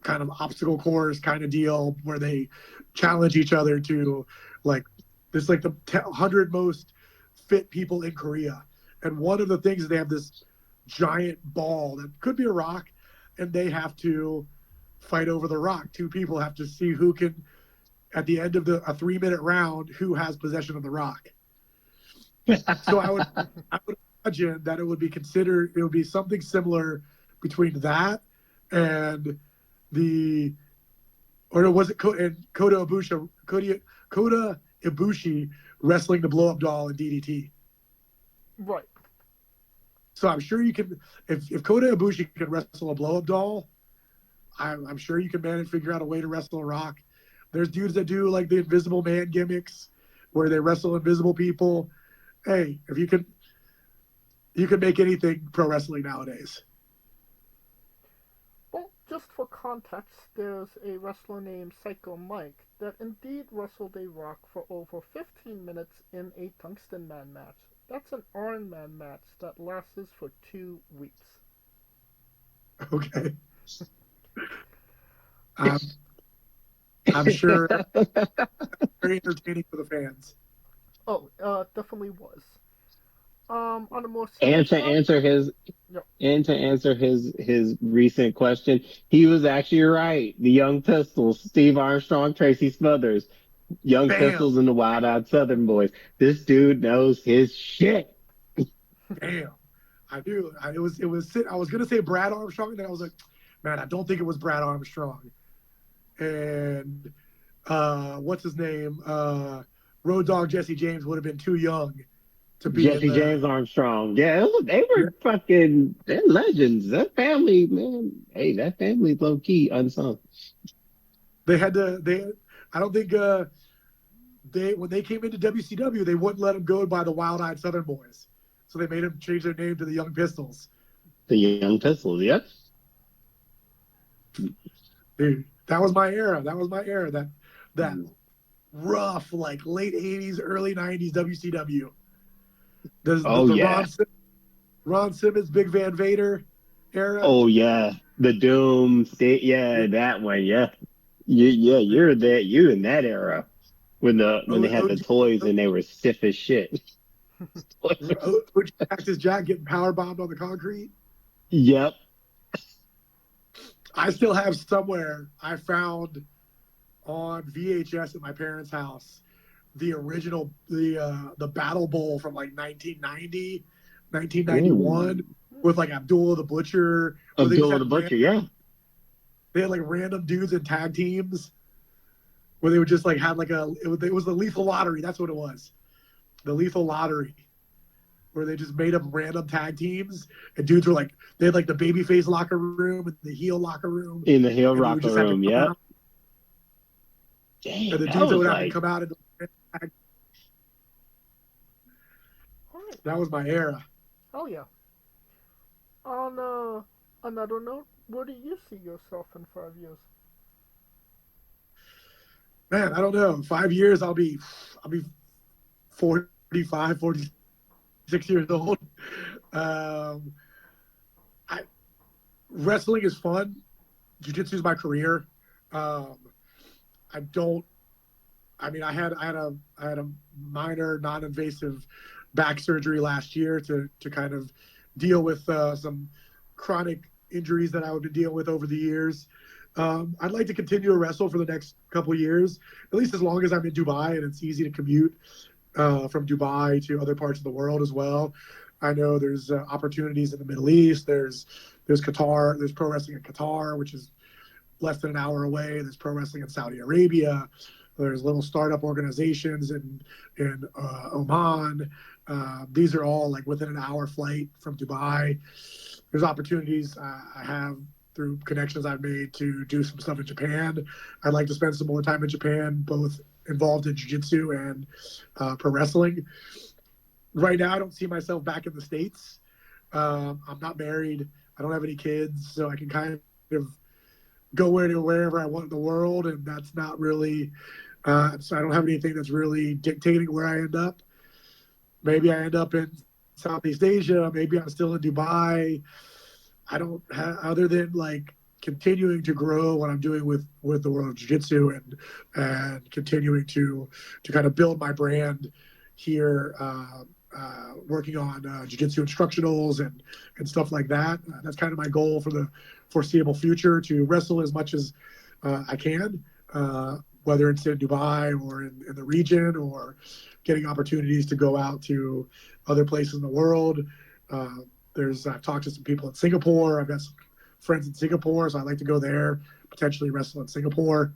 kind of obstacle course kind of deal where they challenge each other to this the 100 most fit people in Korea. And one of the things is they have this giant ball that could be a rock, and they have to fight over the rock. Two people have to see who can at the end of a 3-minute round who has possession of the rock. So I would imagine that it would be something similar between that and was it Kota Ibushi wrestling the blow up doll in DDT. Right. So I'm sure you can, if Kota Ibushi can wrestle a blow up doll, I'm sure you can figure out a way to wrestle a rock. There's dudes that do like the Invisible Man gimmicks where they wrestle invisible people. Hey, if you can make anything pro wrestling nowadays. Well, just for context, there's a wrestler named Psycho Mike that indeed wrestled a rock for over 15 minutes in a Tungsten Man match. That's an Iron Man match that lasted for 2 weeks. Okay. I'm sure very entertaining for the fans. Oh, definitely was. On a more And serious to answer his recent question, he was actually right. The Young Pistols, Steve Armstrong, Tracy Smothers, Young Pistols and the Wild Eyed Southern Boys. This dude knows his shit. Damn, I do. I was gonna say Brad Armstrong, and then I was like, man, I don't think it was Brad Armstrong. And what's his name? Road Dogg Jesse James would have been too young to be Jesse James Armstrong. Yeah, they were they're legends. That family, man. Hey, that family's low key unsung. I don't think when they came into WCW, they wouldn't let them go by the Wild Eyed Southern Boys. So they made them change their name to the Young Pistols. The Young Pistols, yep. Dude, that was my era. That rough, like late 80s, early 90s WCW. The Ron Simmons, Big Van Vader era. Oh yeah, the Doom State. Yeah, that one. Yeah, you're in that era when they had the toys and they were stiff as shit. Cactus Jack getting power bombed on the concrete. Yep. I still have somewhere I found on VHS at my parents' house the original the Battle Bowl from like 1990, 1991 with like Abdullah the Butcher. Abdullah the Butcher, yeah. They had like random dudes in tag teams where they would just like had like it was the Lethal Lottery. That's what it was. The Lethal Lottery, where they just made up random tag teams, and dudes were like, they had like the babyface locker room and the heel locker room. In the heel locker room, yeah. Damn, and the dudes would have to come out and that was my era. Oh yeah. On another note, where do you see yourself in 5 years? Man, I don't know. In 5 years, I'll be 45, 46 years old. Wrestling is fun. Jiu-Jitsu is my career. I had a minor non-invasive back surgery last year to kind of deal with some chronic injuries that I would be dealing with over the years. I'd like to continue to wrestle for the next couple of years, at least as long as I'm in Dubai and it's easy to commute from Dubai to other parts of the world as well. I know there's opportunities in the Middle East. There's Qatar. There's pro wrestling in Qatar, which is less than an hour away. There's pro wrestling in Saudi Arabia. There's little startup organizations in Oman. These are all like within an hour flight from Dubai. There's opportunities I have through connections I've made to do some stuff in Japan. I'd like to spend some more time in Japan, both involved in jiu-jitsu and pro wrestling. Right now, I don't see myself back in the States. I'm not married. I don't have any kids, so I can kind of go wherever I want in the world, and that's not really so I don't have anything that's really dictating where I end up. Maybe I end up in Southeast Asia. Maybe I'm still in Dubai. I don't have, other than like continuing to grow what I'm doing with the world of jiu-jitsu and continuing to kind of build my brand here, working on jiu-jitsu instructionals and stuff like that. That's kind of my goal for the foreseeable future, to wrestle as much as I can. whether it's in Dubai or in the region, or getting opportunities to go out to other places in the world. I've talked to some people in Singapore. I've got some friends in Singapore, so I'd like to go there, potentially wrestle in Singapore.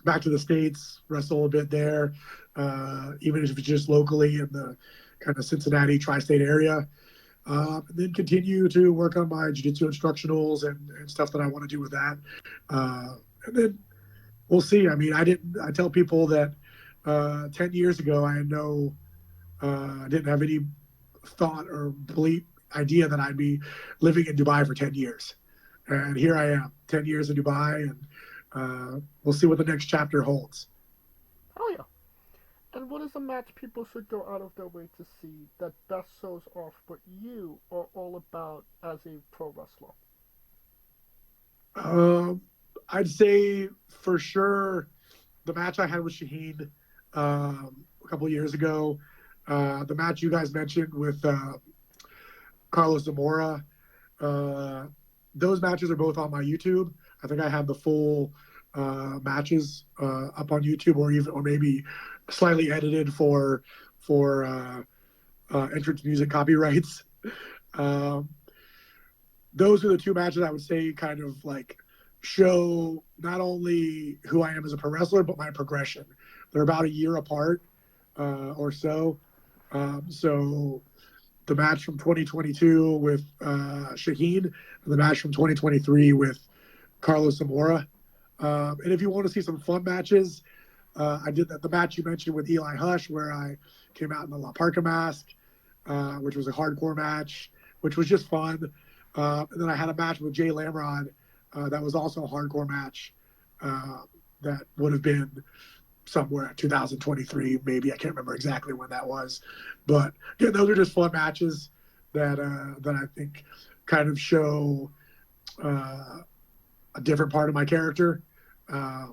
Back to the States, wrestle a bit there, even if it's just locally in the kind of Cincinnati tri-state area. And then continue to work on my jiu-jitsu instructionals and stuff that I want to do with that. And then we'll see. I mean, I tell people that 10 years ago, I didn't have any thought or idea that I'd be living in Dubai for 10 years. And here I am, 10 years in Dubai, and we'll see what the next chapter holds. Oh, yeah. And what is a match people should go out of their way to see that best shows off what you are all about as a pro wrestler? I'd say for sure the match I had with Shaheen a couple of years ago, the match you guys mentioned with Carlos Zamora, those matches are both on my YouTube. I think I have the full matches up on YouTube, or maybe slightly edited for entrance music copyrights. Those are the two matches I would say kind of like show not only who I am as a pro wrestler, but my progression. They're about a year apart or so. So the match from 2022 with Shaheen and the match from 2023 with Carlos Zamora. And if you want to see some fun matches, I did the match you mentioned with Eli Hush, where I came out in the La Parka mask, which was a hardcore match, which was just fun. And then I had a match with Jay Lamrod that was also a hardcore match that would have been somewhere in 2023, maybe. I can't remember exactly when that was. But yeah, those are just fun matches that I think kind of show a different part of my character. I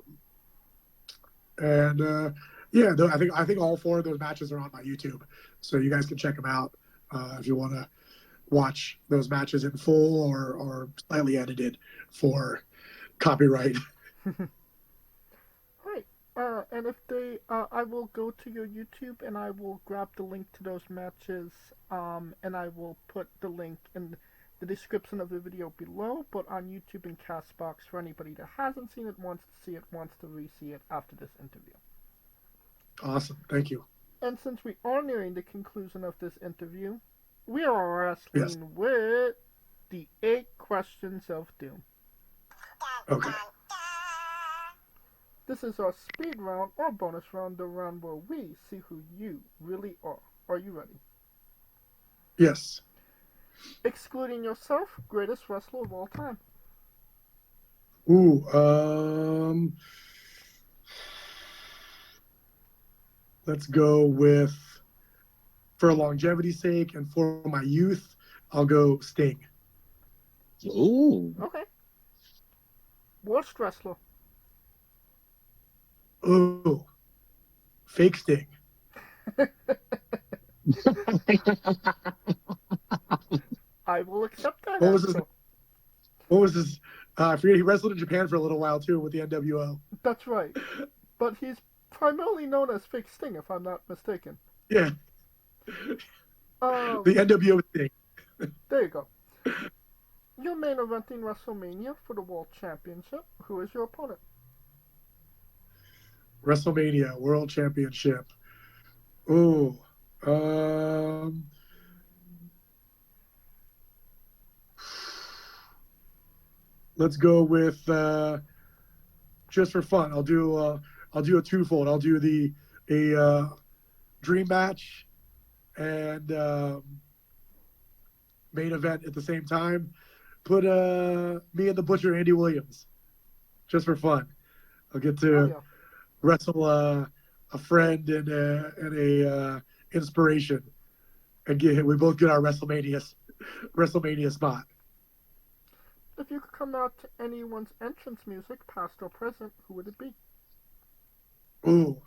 think all four of those matches are on my YouTube, so you guys can check them out if you want to watch those matches in full or slightly edited for copyright. Right. And if I will go to your YouTube and I will grab the link to those matches, and I will put the link in the description of the video below, but on YouTube and Castbox for anybody that hasn't seen it, wants to see it, wants to re-see it after this interview. Awesome. Thank you. And since we are nearing the conclusion of this interview, we are wrestling with the 8 questions of doom. Okay. This is our speed round or bonus round, the round where we see who you really are. Are you ready? Yes. Excluding yourself, greatest wrestler of all time. Let's go with, for longevity's sake and for my youth, I'll go Sting. Ooh. Okay. Worst wrestler. Ooh. Fake Sting. I will accept that. What was his? I forget. He wrestled in Japan for a little while too with the NWO. That's right. But he's primarily known as Fake Sting, if I'm not mistaken. Yeah. The NWO Sting. There you go. You're main eventing WrestleMania for the World Championship. Who is your opponent? WrestleMania World Championship. Ooh. Let's go with just for fun. I'll do a twofold. I'll do a dream match and main event at the same time. Put me and the Butcher Andy Williams, just for fun. I'll get to wrestle a friend and a inspiration, and we both get our WrestleMania spot. If you could come out to anyone's entrance music, past or present, who would it be? Ooh,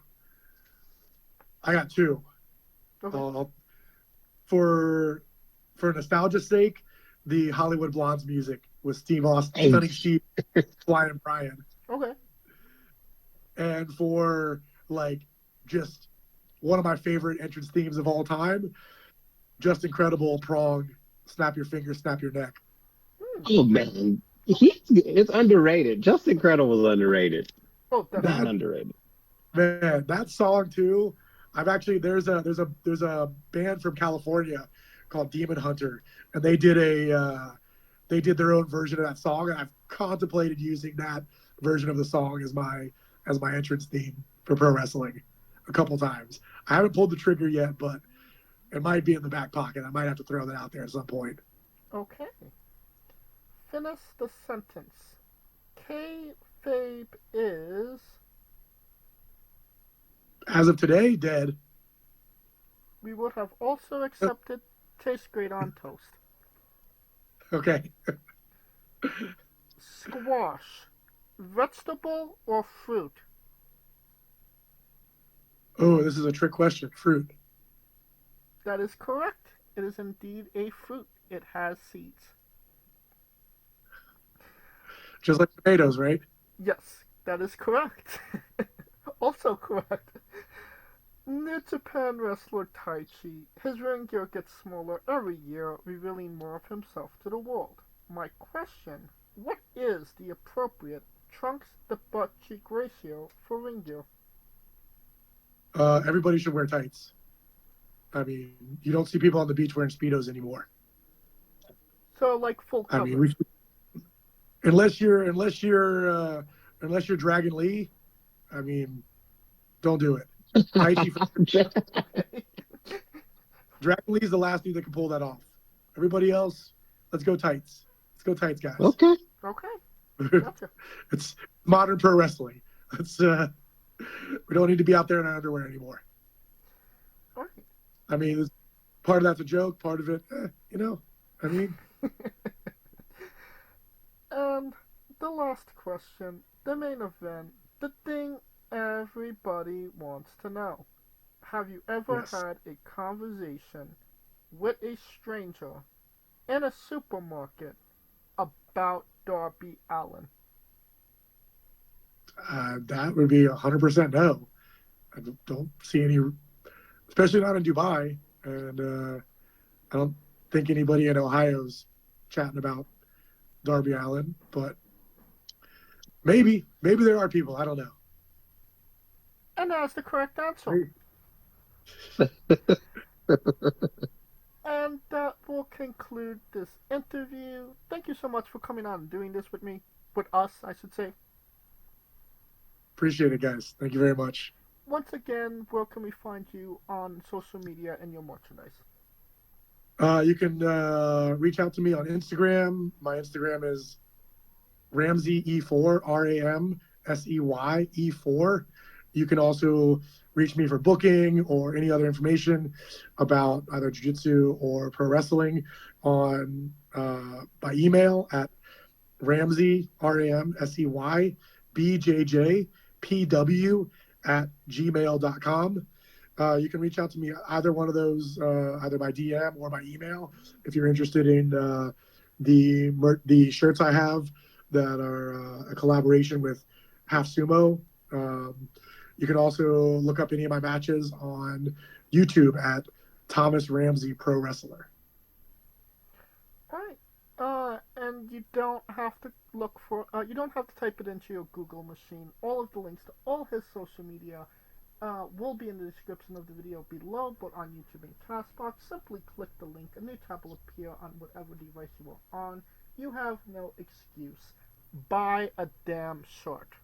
I got two. Okay. For nostalgia's sake, the Hollywood Blondes music with Steve Austin, Stunning Steve, Flying Brian. Okay. and for like just one of my favorite entrance themes of all time, Just Incredible Prong, Snap Your Fingers, Snap Your Neck. Oh man, it's underrated. Just Incredible was underrated. Oh, definitely. Underrated. Man, that song too. I've actually there's a band from California called Demon Hunter, and they did their own version of that song, and I've contemplated using that version of the song as my entrance theme for pro wrestling a couple times. I haven't pulled the trigger yet, but it might be in the back pocket. I might have to throw that out there at some point. Okay. Finish the sentence. Kayfabe is... As of today, dead. We would have also accepted tastes great on toast. Okay. Squash. Vegetable or fruit? Oh, this is a trick question. Fruit. That is correct. It is indeed a fruit. It has seeds. Just like tomatoes, right? Yes, that is correct. Also correct. New Japan wrestler Taichi. His ring gear gets smaller every year, revealing more of himself to the world. My question, what is the appropriate trunks to butt cheek ratio for ring gear? Everybody should wear tights. I mean, you don't see people on the beach wearing Speedos anymore. So like full cover. I mean, unless you're Dragon Lee, I mean, don't do it. Dragon Lee's the last dude that can pull that off. Everybody else, let's go tights. Let's go tights, guys. Okay. Gotcha. It's modern pro wrestling. We don't need to be out there in our underwear anymore. All right. I mean, part of that's a joke. Part of it, I mean. And the last question, the main event, the thing everybody wants to know. Have you ever had a conversation with a stranger in a supermarket about Darby Allin? That would be 100% no. I don't see any, especially not in Dubai, and I don't think anybody in Ohio's chatting about Darby Allin, but maybe there are people. I don't know. And that's the correct answer. And that will conclude this interview. Thank you so much for coming on and doing this with me. With us, I should say. Appreciate it, guys. Thank you very much. Once again, where can we find you on social media and your merchandise? You can reach out to me on Instagram. My Instagram is Ramsey E4, RAMSEY E4. You can also reach me for booking or any other information about either jiu-jitsu or pro wrestling on by email at Ramsey, RAMSEY, BJJPW at gmail.com. You can reach out to me either one of those, either by DM or by email, if you're interested in the shirts I have that are a collaboration with Half Sumo. You can also look up any of my matches on YouTube at Thomas Ramsey Pro Wrestler. All right. And you don't have to look for, you don't have to type it into your Google machine. All of the links to all his social media will be in the description of the video below, but on YouTube and Castbox, simply click the link. A new tab will appear on whatever device you are on. You have no excuse. Buy a damn shirt.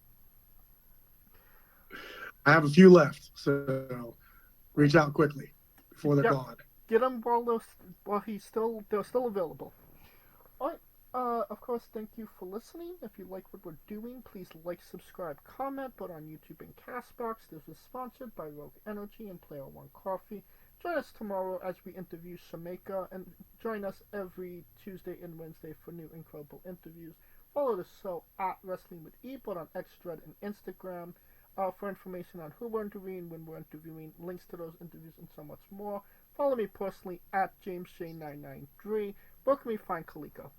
I have a few left, so reach out quickly before they're gone. Get them while they're still available. All right. Of course, thank you for listening. If you like what we're doing, please like, subscribe, comment. But on YouTube and Castbox, this is sponsored by Rogue Energy and Player One Coffee. Join us tomorrow as we interview Shameka, and join us every Tuesday and Wednesday for new incredible interviews. Follow the show at Wrestling with E, but on X, Thread, and Instagram. For information on who we're interviewing, when we're interviewing, links to those interviews, and so much more. Follow me personally at JamesShay993. Where can we find Kaliko?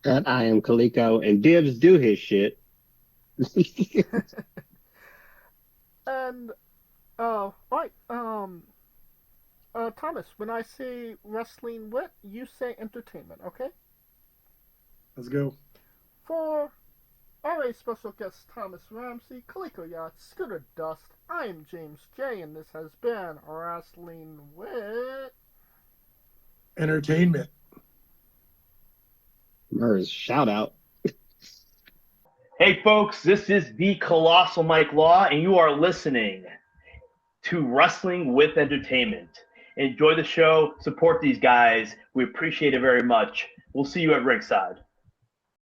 That I am Kaliko, and Dibs do his shit. And right, Thomas, when I say wrestling wit, you say entertainment, okay? Let's go. For our special guest Thomas Ramsey, Coleco Yacht, Scooter Dust, I'm James J, and this has been Wrestling Wit Entertainment. Murs, shout out. Hey folks, this is the Colossal Mike Law, and you are listening to Wrestling with Entertainment. Enjoy the show, support these guys. We appreciate it very much. We'll see you at ringside.